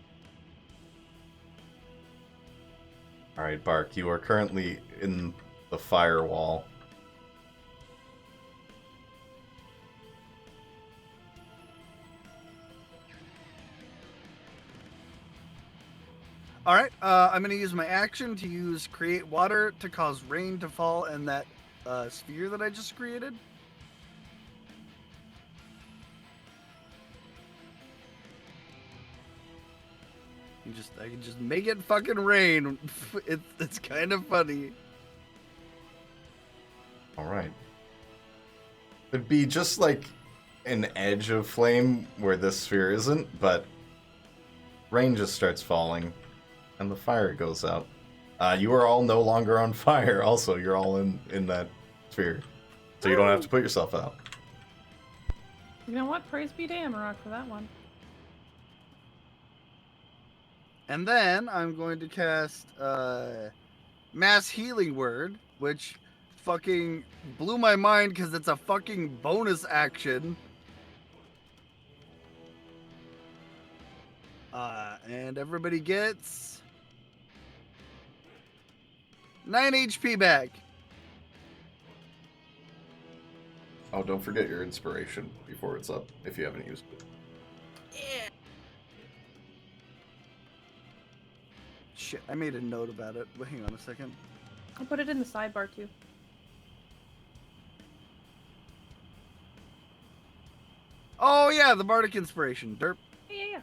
Alright, Bark, you are currently in the firewall. All right, I'm going to use my action to use Create Water to cause rain to fall in that sphere that I just created. I can just make it fucking rain. It's kind of funny. Alright. It'd be just like an edge of flame where this sphere isn't, but rain just starts falling and the fire goes out. You are all no longer on fire also. You're all in that sphere. So you don't have to put yourself out. You know what? Praise be to Amarok for that one. And then I'm going to cast Mass Healing Word, which fucking blew my mind because it's a fucking bonus action. And everybody gets 9 HP back. Oh, don't forget your inspiration before it's up, if you haven't used it. Yeah. Shit, I made a note about it. But hang on a second. I'll put it in the sidebar too. Oh yeah, the Bardic Inspiration. Derp. Yeah.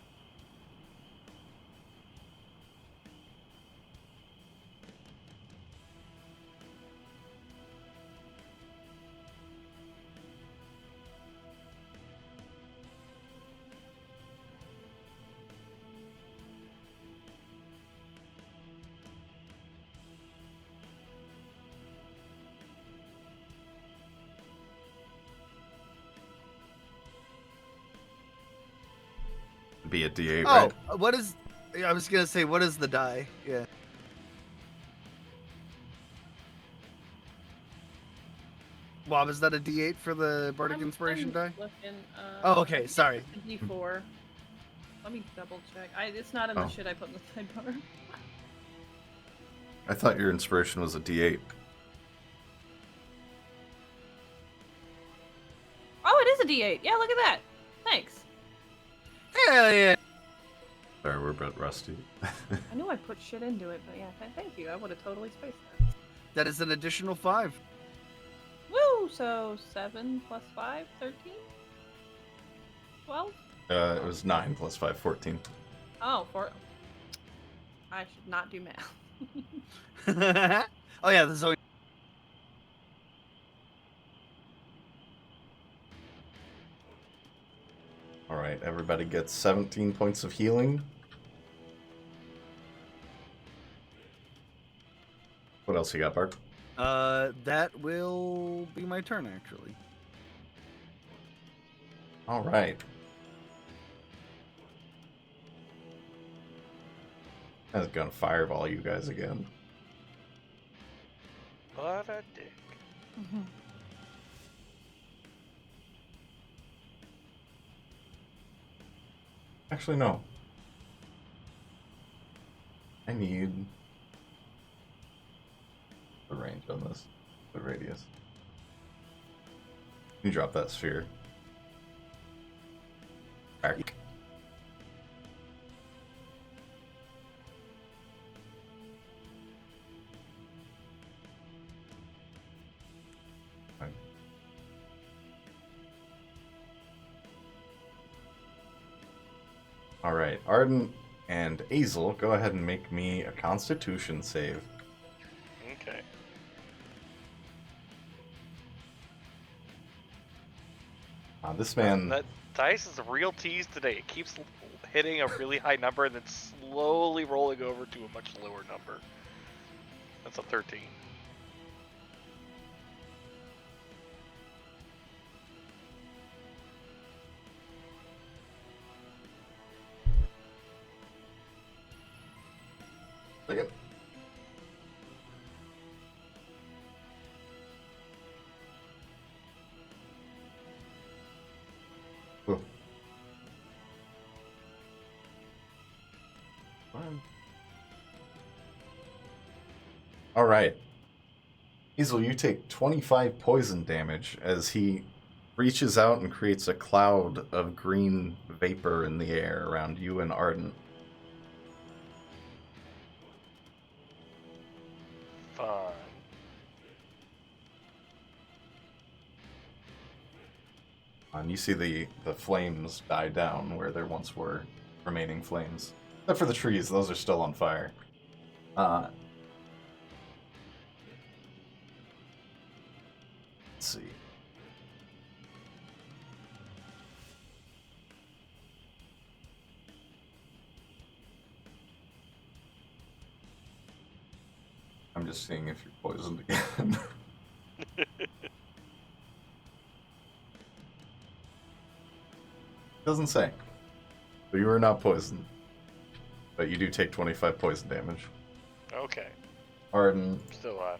Be a D8, right? Oh, what is... I was gonna say, what is the die? Yeah. Swab, is that a D8 for the Bardic I'm Inspiration die? Looking, Oh, I okay, think sorry. it's a D4. Let me double check. It's not in the Oh. shit I put in the sidebar. I thought your inspiration was a D8. Oh, it is a D8. Yeah, look at that. Thanks. Hell yeah! Sorry, we're a bit rusty. I knew I put shit into it, but yeah, thank you. I would have totally spaced that. That is an additional 5. Woo! So 7 plus 5, 13? 12? It was 9 plus 5, 14. Oh, 4. I should not do math. Oh yeah, the Zoe. Alright, everybody gets 17 points of healing. What else you got, Bart? That will be my turn, actually. Alright. I was gonna fireball you guys again. What a dick. Actually, no. I need the range on this. The radius. You drop that sphere. Back. Alright, Arden and Azel, go ahead and make me a Constitution save. Okay. This man... That dice is a real tease today. It keeps hitting a really high number and then slowly rolling over to a much lower number. That's a 13. Look at... Whoa. All right. Hazel, you take 25 poison damage as he reaches out and creates a cloud of green vapor in the air around you and Arden. Fine. And you see the flames die down where there once were remaining flames. Except for the trees, those are still on fire. Let's see. I'm just seeing if you're poisoned again. Doesn't say. So you are not poisoned. But you do take 25 poison damage. Okay. Arden, Still alive.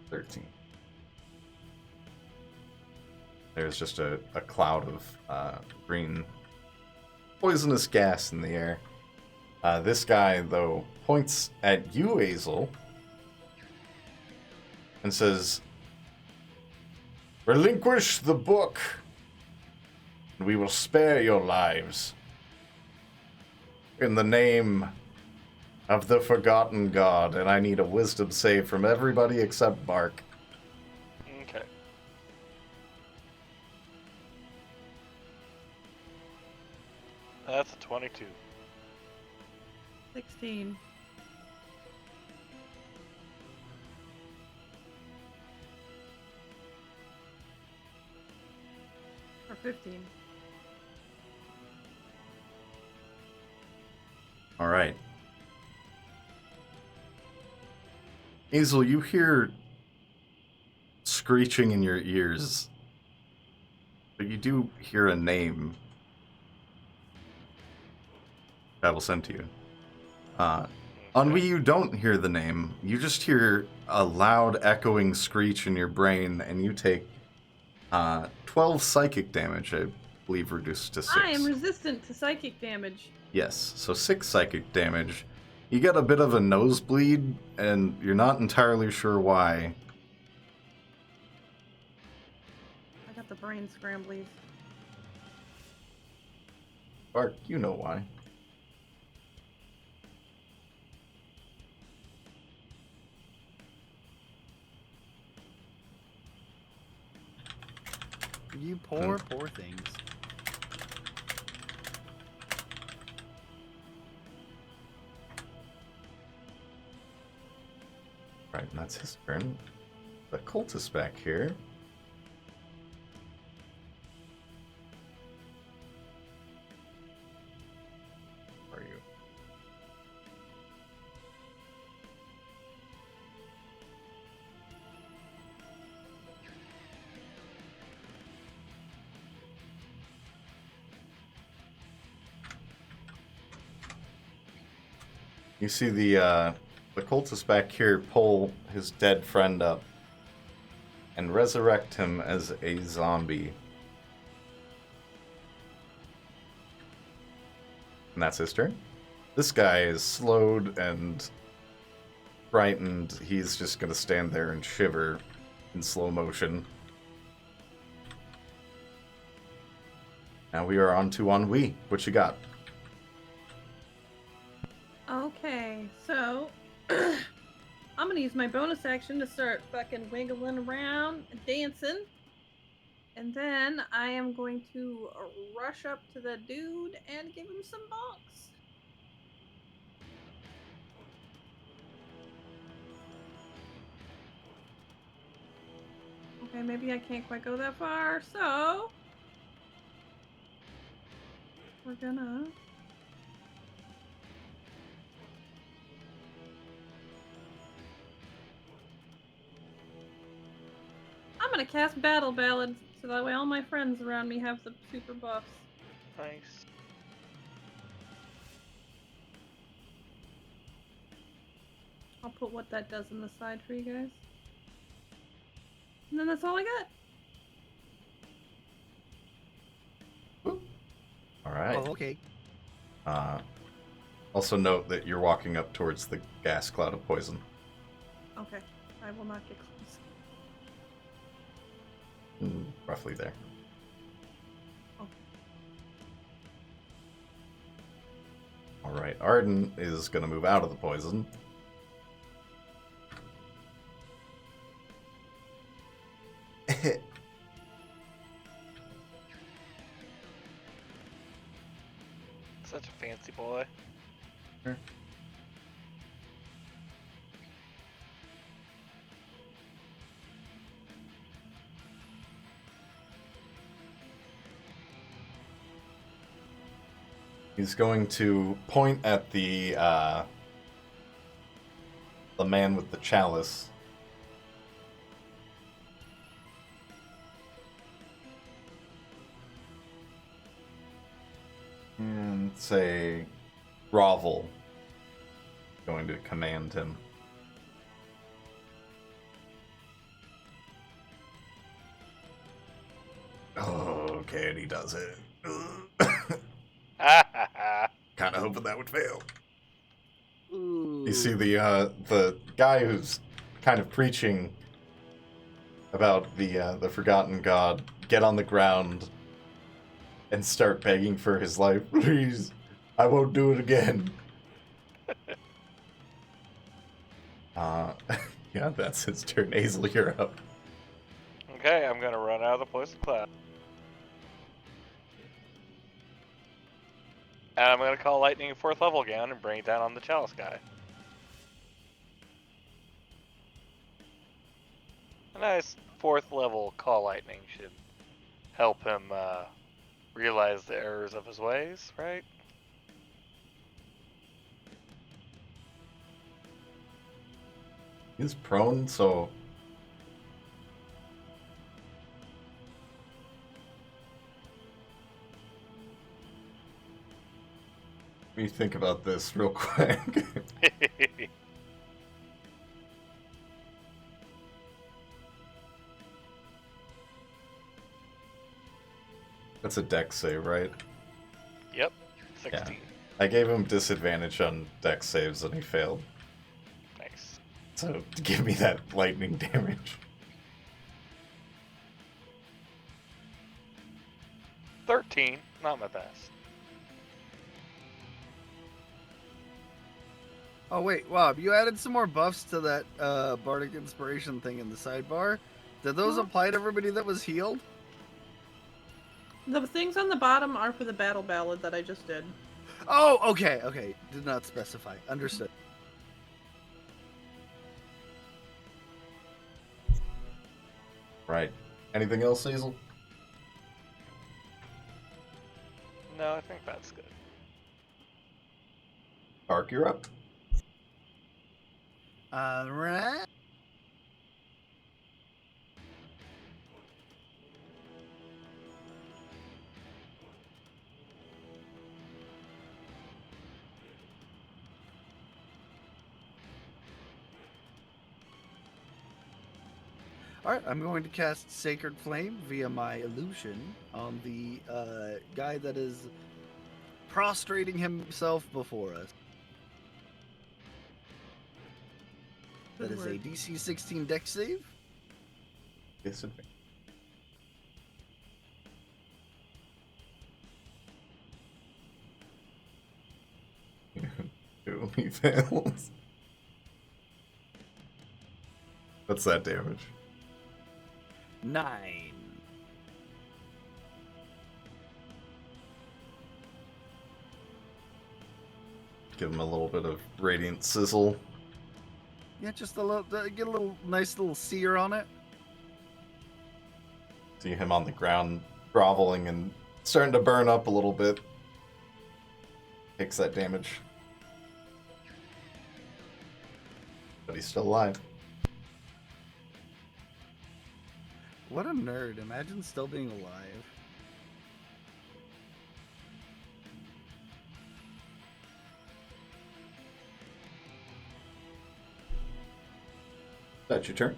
13. There's just a cloud of green poisonous gas in the air. This guy, though, points at you, Azel, and says, "Relinquish the book, and we will spare your lives. In the name of the Forgotten God," and I need a wisdom save from everybody except Mark. Okay. That's a 22. 16. Or 15. All right. Hazel, you hear screeching in your ears, but you do hear a name that will send to you. Ennui, you don't hear the name. You just hear a loud echoing screech in your brain, and you take 12 psychic damage, I believe, reduced to 6. I am resistant to psychic damage. Yes, so 6 psychic damage. You get a bit of a nosebleed, and you're not entirely sure why. I got the brain scramblies. Bark, you know why. You poor things. Right, and that's his turn. The cultist back here. Where are you? You see the cultist back here pull his dead friend up and resurrect him as a zombie. And that's his turn. This guy is slowed and frightened. He's just gonna stand there and shiver in slow motion. Now we are on to Ennui. What you got? Okay, so I'm gonna use my bonus action to start fucking wiggling around and dancing. And then I am going to rush up to the dude and give him some bonks. Okay, maybe I can't quite go that far, so we're gonna cast Battle Ballad so that way all my friends around me have the super buffs. Nice. I'll put what that does on the side for you guys. And then that's all I got. Alright. Oh, okay. Also note that you're walking up towards the gas cloud of poison. Okay, I will not get close. Roughly there. Okay. Alright, Arden is going to move out of the poison. Such a fancy boy. Sure. He's going to point at the man with the chalice. And say, grovel. Going to command him. Oh, okay, and he does it. Kind of hoping that would fail. Ooh. You see the guy who's kind of preaching about the forgotten god get on the ground and start begging for his life. Please, I won't do it again. Yeah, that's his turn. Hazel, you're up. Okay, I'm gonna run out of the poison cloud. And I'm gonna call lightning 4th level again and bring it down on the chalice guy. A nice 4th level call lightning should help him realize the errors of his ways, right? He's prone, so... Let me think about this real quick. That's a dex save, right? Yep, 16. I gave him disadvantage on dex saves and he failed. Nice. So give me that lightning damage. 13, not my best. Oh wait, Wob, you added some more buffs to that bardic inspiration thing in the sidebar. Did those apply to everybody that was healed? The things on the bottom are for the battle ballad that I just did. Oh, okay, okay. Did not specify. Understood. Right. Anything else, Hazel? No, I think that's good. Ark, you're up. Alright. Alright, I'm going to cast Sacred Flame via my illusion on the guy that is prostrating himself before us. That is a DC 16 dex save. Disadvantage. He fails. What's that damage? 9. Give him a little bit of radiant sizzle. Yeah, just a little, get a little nice little sear on it. See him on the ground, groveling and starting to burn up a little bit. Takes that damage. But he's still alive. What a nerd. Imagine still being alive. That's your turn.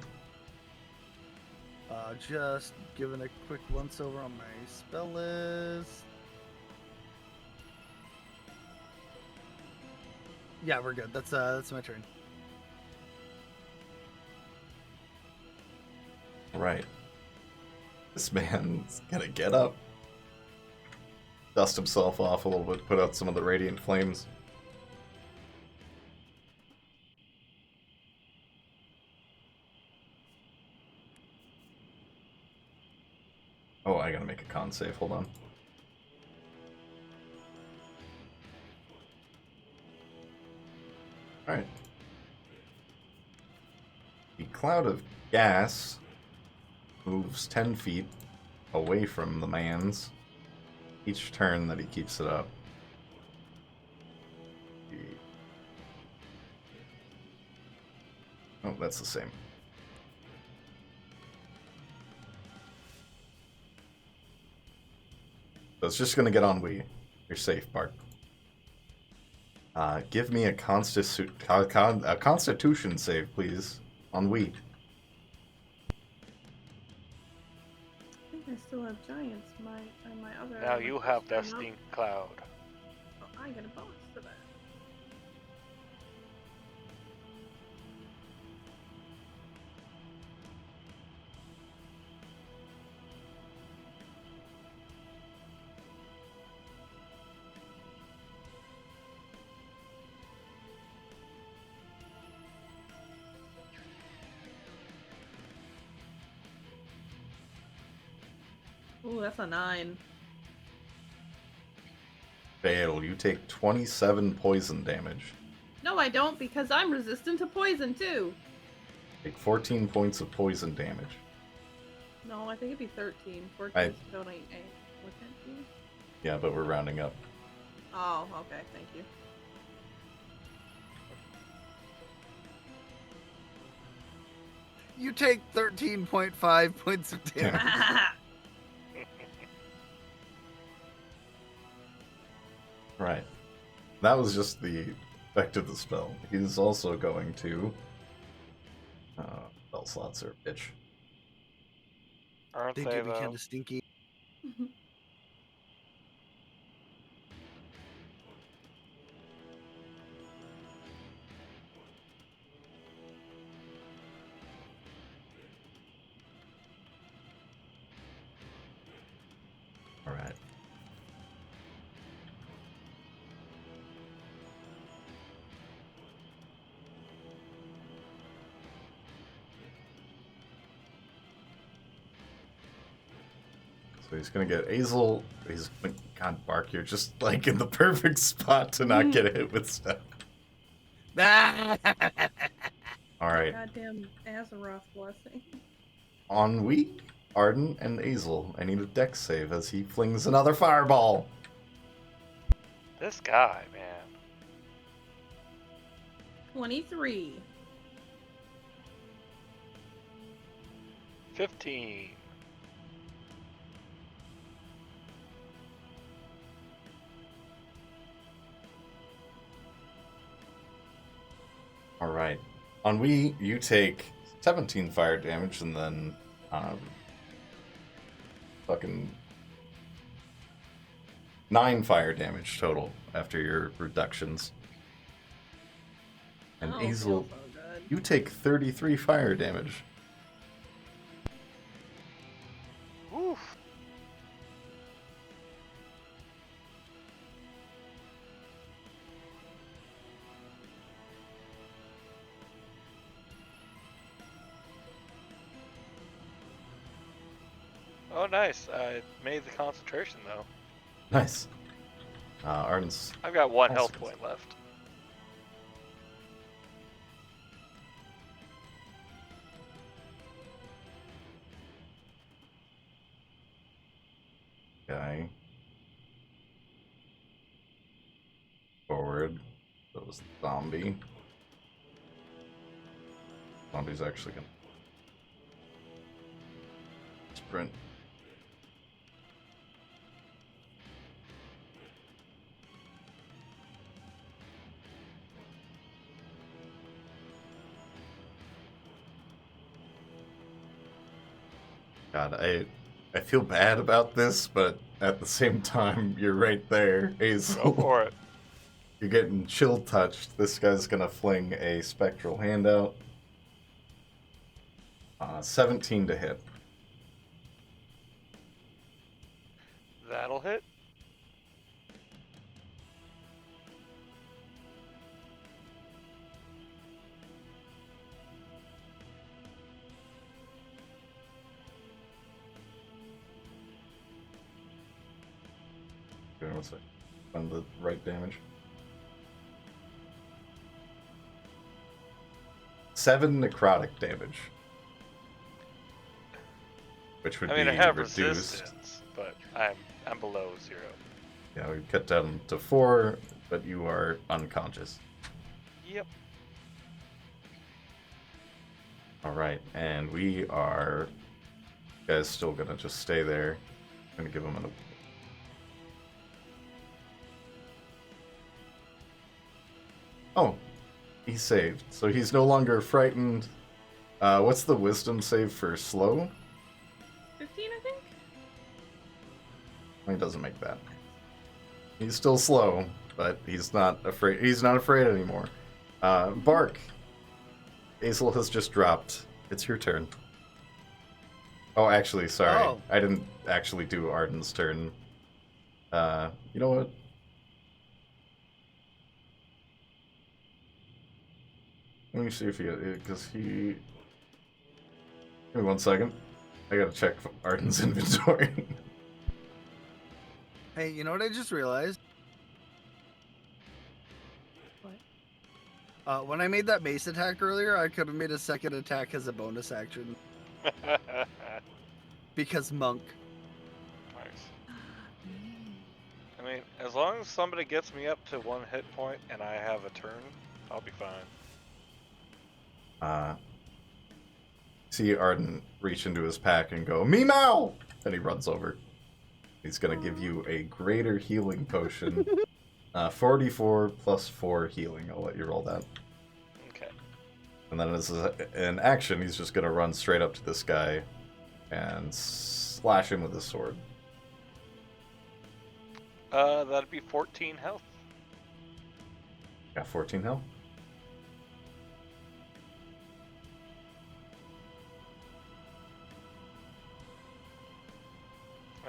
Just giving a quick once over on my spell list. Yeah, we're good. That's my turn. Right. This man's gonna get up, dust himself off a little bit, put out some of the radiant flames. Oh, I gotta make a con save. Hold on. Alright. The cloud of gas moves 10 feet away from the man's each turn that he keeps it up. Oh, that's the same. So it's just gonna get on Wii. You're safe, Bart. Give me a Constitution save, please, on Wii. I think I still have giants. My other. Now you have that Destiny Cloud. Oh, I get a bonus to that. Ooh, that's a 9. Fail. You take 27 poison damage. No, I don't, because I'm resistant to poison too. Take 14 points of poison damage. No, I think it'd be 13. 14 don't ain't 8. Would that be? Yeah, but we're rounding up. Oh, okay, thank you. You take 13.5 points of damage. Right. That was just the effect of the spell. He's also going to... spell slots are a bitch. Aren't They they, do be though? kind of stinky. All right. So he's gonna get Azel. He's God, Bark, you're just like in the perfect spot to not get hit with stuff. All right. Goddamn Azeroth blessing. Ennui, Arden, and Azel. I need a dex save as he flings another fireball. This guy, man. 23. 15. All right. Ennui, you take 17 fire damage and then fucking 9 fire damage total after your reductions. And Oh, Azel, feels so good. you take 33 fire damage. Oof. Oh, nice. I made the concentration, though. Nice. Arden's I've got 1 Also health good. point left. guy. Forward. That was the zombie. Zombie's actually gonna sprint. God, I feel bad about this, but at the same time, you're right there, Hazel. Go for it. You're getting chill touched. This guy's gonna fling a spectral handout. 17 to hit. That'll hit. Give me 1 sec. Find the right damage. 7 necrotic damage. Which would I mean, be I have reduced. resistance, but I'm below 0. Yeah, we cut down to 4, but you are unconscious. Yep. Alright, and we are... You guys still gonna just stay there. I'm gonna give him an... Oh, he saved. So he's no longer frightened. What's the wisdom save for slow? 15, I think? He doesn't make that. He's still slow, but he's not afraid. He's not afraid anymore. Bark. Azel has just dropped. It's your turn. Oh, actually, sorry. Oh. I didn't actually do Arden's turn. You know what? Let me see if he... Because he... Give me 1 second. I gotta check Arden's inventory. Hey, you know what I just realized? What? When I made that mace attack earlier, I could have made a second attack as a bonus action. Because monk. Nice. I mean, as long as somebody gets me up to 1 hit point and I have a turn, I'll be fine. See Arden reach into his pack and go, Meow! And he runs over. He's gonna give you a greater healing potion. 44 plus 4 healing. I'll let you roll that. Okay. And then as an action, he's just gonna run straight up to this guy and slash him with his sword. That'd be 14 health. Got 14 health.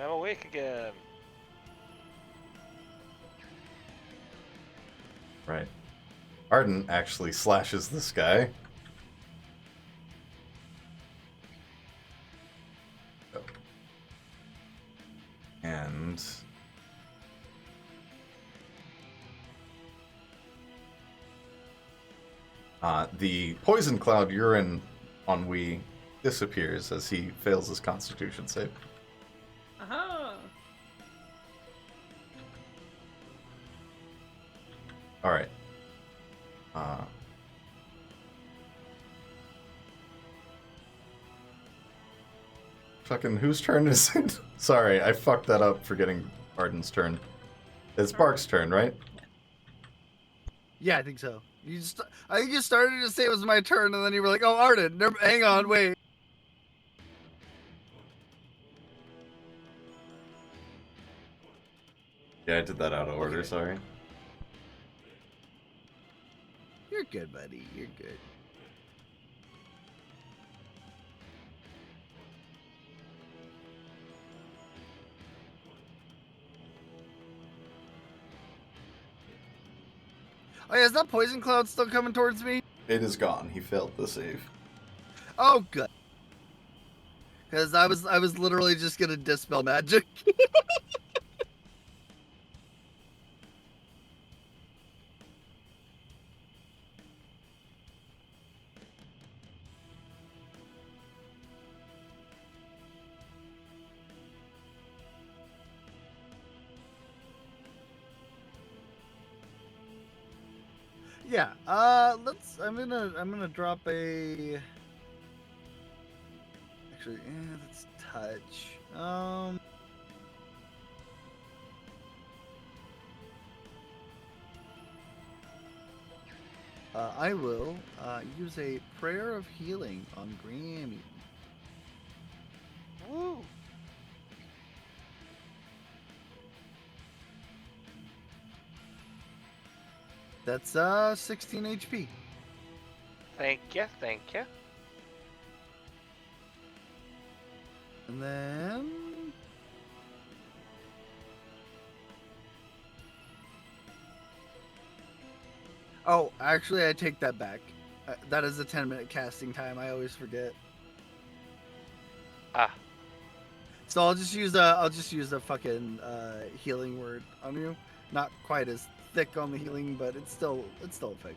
I'm awake again. Right. Arden actually slashes this guy. And the poison cloud you're in on Wii disappears as he fails his constitution save. Aha! Alright. Fucking whose turn is it? Sorry, I fucked that up forgetting Arden's turn. It's Bark's turn, right? Yeah, I think so. I think you started to say it was my turn, and then you were like, "Oh, Arden, hang on, wait." Yeah, I did that out of order, Okay. sorry. You're good, buddy. You're good. Oh yeah, is that poison cloud still coming towards me? It is gone. He failed the save. Oh, good. Because I was literally just gonna dispel magic. Yeah. I'm gonna drop a. Actually, let's touch. I will use a prayer of healing on Grammy. Woo! That's 16 HP. Thank you, thank you. And then oh, actually, I take that back. That is a 10-minute casting time. I always forget. Ah, So I'll just use a fucking healing word on you. Not quite as thick on the healing, but it's still effective.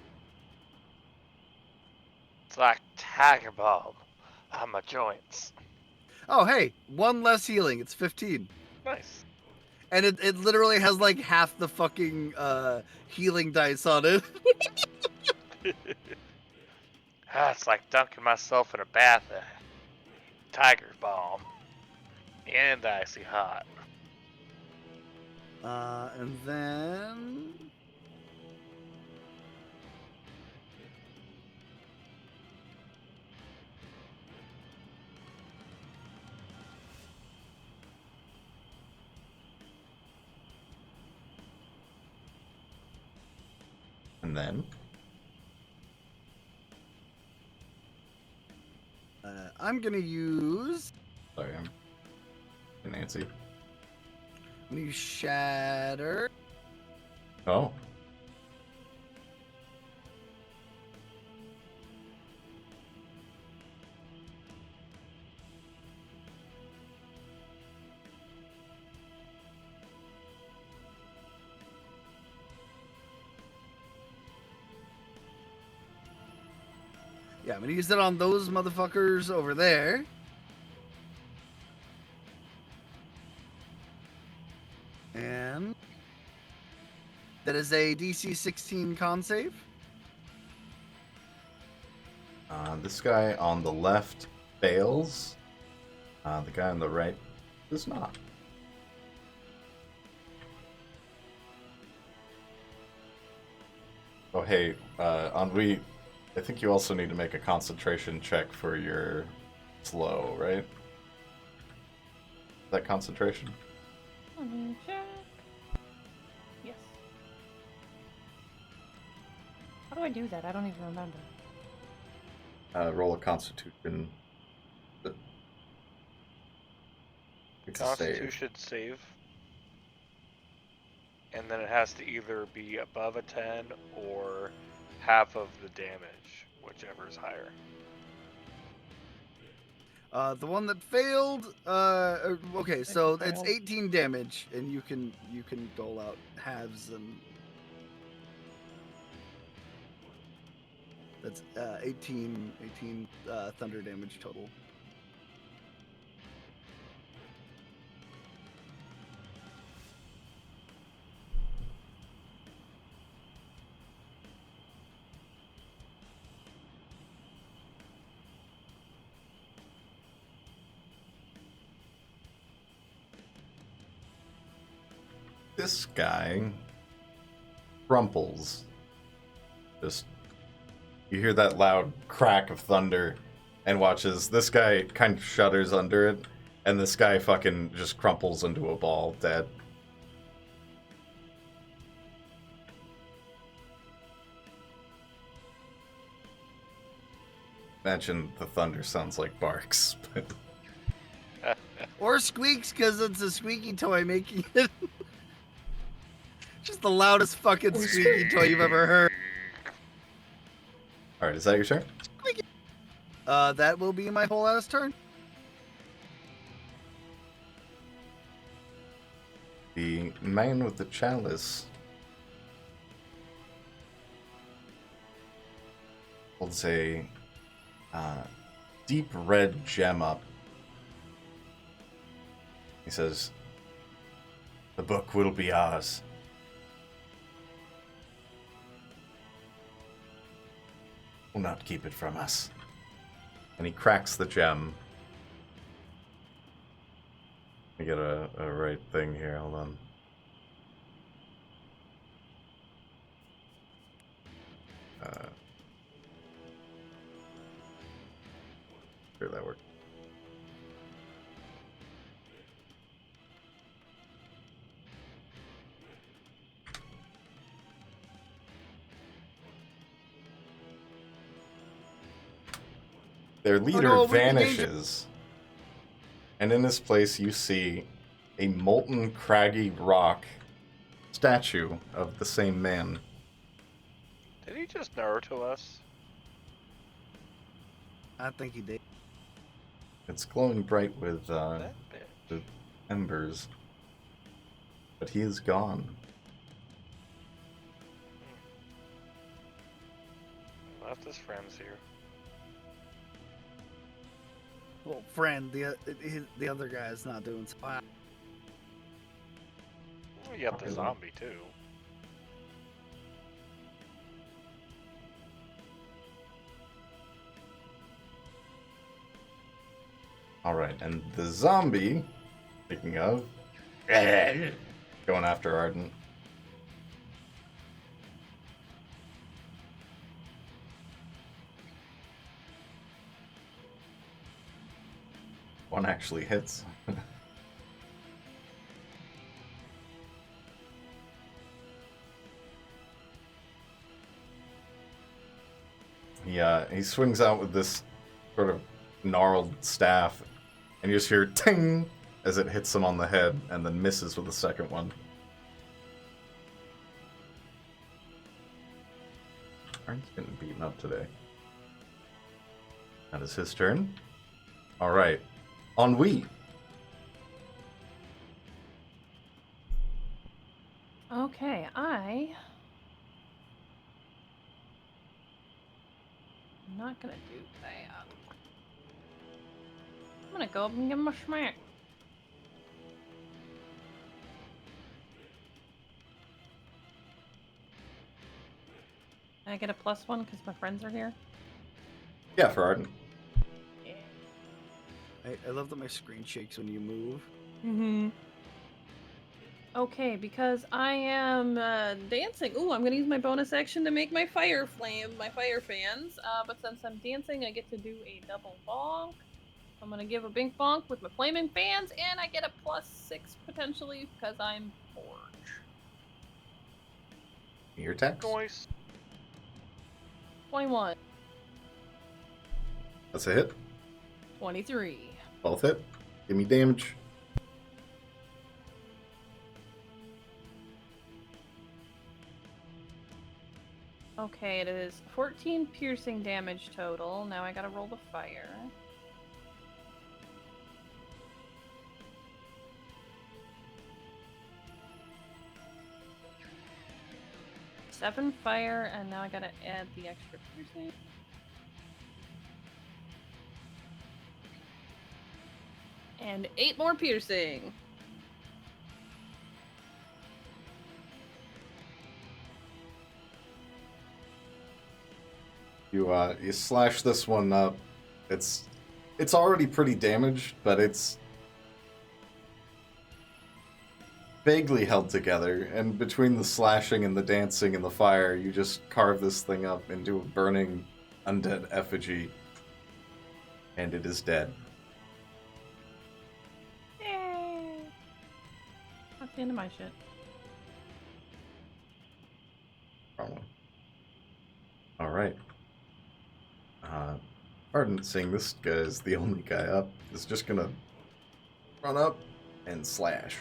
it's like Tiger Balm on my joints. Oh hey, one less healing. It's 15. Nice. And it literally has like half the fucking healing dice on it. It's like dunking myself in a bath of Tiger Balm. And icy hot. And then And then I'm gonna use. sorry, I'm Nancy. I'm gonna use Shatter. Oh. Yeah, I'm gonna use it on those motherfuckers over there. And that is a DC 16 con save. This guy on the left fails. The guy on the right does not. Oh, hey, Henri, I think you also need to make a concentration check for your slow, right? Is that concentration? Let me check. Yes. How do I do that? I don't even remember. Roll a constitution. It's a save. Constitution save. and then it has to either be above a 10 or half of the damage, whichever is higher. The one that failed. Okay, so it's failed. 18 damage, and you can dole out halves, and that's 18 thunder damage total. This guy crumples. Just you hear that loud crack of thunder and watches this guy kind of shudders under it, and this guy fucking just crumples into a ball dead. Imagine the thunder sounds like barks, but Or squeaks, because it's a squeaky toy making it. Just the loudest fucking squeaky toy you've ever heard. alright, is that your turn? That will be my whole ass turn. The man with the chalice holds a deep red gem up. He says, "The book will be ours. Will not keep it from us." And he cracks the gem. Let me get a right thing here, hold on. Sure that worked. Their leader no, we can vanishes, and in this place you see a molten, craggy rock statue of the same man. Did he just Naruto us? I think he did. It's glowing bright with That bitch. the embers, but he is gone. Left his friends here. Well, friend, the other guy is not doing so hot. Well, you got the zombie too. Alright, and the zombie, speaking of, going after Arden. One actually hits. He swings out with this sort of gnarled staff, and you just hear ting as it hits him on the head, and then misses with the second one. Arden's getting beaten up today. That is his turn. Alright. Ennui. Okay, I'm not gonna do that. I'm gonna go up and give him a smack. Can I get a +1 because my friends are here? Yeah, for Arden. Yeah. I love that my screen shakes when you move. Mm-hmm. Okay, because I am dancing. Ooh, I'm gonna use my bonus action to make my fire fans. But since I'm dancing, I get to do a double bonk. I'm gonna give a bink bonk with my flaming fans, and I get a +6 potentially because I'm forge. Your attacks? Noise. 21, That's a hit. 23. Both hit. Give me damage. Okay, it is 14 piercing damage total. Now I gotta roll the fire. Seven fire, and now I gotta add the extra piercing. And 8 more piercing. You slash this one up. It's already pretty damaged, but it's vaguely held together, and between the slashing and the dancing and the fire, you just carve this thing up into a burning undead effigy, and it is dead. Yay! That's the end of my shit. Wrong one. Alright. Arden, seeing this guy is the only guy up, is just gonna run up and slash.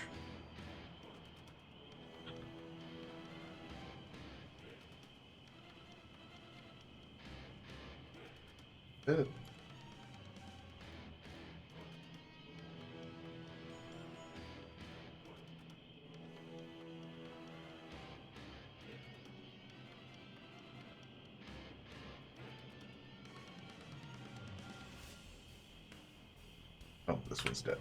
Good. Oh, this one's dead.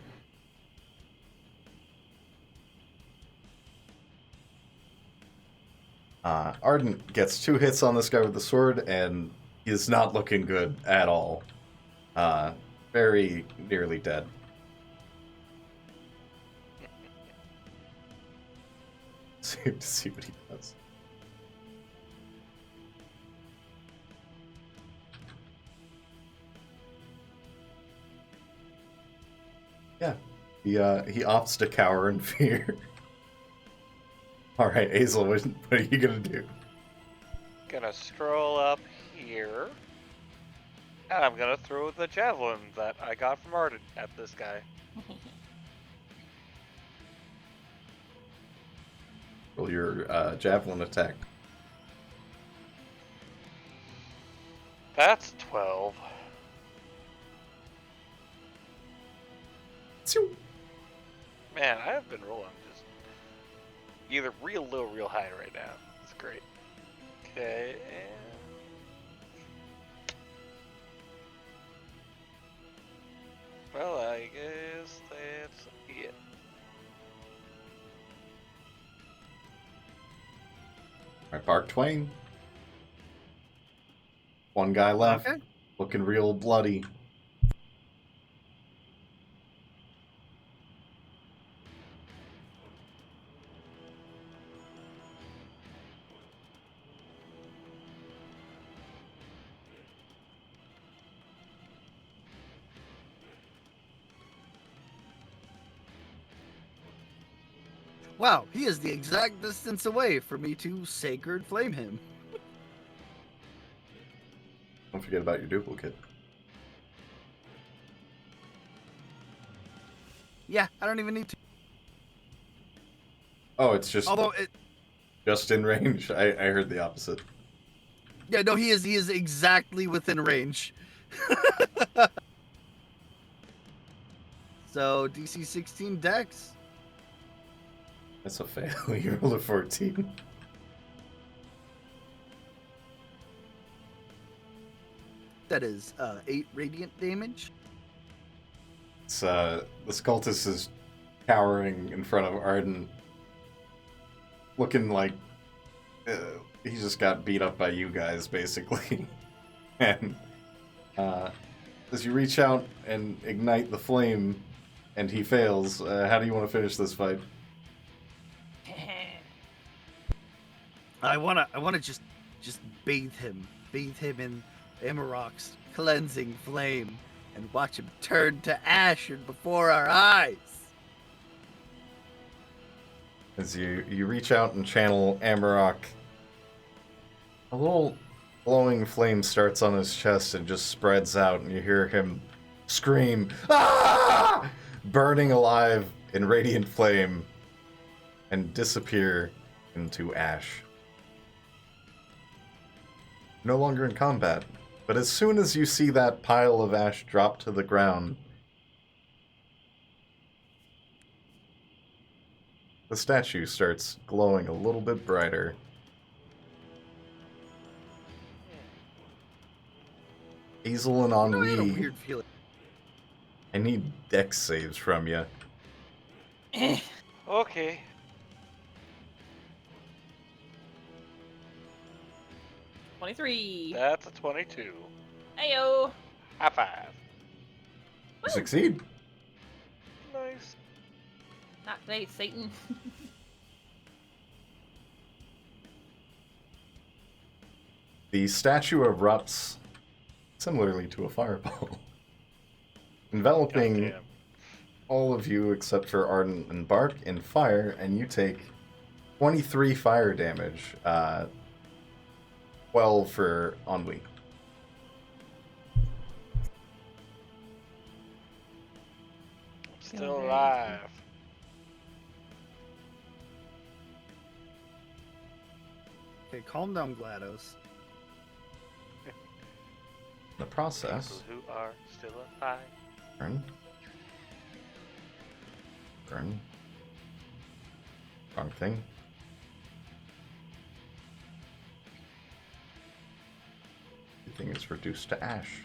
Arden gets 2 hits on this guy with the sword, and he is not looking good at all. Very nearly dead. Save to see what he does. Yeah, he opts to cower in fear. All right, Azel, what are you gonna do? Gonna stroll up here. And I'm gonna throw the javelin that I got from Arden at this guy. Roll your javelin attack. That's 12. Man, I have been rolling just either real low, real high right now. It's great. Okay, and well, I guess that's it. Alright, Bark Twain. One guy left, Okay. looking real bloody. Wow, he is the exact distance away for me to sacred flame him. Don't forget about your duplicate. Yeah, I don't even need to. Oh, it's just Although it, just in range. I heard the opposite. yeah, no, he is exactly within range. So DC 16 Dex. That's a fail. You rolled a 14. That is 8 radiant damage. It's this cultist is cowering in front of Arden, looking like he just got beat up by you guys, basically. And as you reach out and ignite the flame, and he fails, how do you want to finish this fight? I wanna just bathe him in Amarok's cleansing flame, and watch him turn to ash before our eyes. As you reach out and channel Amarok, a little glowing flame starts on his chest and just spreads out, and you hear him scream, "Ah!" burning alive in radiant flame, and disappear into ash. no longer in combat. But as soon as you see that pile of ash drop to the ground, the statue starts glowing a little bit brighter. Hazel and I had a Ennui, weird feeling. I need dex saves from you. Okay. $23. That's a 22. Ayo. High five. You succeed. Nice. Not today, Satan. The statue erupts similarly to a fireball, enveloping Goddamn. all of you except for Arden and Bark in fire, and you take 23 fire damage, 12 for Ennui. Still alive. Okay, calm down, GLaDOS. In the process, People who are still alive. Burn. Wrong thing. Everything is reduced to ash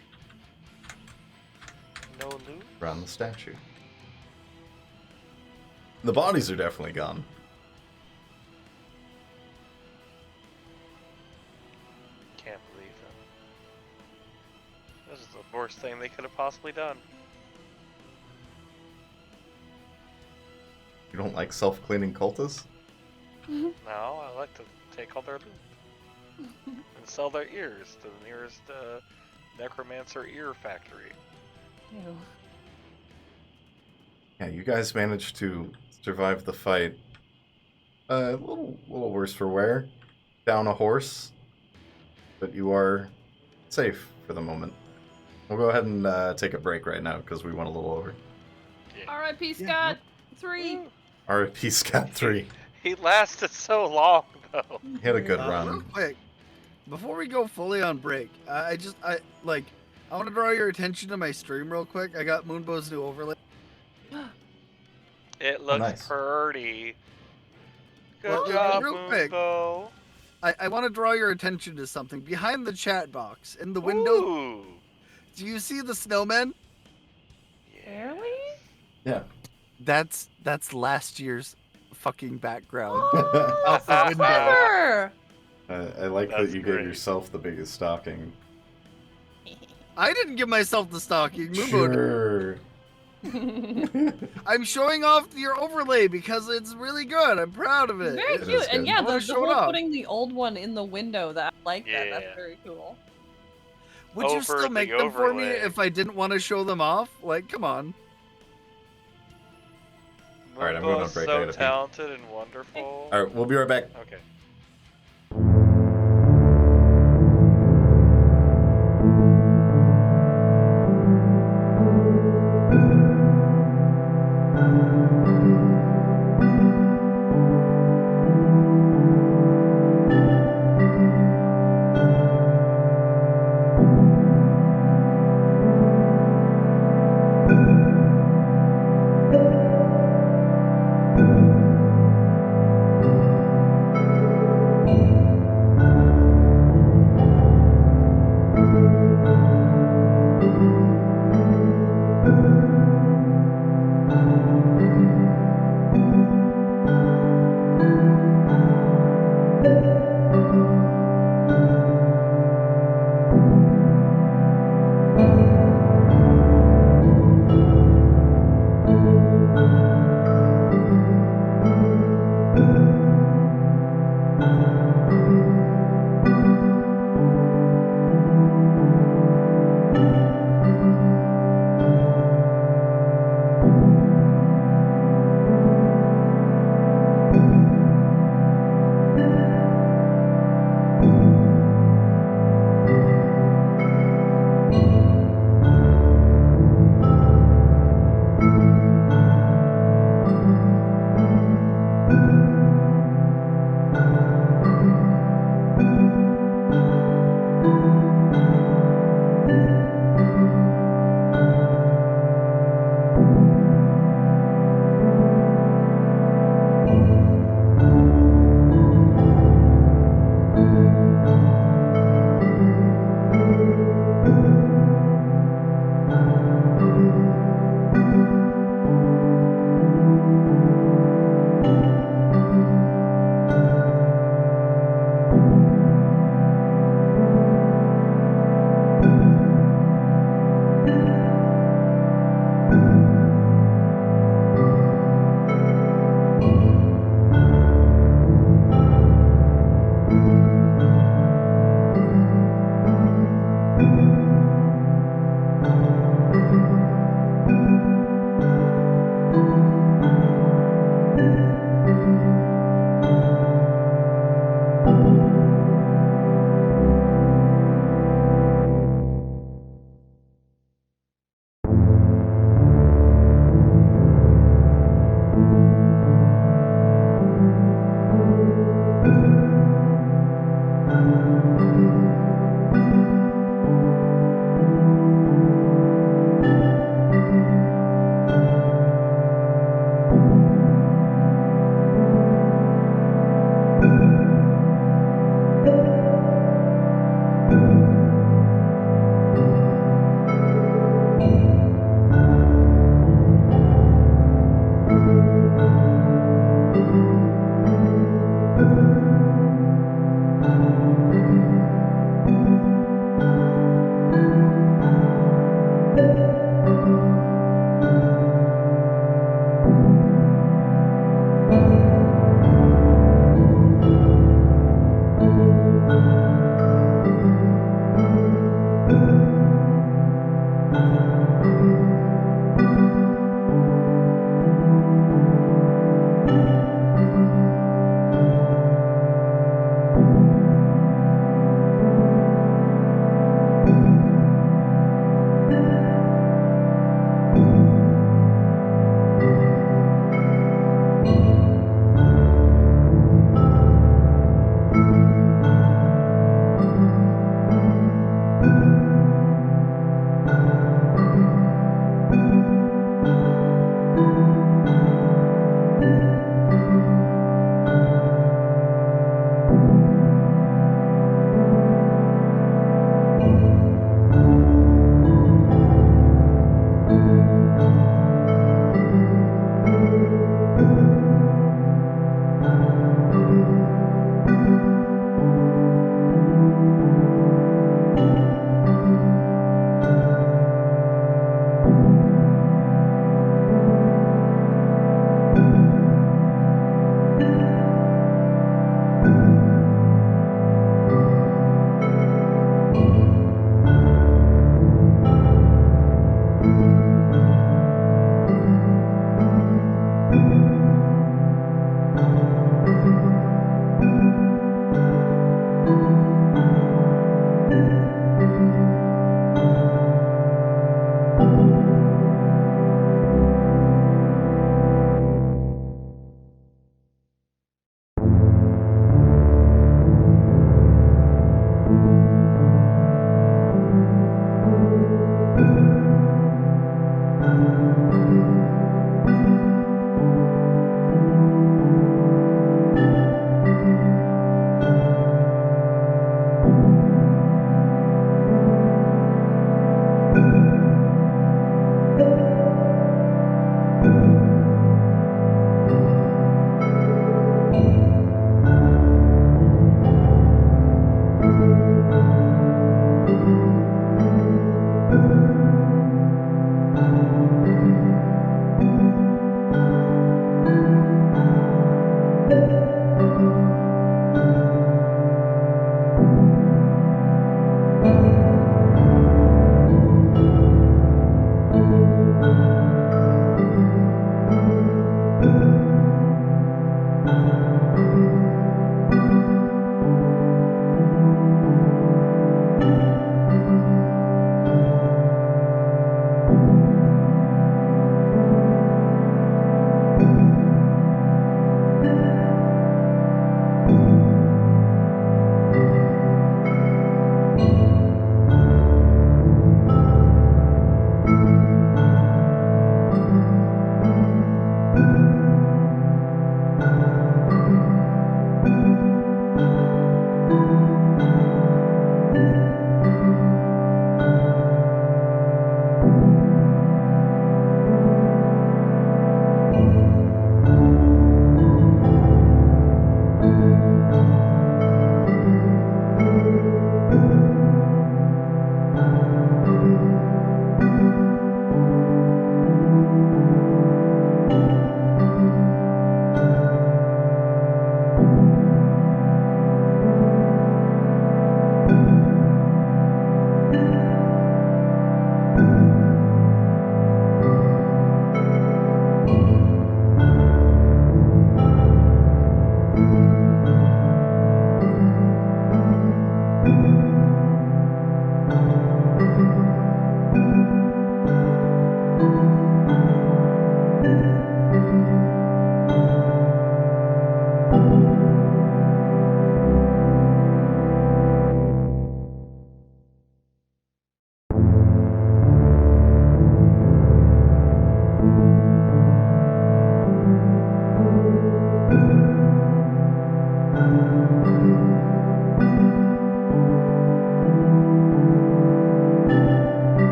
No loot. around the statue. The bodies are definitely gone. Can't believe them. This is the worst thing they could have possibly done. You don't like self-cleaning cultists? No, I like to take all their loot and sell their ears to the nearest necromancer ear factory. Ew. Yeah, you guys managed to survive the fight. A little worse for wear. Down a horse, but you are safe for the moment. We'll go ahead and take a break right now because we went a little over. Yeah. R.I.P. Yeah, Scott. 3. Woo. R.I.P. Scott 3. He lasted so long though. He had a good Real run. quick, before we go fully on break, I want to draw your attention to my stream real quick. I got Moonbow's new overlay. It looks nice. pretty. Good Well, job, real quick. Moonbow. I want to draw your attention to something. Behind the chat box, in the window, Ooh. do you see the snowman? Yeah. Really? Yeah. That's last year's fucking background. Oh, Out the so window. clever. I like That's that you great. gave yourself the biggest stocking. I didn't give myself the stocking. Moonbow did. Sure. I'm showing off your overlay because it's really good. I'm proud of it. Very It cute. is And good. yeah, I wanna the show it whole off. putting the old one in the window, that I like that. That's Yeah. very cool. Would you Over still the make them for me overlay. if I didn't want to show them off? Like, come on. Alright, I'm going on Moonbow's break. I so gotta pee. talented and wonderful. Alright, we'll be right back. Okay.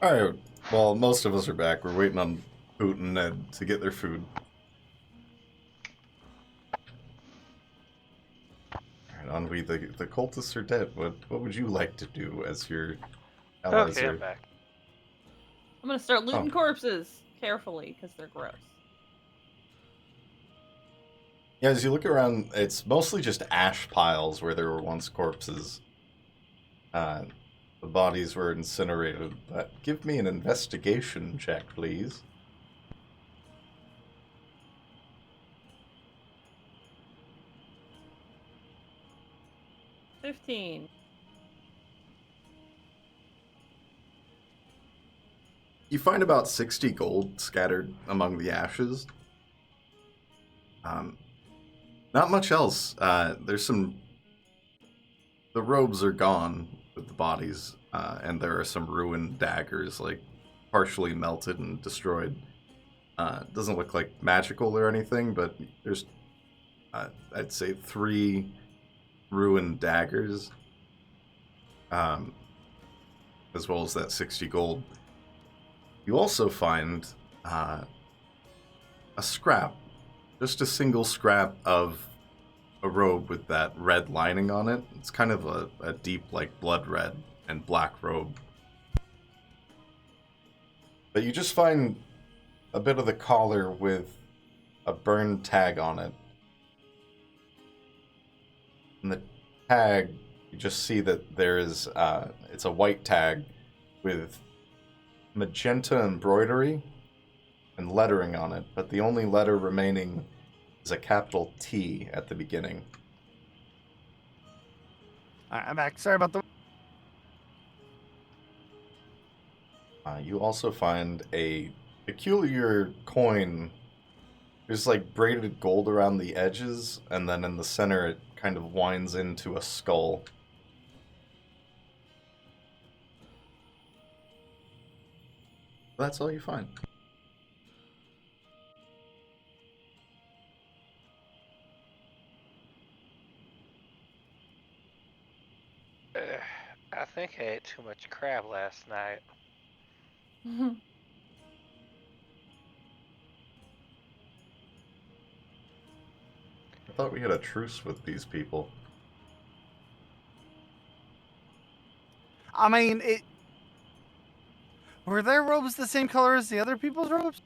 Alright, well, most of us are back. We're waiting on Boot and Ned to get their food. Alright, Ennui, the cultists are dead. What would you like to do as your allies Okay, are... I'm back. I'm gonna start looting corpses carefully because they're gross. Yeah, as you look around, it's mostly just ash piles where there were once corpses. The bodies were incinerated, but give me an investigation check, please. $15. You find about 60 gold scattered among the ashes. Not much else. There's some... The robes are gone with the bodies, and there are some ruined daggers, like, partially melted and destroyed. Doesn't look like magical or anything, but there's, I'd say, 3 ruined daggers, as well as that 60 gold. You also find a scrap, just a single scrap of a robe with that red lining on it. It's kind of a deep, like, blood red and black robe. But you just find a bit of the collar with a burned tag on it. And the tag, you just see that there is, it's a white tag with magenta embroidery and lettering on it, but the only letter remaining is a capital T at the beginning. Alright, I'm back. Sorry about the... You also find a peculiar coin. There's like braided gold around the edges, and then in the center it kind of winds into a skull. That's all you find. I think I ate too much crab last night. I thought we had a truce with these people. I mean, it... Were their robes the same color as the other people's robes?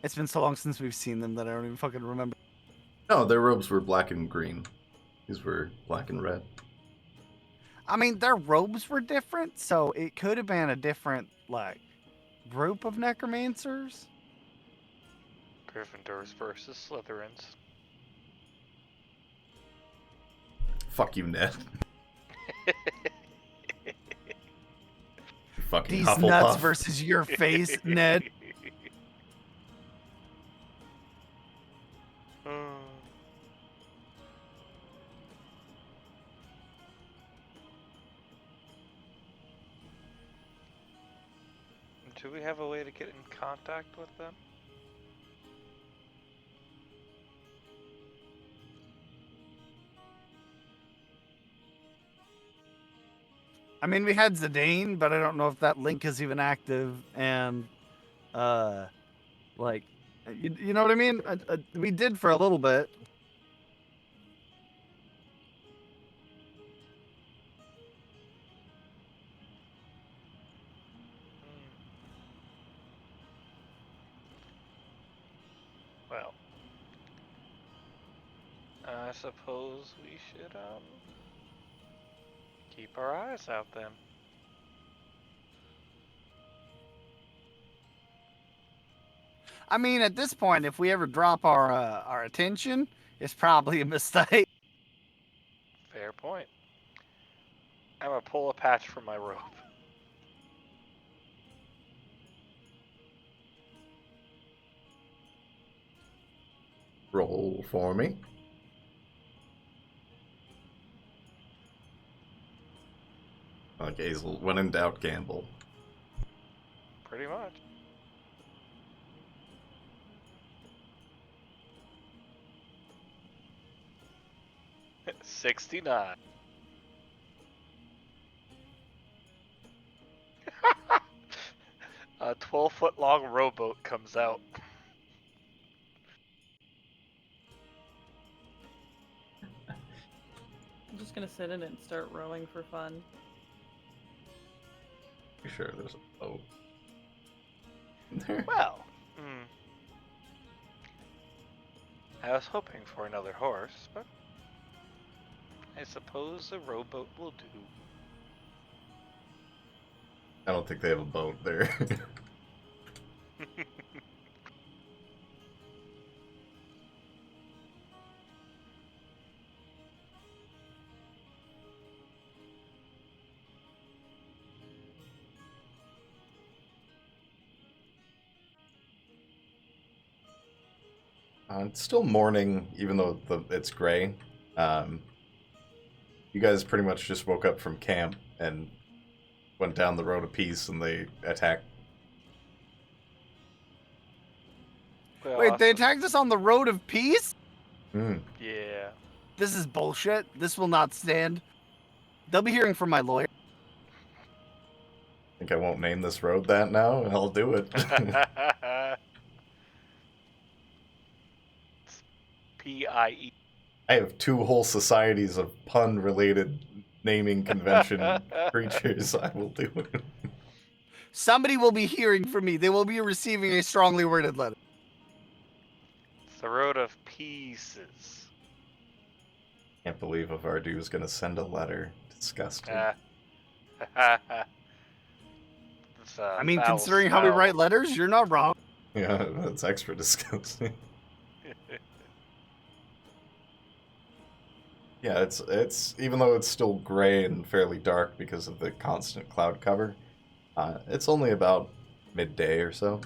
It's been so long since we've seen them that I don't even fucking remember. No, their robes were black and green. These were black and red. I mean, their robes were different, so it could have been a different, like, group of necromancers. Gryffindors versus Slytherins. Fuck you, Ned. You fucking These Hufflepuff. nuts versus your face, Ned. Do we have a way to get in contact with them? I mean, we had Zidane, but I don't know if that link is even active. And, like, you know what I mean? We did for a little bit. Well, I suppose we should, keep our eyes out then. I mean, at this point, if we ever drop our attention, it's probably a mistake. Fair point. I'm gonna pull a patch from my robe. Roll for me. Like Hazel, when in doubt, gamble. Pretty much. $69. A 12-foot long rowboat comes out. I'm just gonna sit in it and start rowing for fun. You sure there's a boat there? Well, I was hoping for another horse, but I suppose a rowboat will do. I don't think they have a boat there. It's still morning, even though it's gray. You guys pretty much just woke up from camp and went down the road of peace, and they attacked. Well, Wait, they attacked us on the road of peace? Yeah. This is bullshit. This will not stand. They'll be hearing from my lawyer. I think I won't name this road that now, and I'll do it. P-I-E. I have 2 whole societies of pun-related naming convention creatures. I will do it. Somebody will be hearing from me. They will be receiving a strongly worded letter. It's the road of pieces. Can't believe a Varoux is gonna send a letter. Disgusting. I mean, considering how we write letters, you're not wrong. Yeah, that's extra disgusting. Yeah, it's even though it's still gray and fairly dark because of the constant cloud cover, it's only about midday or so.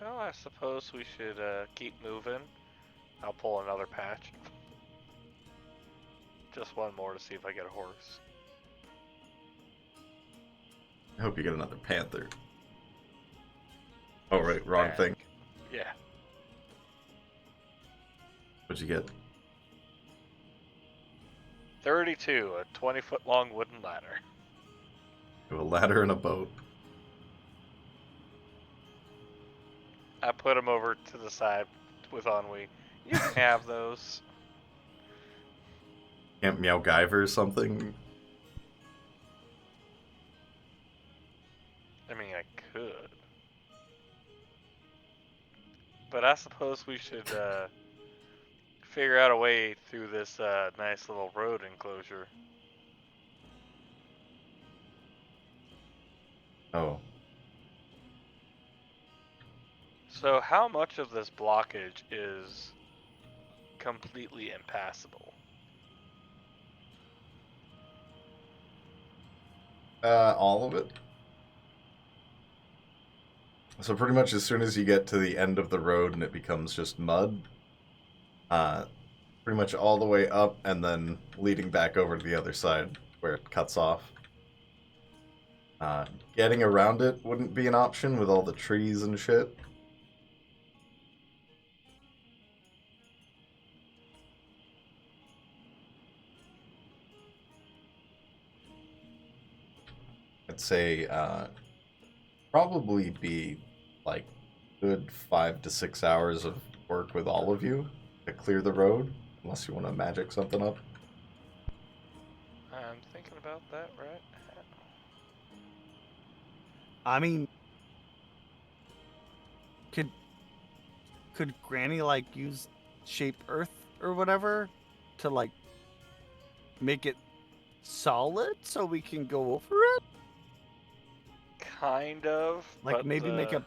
Well, I suppose we should keep moving. I'll pull another patch. Just one more to see if I get a horse. I hope you get another panther. Oh, right, wrong thing. Yeah. What'd you get? 32, a 20-foot long wooden ladder. A ladder and a boat. I put them over to the side with ennui. You can have those. Can't Meow Guyver or something? I mean, I could. But I suppose we should figure out a way through this nice little road enclosure. Oh. So how much of this blockage is completely impassable? All of it. So pretty much as soon as you get to the end of the road and it becomes just mud, pretty much all the way up and then leading back over to the other side where it cuts off. Getting around it wouldn't be an option with all the trees and shit. I'd say probably be like good 5 to 6 hours of work with all of you to clear the road, unless you want to magic something up. I'm thinking about that right now. I mean, could Granny like use shape earth or whatever to like make it solid so we can go over it? Kind of, Like but maybe make a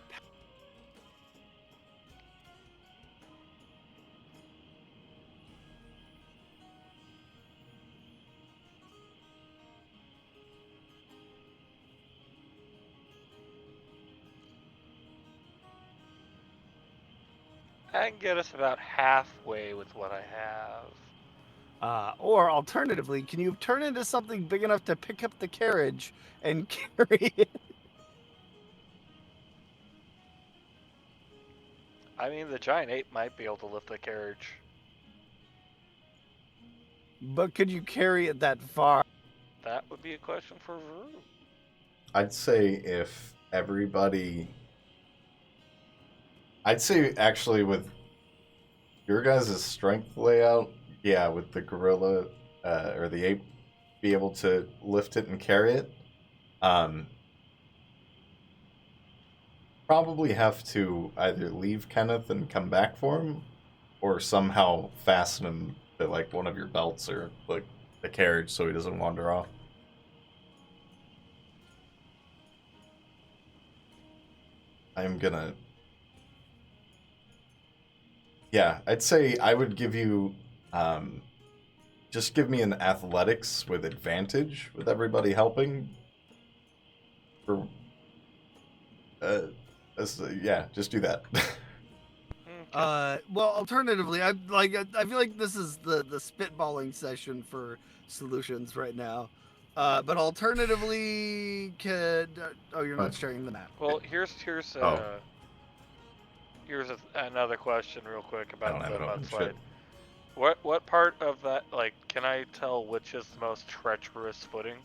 I can get us about halfway with what I have. or alternatively, can you turn into something big enough to pick up the carriage and carry it? I mean, the giant ape might be able to lift the carriage. But could you carry it that far? That would be a question for Varoux. I'd say if everybody... I'd say actually with your guys' strength layout, yeah, with the gorilla or the ape be able to lift it and carry it, probably have to either leave Kenneth and come back for him, or somehow fasten him to like one of your belts or like the carriage so he doesn't wander off. I'm gonna... Yeah, I'd say I would give you... just give me an athletics with advantage with everybody helping. For... yeah, just do that. Okay. Well, alternatively, I feel like this is the spitballing session for solutions right now. But alternatively, could oh, you're not sharing the map. Well, here's Oh. Another question, real quick, I about don't have the it open. mudslide. Shit. What part of that, like, can I tell which is the most treacherous footing?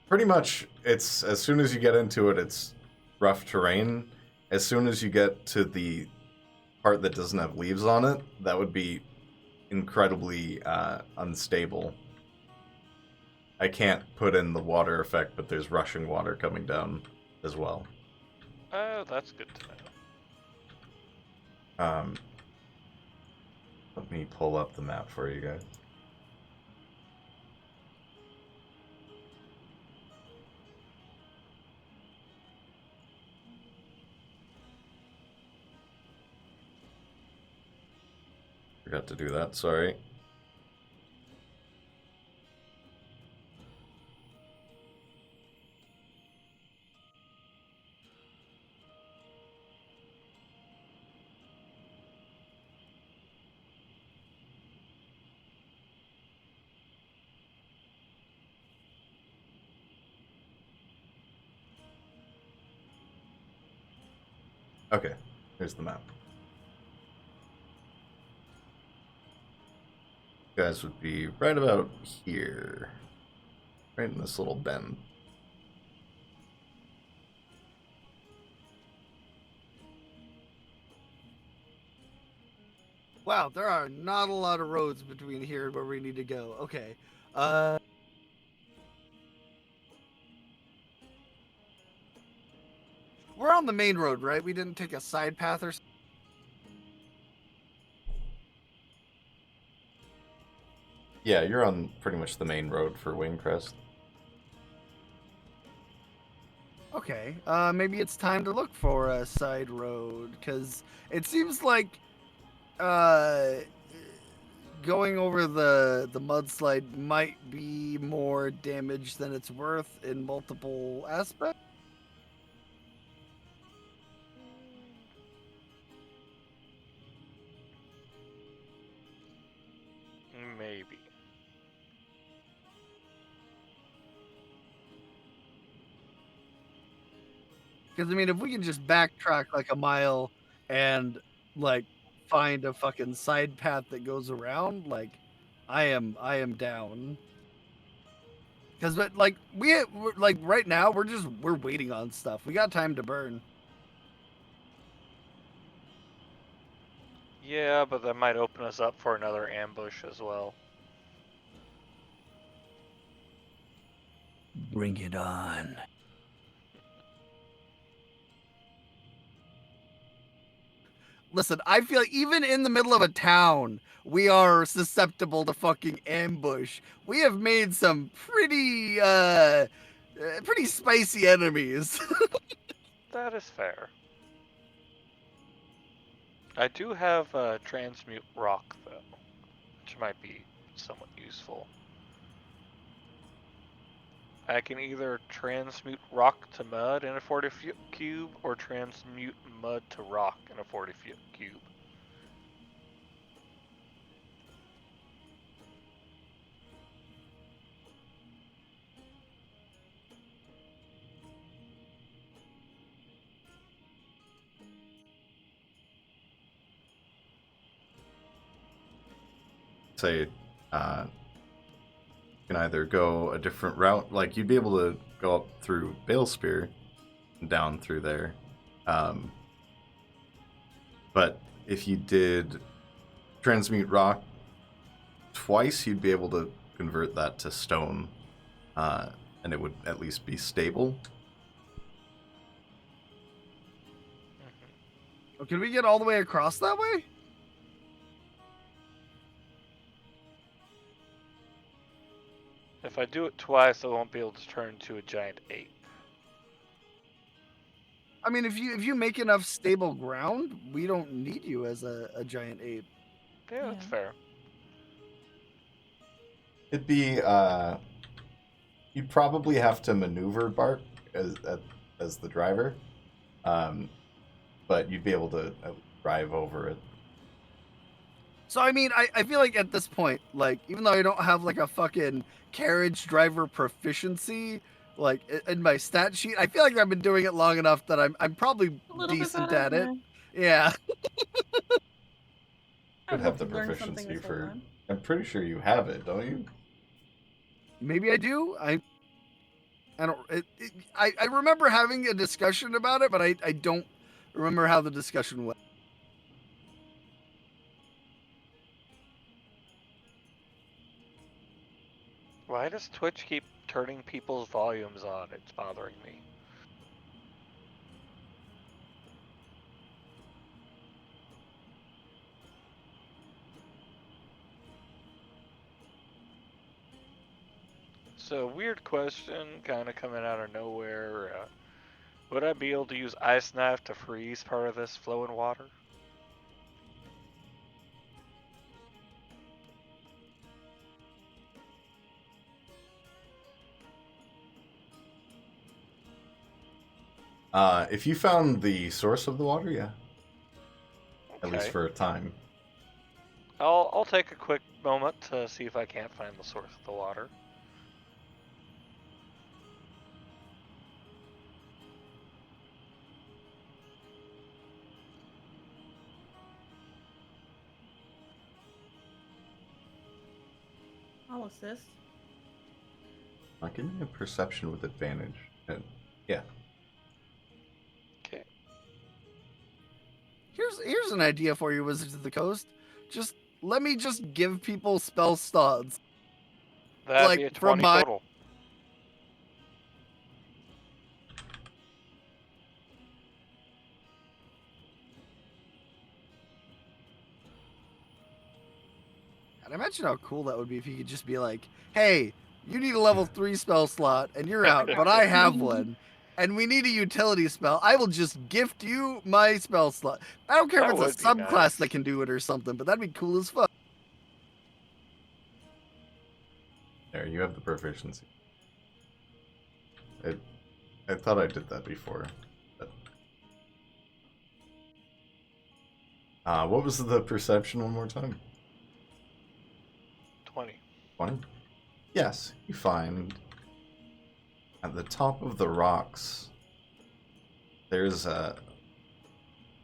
Pretty much, it's as soon as you get into it, it's rough terrain. As soon as you get to the part that doesn't have leaves on it, that would be incredibly unstable. I can't put in the water effect, but there's rushing water coming down as well. Oh, that's good to know. Let me pull up the map for you guys. Forgot to do that, sorry. Okay, here's the map. You guys would be right about here. Right in this little bend. Wow, there are not a lot of roads between here and where we need to go. Okay. We're on the main road, right? We didn't take a side path or something. Yeah, you're on pretty much the main road for Wayncrest. Okay, maybe it's time to look for a side road, because it seems like going over the mudslide might be more damage than it's worth in multiple aspects. Maybe. Because I mean, if we can just backtrack like a mile and like find a fucking side path that goes around, like I am down. Because like we're like right now we're waiting on stuff. We got time to burn. Yeah, but that might open us up for another ambush as well. Bring it on. Listen, I feel like even in the middle of a town, we are susceptible to fucking ambush. We have made some pretty spicy enemies. That is fair. I do have transmute rock though, which might be somewhat useful. I can either transmute rock to mud in a 40-foot cube, or transmute mud to rock in a 40-foot cube. Say, you can either go a different route, like you'd be able to go up through Balespear, down through there. But if you did transmute rock twice, you'd be able to convert that to stone, and it would at least be stable. Oh, can we get all the way across that way? If I do it twice, I won't be able to turn into a giant ape. I mean, if you make enough stable ground, we don't need you as a giant ape. Yeah, that's fair. It'd be, you'd probably have to maneuver Bark as the driver, but you'd be able to drive over it. So I mean, I feel like at this point, like even though I don't have like a fucking carriage driver proficiency, like in my stat sheet, I feel like I've been doing it long enough that I'm probably A little bit decent better, at it. yeah. Yeah. I Could hope have the you learned something proficiency this whole for. time. I'm pretty sure you have it, don't you? Maybe I do. I don't. I remember having a discussion about it, but I don't remember how the discussion went. Why does Twitch keep turning people's volumes on? It's bothering me. So, weird question, kind of coming out of nowhere. Would I be able to use Ice Knife to freeze part of this flowing water? If you found the source of the water, yeah. Okay. At least for a time. I'll take a quick moment to see if I can't find the source of the water. I'll assist. Give me a perception with advantage. And yeah. Okay. Here's an idea for you, Wizards of the Coast. Just let me just give people spell slots. That'd Like, be a from 20 my- total. And imagine how cool that would be if you could just be like, hey, you need a level 3 spell slot and you're out, but I have one. And we need a utility spell. I will just gift you my spell slot. I don't care That if would it's be a subclass nice. that can do it or something, but that'd be cool as fuck. There, you have the proficiency. I thought I did that before. But... what was the perception one more time? 20. Yes, you find at the top of the rocks there's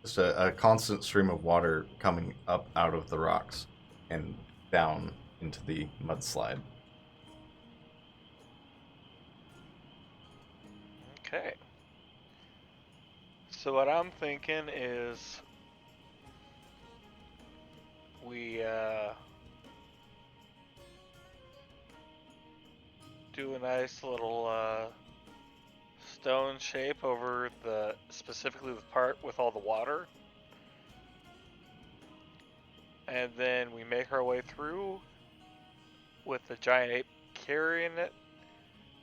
just a constant stream of water coming up out of the rocks and down into the mudslide. Okay. So what I'm thinking is we do a nice little stone shape over specifically the part with all the water, and then we make our way through with the giant ape carrying it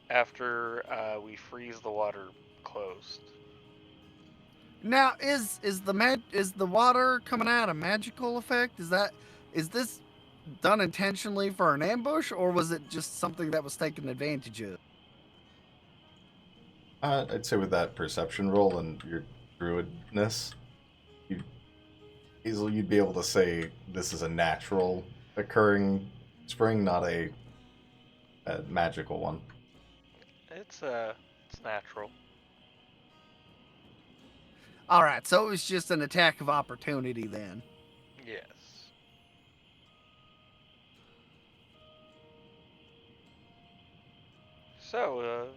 after we freeze the water closed. Now, is the water coming out a magical effect? Is this done intentionally for an ambush, or was it just something that was taken advantage of? I'd say with that perception roll and your druidness, you'd be able to say this is a natural occurring spring, not a magical one. It's natural. All right, so it was just an attack of opportunity then. Yes. So,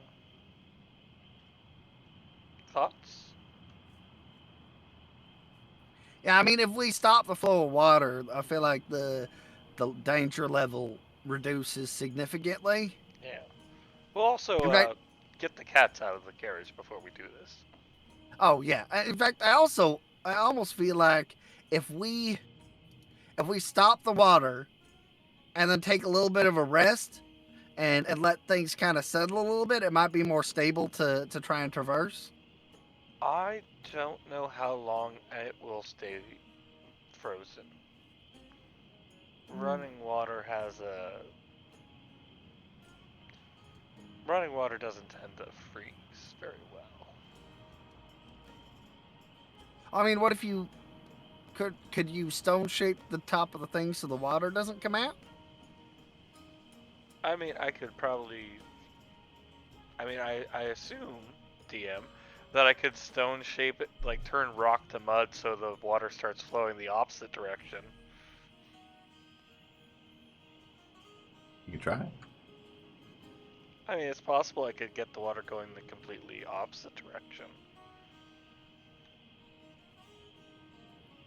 thoughts? Yeah, I mean, if we stop the flow of water, I feel like the danger level reduces significantly. Yeah. We'll also In fact, get the cats out of the carriage before we do this. oh yeah. In fact, I almost feel like if we stop the water and then take a little bit of a rest and let things kind of settle a little bit, it might be more stable to try and traverse. I don't know how long it will stay frozen. Running water doesn't tend to freeze very well. I mean, what if you could you stone shape the top of the thing so the water doesn't come out? I mean, I could probably. I assume, DM, that I could stone shape it, like turn rock to mud so the water starts flowing the opposite direction. You can try it. I mean, it's possible I could get the water going the completely opposite direction.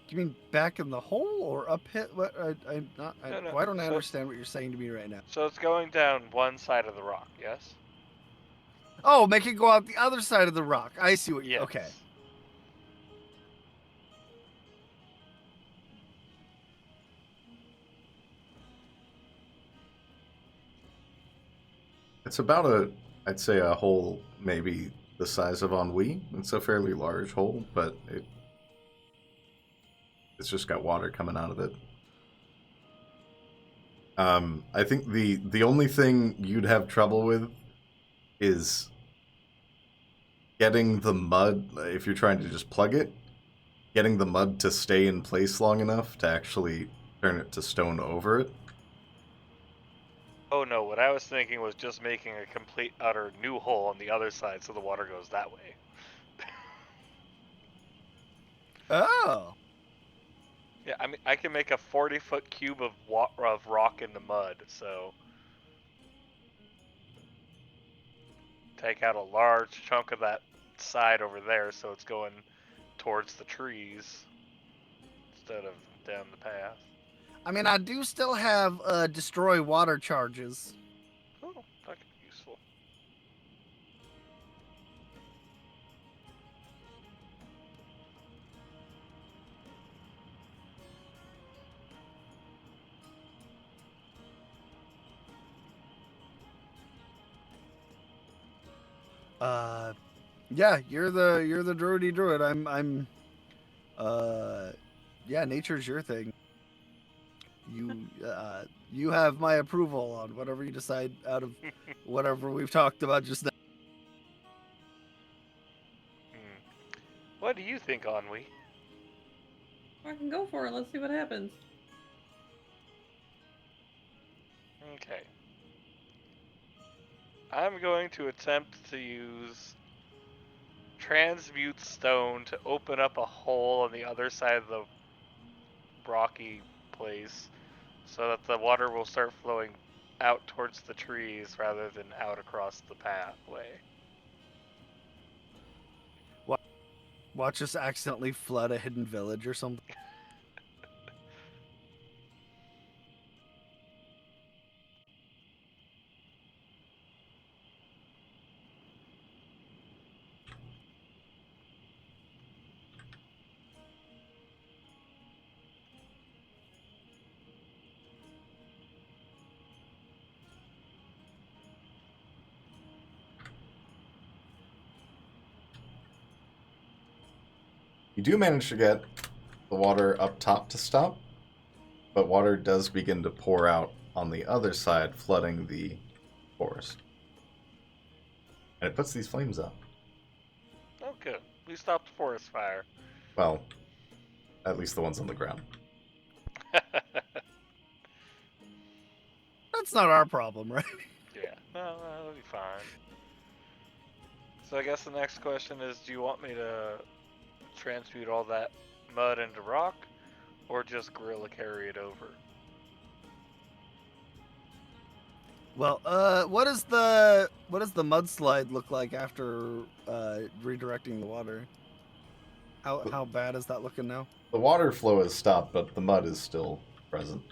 You mean back in the hole or up hit? What? No. Why don't I So- understand what you're saying to me right now? So it's going down one side of the rock, yes? Oh, make it go out the other side of the rock. I see what you. Yes. Okay. It's about I'd say a hole maybe the size of ennui. It's a fairly large hole, but it's just got water coming out of it. I think the only thing you'd have trouble with is getting the mud, if you're trying to just plug it, getting the mud to stay in place long enough to actually turn it to stone over it. Oh no, what I was thinking was just making a complete utter new hole on the other side so the water goes that way. Oh. Yeah, I mean, I can make a 40-foot cube of rock in the mud, so take out a large chunk of that side over there so it's going towards the trees instead of down the path. I mean, I do still have destroy water charges. Oh, that could be useful. Yeah, you're the druidy druid. Yeah, nature's your thing. You have my approval on whatever you decide out of whatever we've talked about just now. What do you think, Ennui? I can go for it. Let's see what happens. Okay. I'm going to attempt to use transmute stone to open up a hole on the other side of the rocky place so that the water will start flowing out towards the trees rather than out across the pathway. Watch us accidentally flood a hidden village or something. You do manage to get the water up top to stop, but water does begin to pour out on the other side, flooding the forest. And it puts these flames out. Oh, good. We stopped the forest fire. Well, at least the ones on the ground. That's not our problem, right? Yeah, no, that'll be fine. So I guess the next question is, do you want me to transmute all that mud into rock, or just gorilla carry it over? Well, what does the mudslide look like after redirecting the water? How bad is that looking now? The water flow has stopped, but the mud is still present.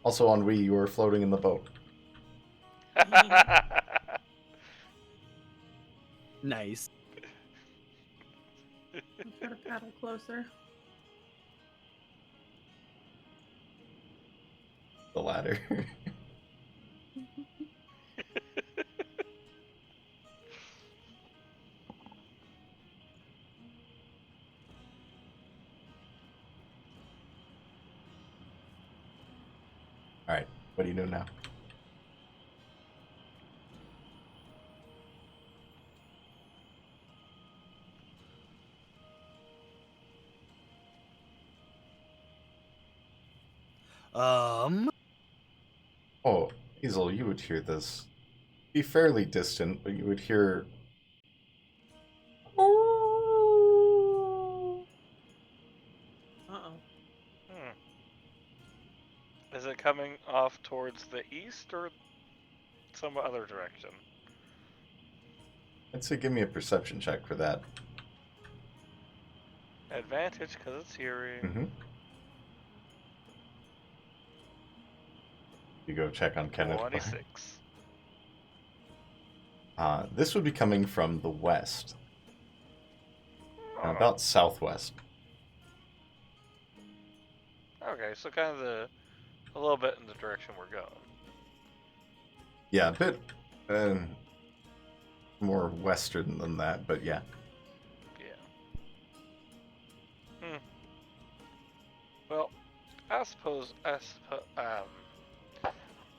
Also, on Wii, you are floating in the boat. Nice. I'll try to paddle closer. The ladder. Alright, what do you do now? Oh, Hazel, you would hear this. Be fairly distant, but you would hear. Uh-oh. Is it coming off towards the east or some other direction? I'd say give me a perception check for that. Advantage, because it's hearing. Mm-hmm. You go check on Kenneth. 26. This would be coming from the west. About southwest. Okay, so kind of a little bit in the direction we're going. Yeah, a bit more western than that, but yeah. Yeah. Well, I suppose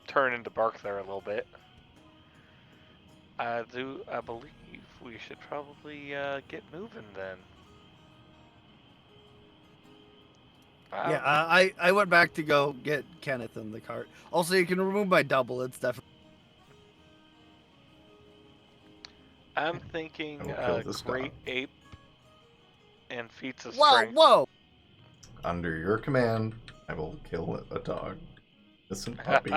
turn into bark there a little bit. I believe we should probably get moving then. Yeah, I went back to go get Kenneth in the cart. Also, you can remove my double. It's definitely. I'm thinking great ape and feats of Whoa, strength. whoa! Under your command, I will kill a dog. Listen, puppy.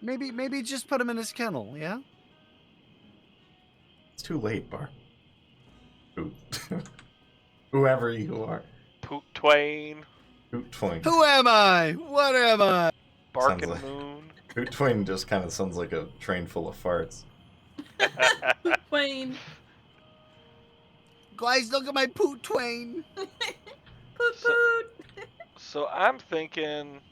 Maybe just put him in his kennel, yeah? It's too late, Bar. Whoever you are. Poot Twain. Poot Twain. Who am I? What am I? Barking Sounds like- Moon. Poot Twain just kind of sounds like a train full of farts. Twain. Guys, look at my poot Twain. Poot poot. So I'm thinking,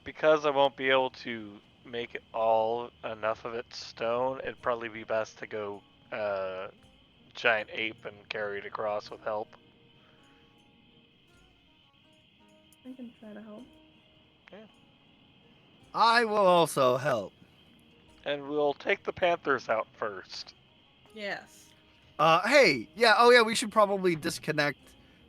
because I won't be able to make it all enough of it stone, it'd probably be best to go giant ape and carry it across with help. I can try to help. I will also help. And we'll take the panthers out first. Yes. Hey, yeah, we should probably disconnect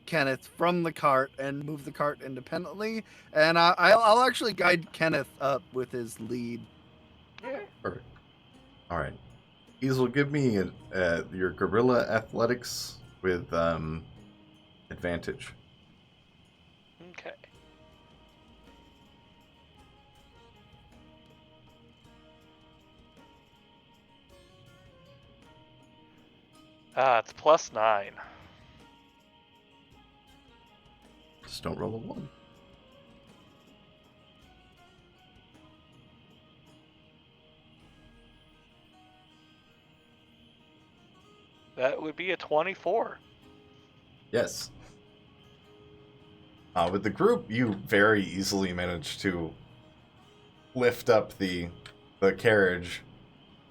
Kenneth from the cart and move the cart independently. And I'll actually guide Kenneth up with his lead. Perfect. All right. Easel, give me your gorilla athletics with advantage. Okay. It's +9. Just don't roll a 1. That would be a 24. Yes. With the group, you very easily manage to lift up the carriage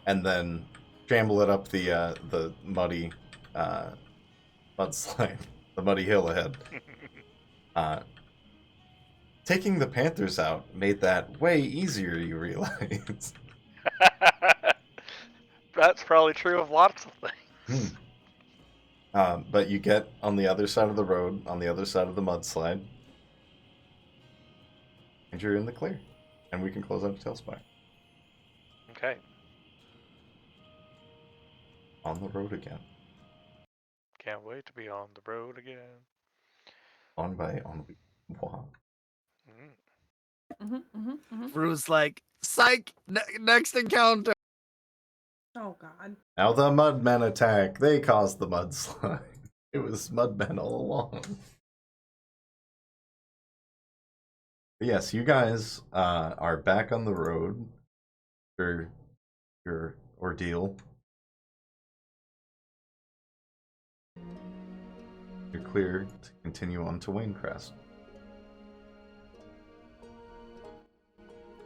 and then jamble it up the muddy mudslide, the muddy hill ahead. Taking the Panthers out made that way easier, you realize. That's probably true of lots of things. But you get on the other side of the road, on the other side of the mudslide, and you're in the clear. And we can close out Tailspire. Okay. On the road again. Can't wait to be on the road again. On by on. Wow. Varoux's like, psych, next encounter. Oh God. Now the Mudmen attack. They caused the mudslide. It was Mudmen all along. But yes, you guys are back on the road for your ordeal. You're clear to continue on to Wayncrest.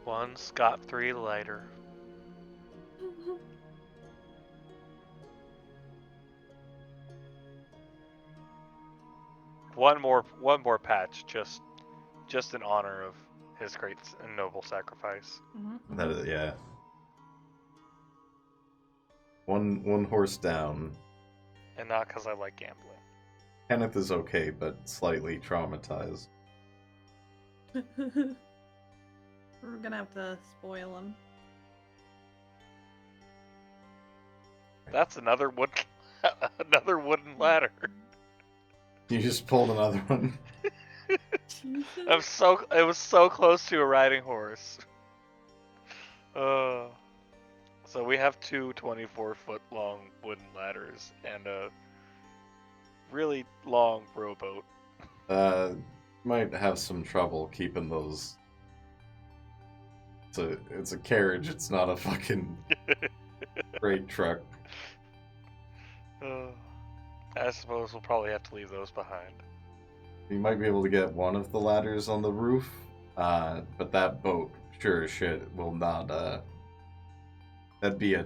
One scot-free later. One more patch, just in honor of his great and noble sacrifice. That is, yeah. One horse down. And not because I like gambling. Kenneth is okay, but slightly traumatized. We're gonna have to spoil him. That's another wooden ladder. You just pulled another one. It was so close to a riding horse. So we have two 24-foot long wooden ladders and a really long rowboat. Might have some trouble keeping those. It's a carriage. It's not a fucking freight truck. I suppose we'll probably have to leave those behind. You might be able to get one of the ladders on the roof, but that boat, sure as shit, will not. That'd be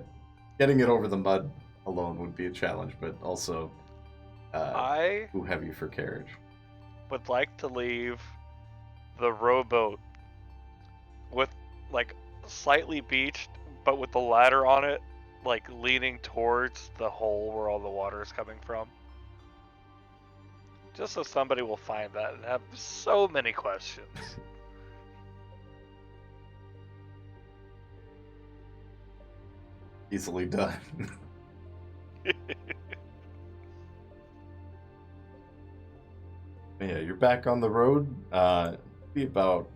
getting it over the mud alone would be a challenge, but also too heavy for carriage. Would like to leave the rowboat with like slightly beached, but with the ladder on it, like leaning towards the hole where all the water is coming from. Just so somebody will find that and have so many questions. Easily done. Yeah, you're back on the road. Be about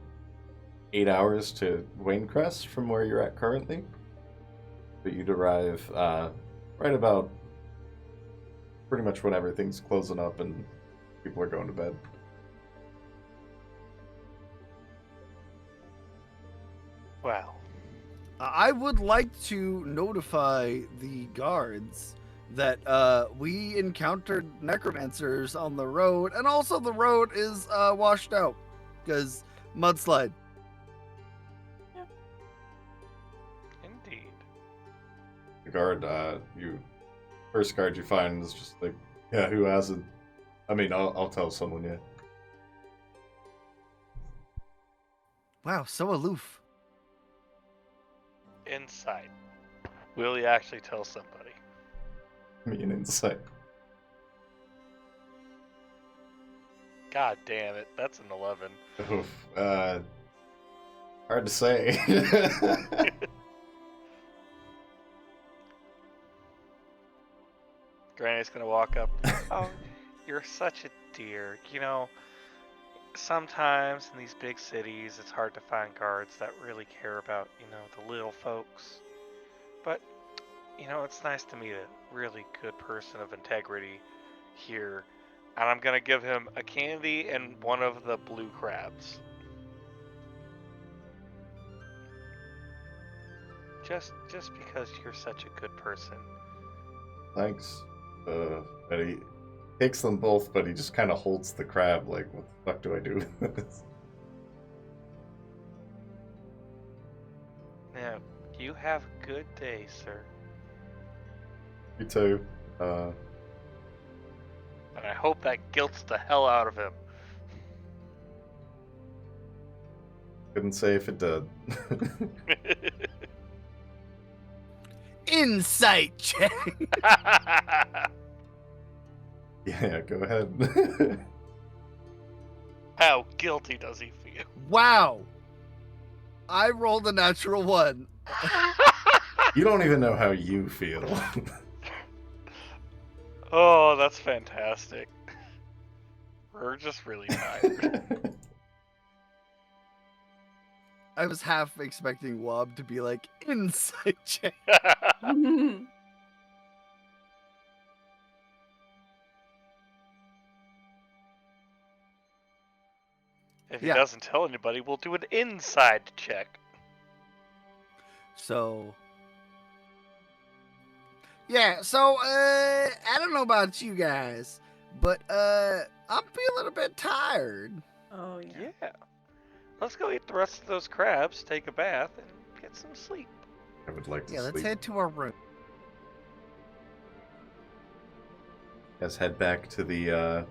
8 hours to Wayncrest from where you're at currently. But you'd arrive right about pretty much when everything's closing up and people are going to bed. Wow. I would like to notify the guards that we encountered necromancers on the road, and also the road is washed out because mudslide. Indeed. The guard, first guard you find is just like, yeah, who hasn't? I mean, I'll tell someone, yeah. Wow, so aloof. Insight. Will you actually tell somebody? Give me an insight. God damn it, that's an 11. Oof, hard to say. Granny's gonna walk up. Oh, you're such a dear. You know, sometimes in these big cities, it's hard to find guards that really care about, the little folks. But, it's nice to meet a really good person of integrity here. And I'm gonna give him a candy and one of the blue crabs. Just because you're such a good person. Thanks. And he takes them both, but he just kind of holds the crab like, what the fuck do I do with this? Now, you have a good day, sir. You too. And I hope that guilts the hell out of him. Couldn't say if it did. Insight check. Yeah, go ahead. How guilty does he feel? Wow. I rolled a natural 1. You don't even know how you feel. Oh, that's fantastic. We're just really tired. I was half expecting Wob to be like, insight check. If he Yeah. doesn't tell anybody, we'll do an inside check. So, yeah, so, I don't know about you guys, but, I'm feeling a bit tired. Oh, yeah. Yeah. Let's go eat the rest of those crabs, take a bath, and get some sleep. I would like to Yeah, let's sleep. head to our room. Let's head back to the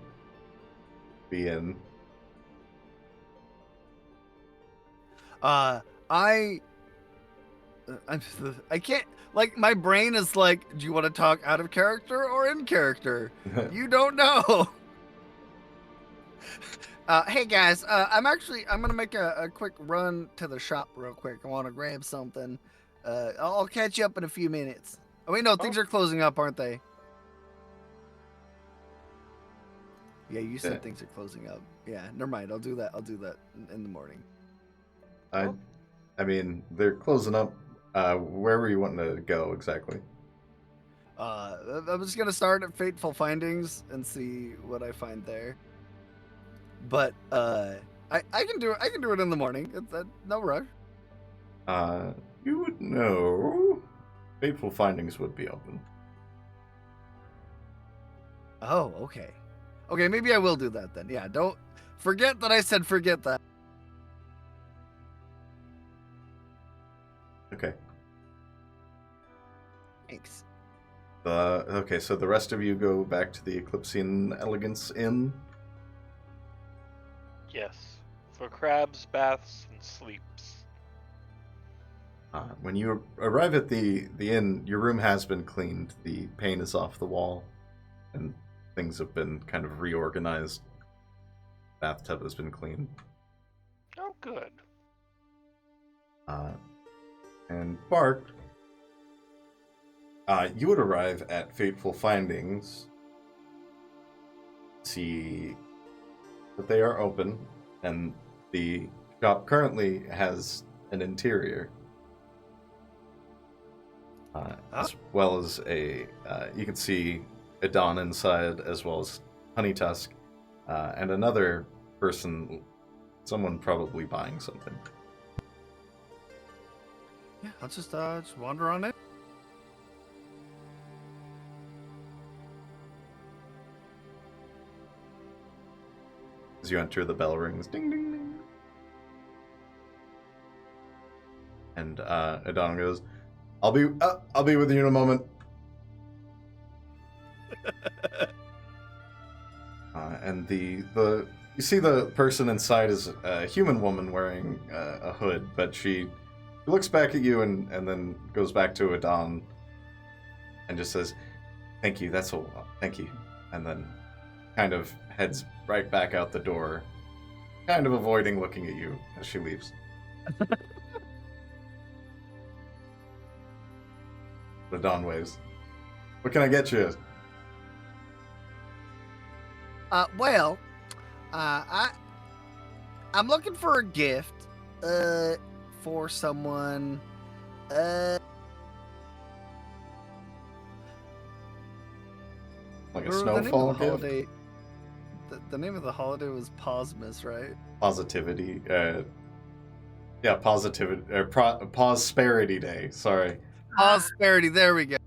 inn. I can't, like, my brain is like, do you want to talk out of character or in character? You don't know. Hey guys, I'm gonna make a quick run to the shop real quick. I want to grab something. I'll catch you up in a few minutes. Oh wait, no, things are closing up, aren't they? Yeah, you said Yeah. things are closing up. Yeah, never mind. I'll do that in the morning. I mean, they're closing up. Where were you wanting to go exactly? I'm just gonna start at Feytful Findings and see what I find there. But I can do it in the morning. No rush. You would know. Feytful Findings would be open. Oh, okay. Okay, maybe I will do that then. Yeah, don't forget that I said forget that. Okay. Thanks. Okay, so the rest of you go back to the Eclipsean Elegance Inn. Yes. For crabs, baths, and sleeps. When you arrive at the inn, your room has been cleaned. The paint is off the wall, and things have been kind of reorganized. Bathtub has been cleaned. Oh, good. And Bark, you would arrive at Feytful Findings, see that they are open, and the shop currently has an interior. As well as you can see Adon inside, as well as Honeytusk, and another person, someone probably buying something. Yeah, I'll just wander on it. As you enter, the bell rings, ding ding ding, and Adon goes, "I'll be with you in a moment." And the you see the person inside is a human woman wearing a hood, but she looks back at you and then goes back to Adon and just says, "Thank you, that's all. Thank you," and then kind of heads right back out the door, kind of avoiding looking at you as she leaves. Adon waves. "What can I get you?" Well, I'm looking for a gift, for someone, Like a the name of snowfall the gift? holiday. The name of the holiday was Posmus, right? Positivity. Yeah, positivity. Or Prosperity Day. Sorry. Prosperity. There we go.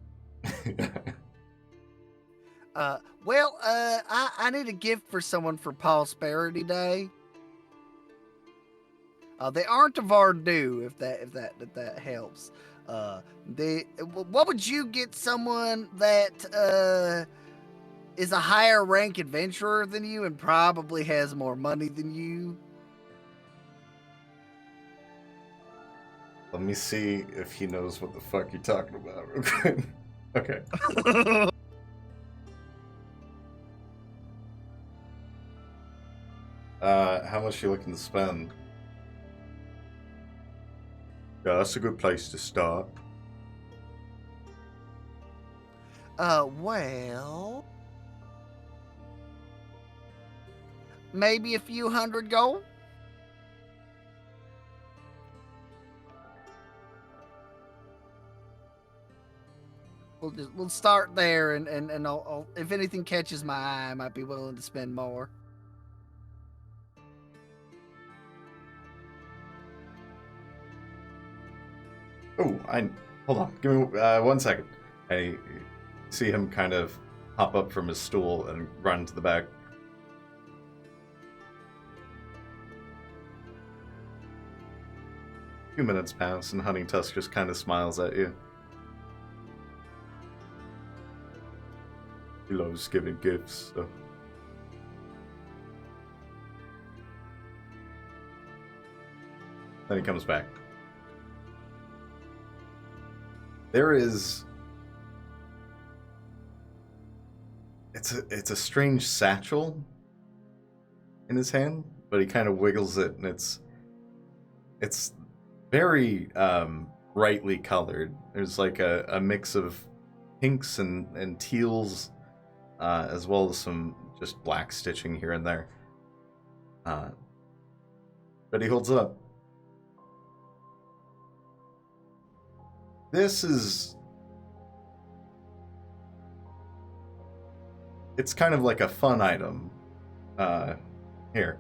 Well, I need a gift for someone for Prosperity Day. They aren't a Varoux, if that helps. What would you get someone that is a higher rank adventurer than you and probably has more money than you? Let me see if he knows what the fuck you're talking about real quick. Okay. How much you looking to spend? Yeah, that's a good place to start. Well, maybe a few hundred gold. We'll start there, and I'll if anything catches my eye, I might be willing to spend more. Oh, hold on. Give me 1 second. I see him kind of hop up from his stool and run to the back. A few minutes pass, and Hunting Tusk just kind of smiles at you. He loves giving gifts, so. Then he comes back. There is... It's a strange satchel in his hand, but he kind of wiggles it, and it's very brightly colored. There's like a mix of pinks and teals, as well as some just black stitching here and there. But he holds it up. This is... It's kind of like a fun item. Here.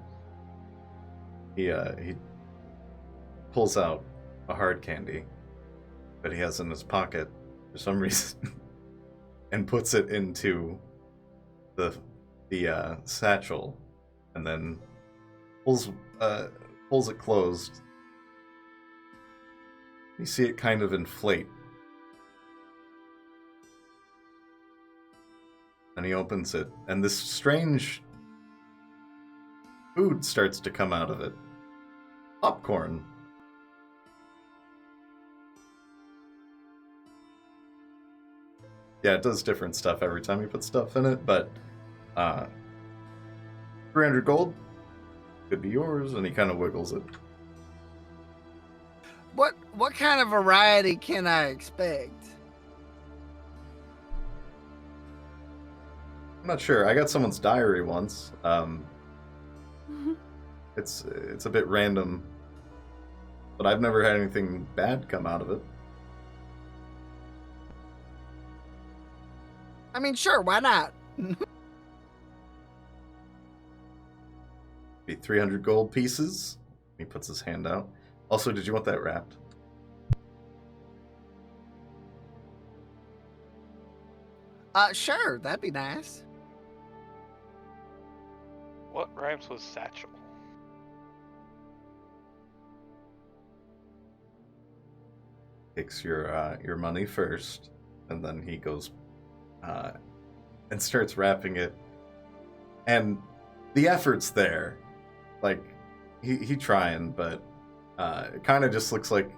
He pulls out a hard candy that he has in his pocket for some reason and puts it into the satchel, and then pulls it closed. You see it kind of inflate. And he opens it, and this strange food starts to come out of it. Popcorn. Yeah, it does different stuff every time you put stuff in it, but 300 gold could be yours, and he kind of wiggles it. What kind of variety can I expect? I'm not sure. I got someone's diary once. It's a bit random, but I've never had anything bad come out of it. I mean, sure, why not? Be 300 gold pieces. He puts his hand out. Also, did you want that wrapped? Sure, that'd be nice. What rhymes with satchel? Takes your money first, and then he goes and starts wrapping it. And the effort's there. Like, he trying, but it kind of just looks like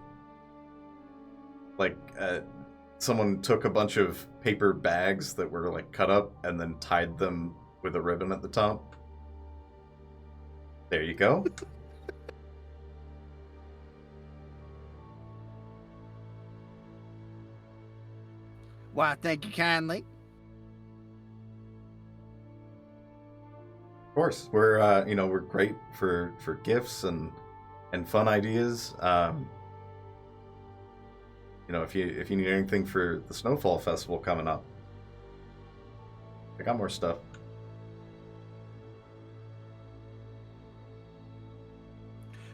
someone took a bunch of paper bags that were like cut up and then tied them with a ribbon at the top. There you go. Why, thank you kindly. Of course, we're we're great for gifts and fun ideas. If you need anything for the Snowfall Festival coming up, I got more stuff.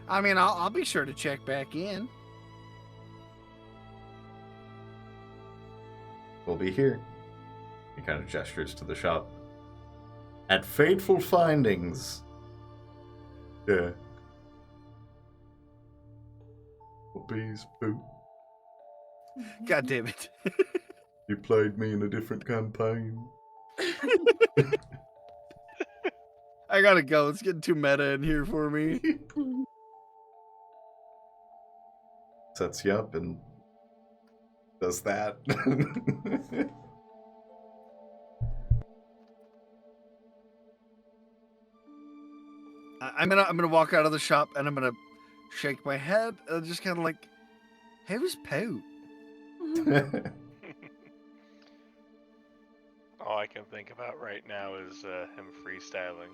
I mean, I'll be sure to check back in. We'll be here. He kind of gestures to the shop. At Feytful Findings. Yeah. Bees, boo. God damn it. You played me in a different campaign. I gotta go. It's getting too meta in here for me. Sets you up and does that. I'm gonna walk out of the shop and I'm gonna shake my head and just kind of like, hey, who's Pout? All I can think about right now is him freestyling.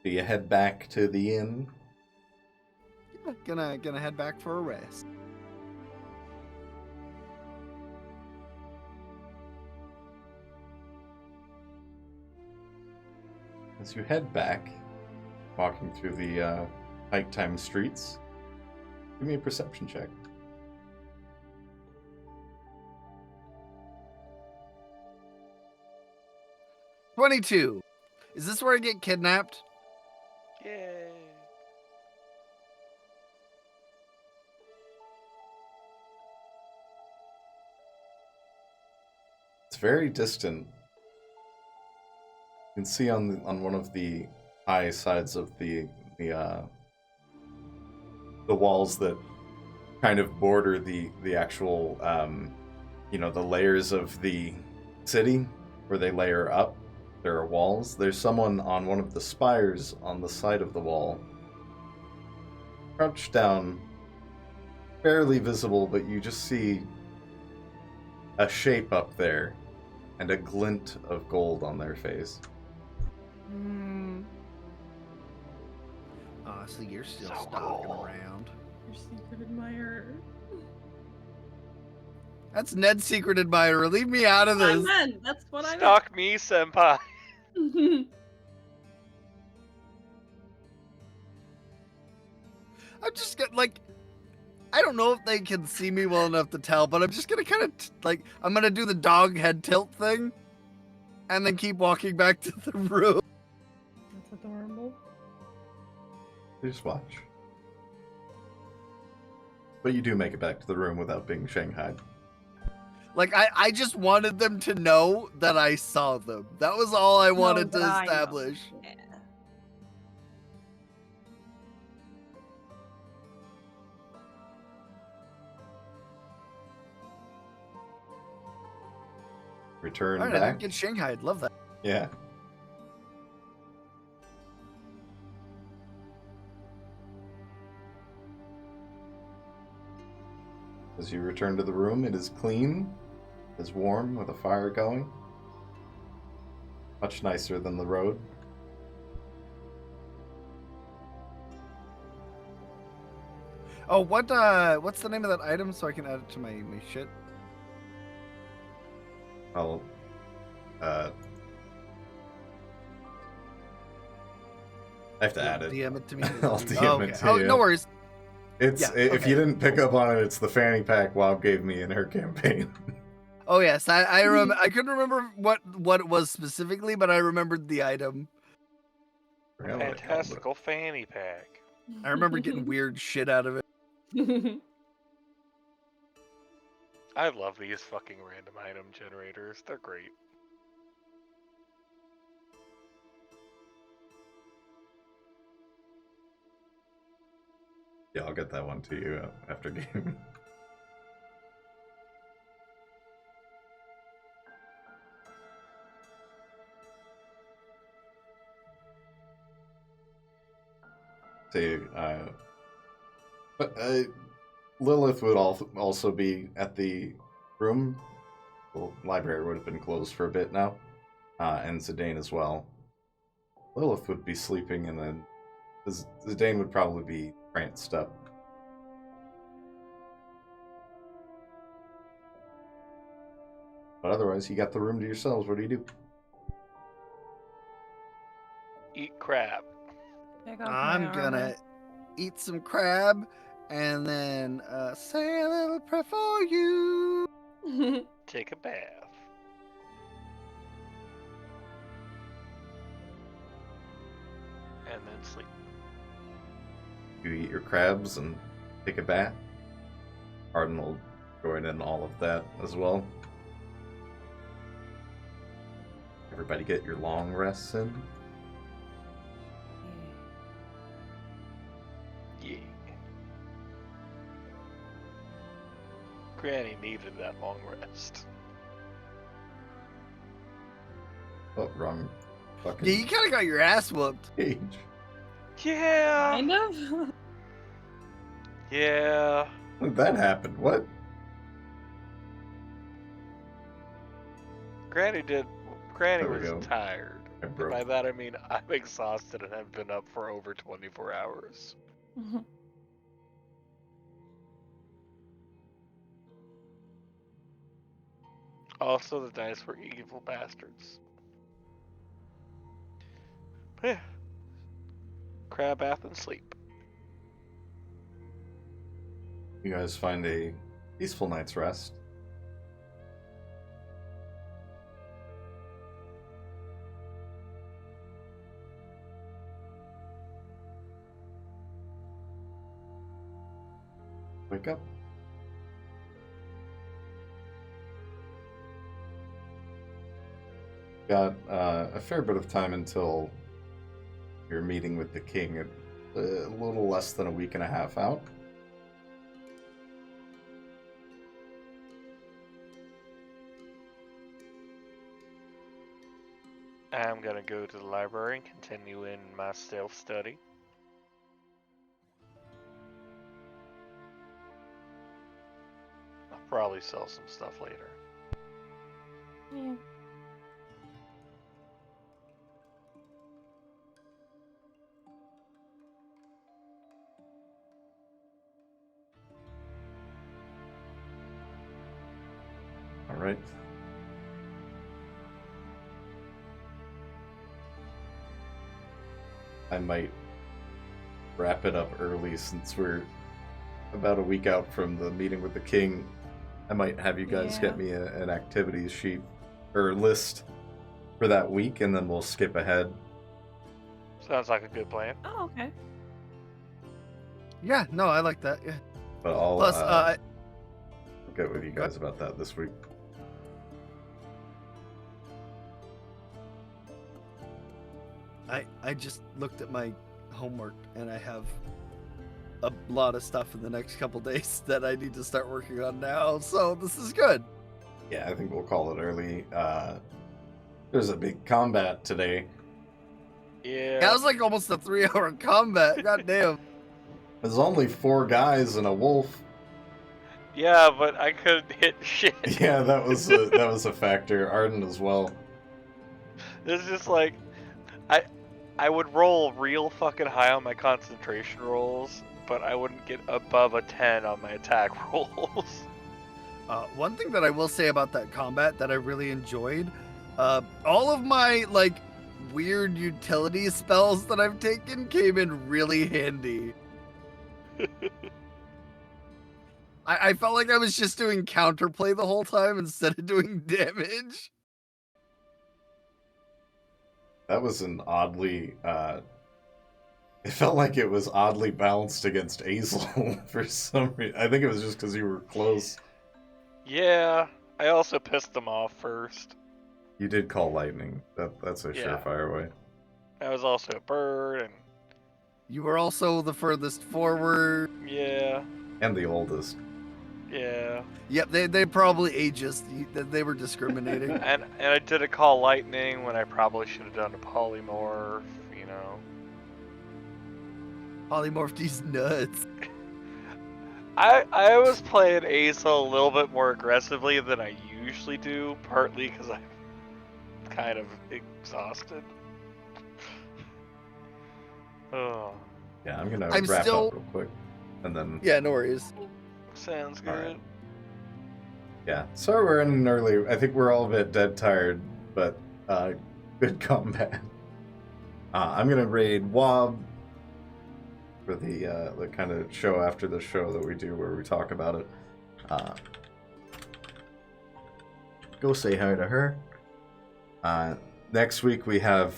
Do you head back to the inn? Yeah, gonna head back for a rest. As you head back, walking through the nighttime streets, give me a perception check. $22. Is this where I get kidnapped? Yay! It's very distant. You can see on one of the high sides of the walls that kind of border the actual the layers of the city where they layer up. There are walls. There's someone on one of the spires on the side of the wall, crouched down, barely visible, but you just see a shape up there and a glint of gold on their face. Oh, so you're still So stalking cool. around. Your secret admirer. That's Ned's secret admirer. Leave me out of I this. meant. That's what I Stalk me, senpai. meant. I'm just gonna, like, I don't know if they can see me well enough to tell, but I'm just gonna kind of, I'm gonna do the dog head tilt thing and then keep walking back to the room. That's adorable. They just watch. But you do make it back to the room without being shanghaied. Like, I just wanted them to know that I saw them. That was all I wanted to that I know. establish. Yeah. Return All right, I back. didn't get Shanghai. I'd Back. get Shanghai. I'd love that. Yeah. As you return to the room, it is clean, it is warm with a fire going. Much nicer than the road. Oh, what's the name of that item so I can add it to my shit? I'll I have to add it. DM it to me. I'll DM it to Oh, you. no worries. It's Yeah, if okay. you didn't pick up on it, it's the fanny pack Wob gave me in her campaign. Oh yes, I remember. I couldn't remember what it was specifically, but I remembered the item. Forgot what I called it. Fantastical fanny pack. I remember getting weird shit out of it. I love these fucking random item generators. They're great. Yeah, I'll get that one to you after game. Say, Lilith would also be at the room. The library would have been closed for a bit now. And Zidane as well. Lilith would be sleeping, and then Zidane would probably be tranced up. But otherwise, you got the room to yourselves. What do you do? Eat crab. Take off my I'm armor. gonna eat some crab and then say a little prayer for you. Take a bath. And then sleep. You eat your crabs and take a bath. Arden will join in all of that as well. Everybody get your long rests in. Yeah. Granny needed that long rest. Oh, wrong fucking Yeah, you kind of got your ass whooped. page. Yeah. Kind of. Yeah. When did that happen? What? Granny There we was go. tired. I And broke. by that I mean I'm exhausted and have been up for over 24 hours. Also, the dice were evil bastards. But yeah. Crab bath and sleep. You guys find a peaceful night's rest. Wake up. Got a fair bit of time until your meeting with the king. A little less than a week and a half out. I'm gonna go to the library and continue in my self-study. I'll probably sell some stuff later. Yeah. All right. I might wrap it up early since we're about a week out from the meeting with the king. I might have you guys Yeah. get me an activities sheet or list for that week, and then we'll skip ahead. Sounds like a good plan. Oh, okay. Yeah, no, I like that. Yeah. But I'll Plus, get with you guys about that this week. I just looked at my homework and I have a lot of stuff in the next couple days that I need to start working on now. So this is good. Yeah, I think we'll call it early. There's a big combat today. Yeah. That was like almost a 3-hour combat. God damn. There's only 4 guys and a wolf. Yeah, but I couldn't hit shit. Yeah, that was a factor. Arden as well. It's just like, I would roll real fucking high on my concentration rolls, but I wouldn't get above a 10 on my attack rolls. One thing that I will say about that combat that I really enjoyed, all of my like weird utility spells that I've taken came in really handy. I felt like I was just doing counterplay the whole time instead of doing damage. That was an oddly. It felt like it was oddly balanced against Azel for some reason. I think it was just because you were close. Yeah, I also pissed them off first. You did call lightning. That's a Yeah. surefire way. I was also a bird, and You were also the furthest forward. yeah, And the oldest. yeah. Yep, they probably ageist. They were discriminating. And I did a call lightning when I probably should have done a polymorph, you know. Polymorph these nuts. I was playing Asa a little bit more aggressively than I usually do, partly because I'm kind of exhausted. Oh, Yeah, I'm gonna I'm wrap still- up real quick, and then Yeah, no worries. sounds All good. right. Yeah, sorry we're in early. I think we're all a bit dead tired, but good combat. I'm gonna raid Wob for the kind of show after the show that we do where we talk about it. Go say hi to her. Next week we have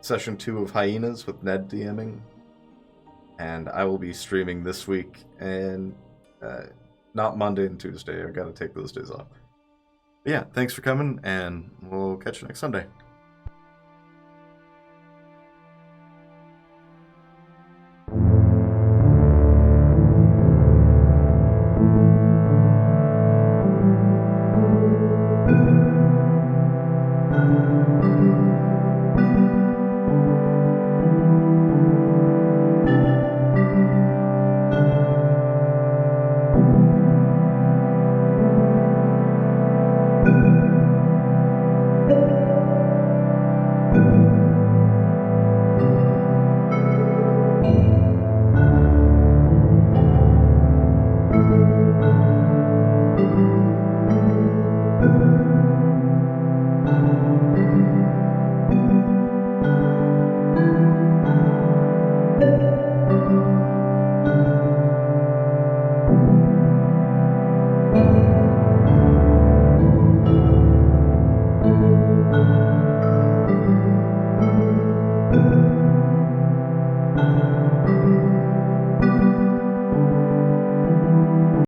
session 2 of Hyenas with Ned DMing, and I will be streaming this week and not Monday and Tuesday. I've got to take those days off. But yeah, thanks for coming, and we'll catch you next Sunday.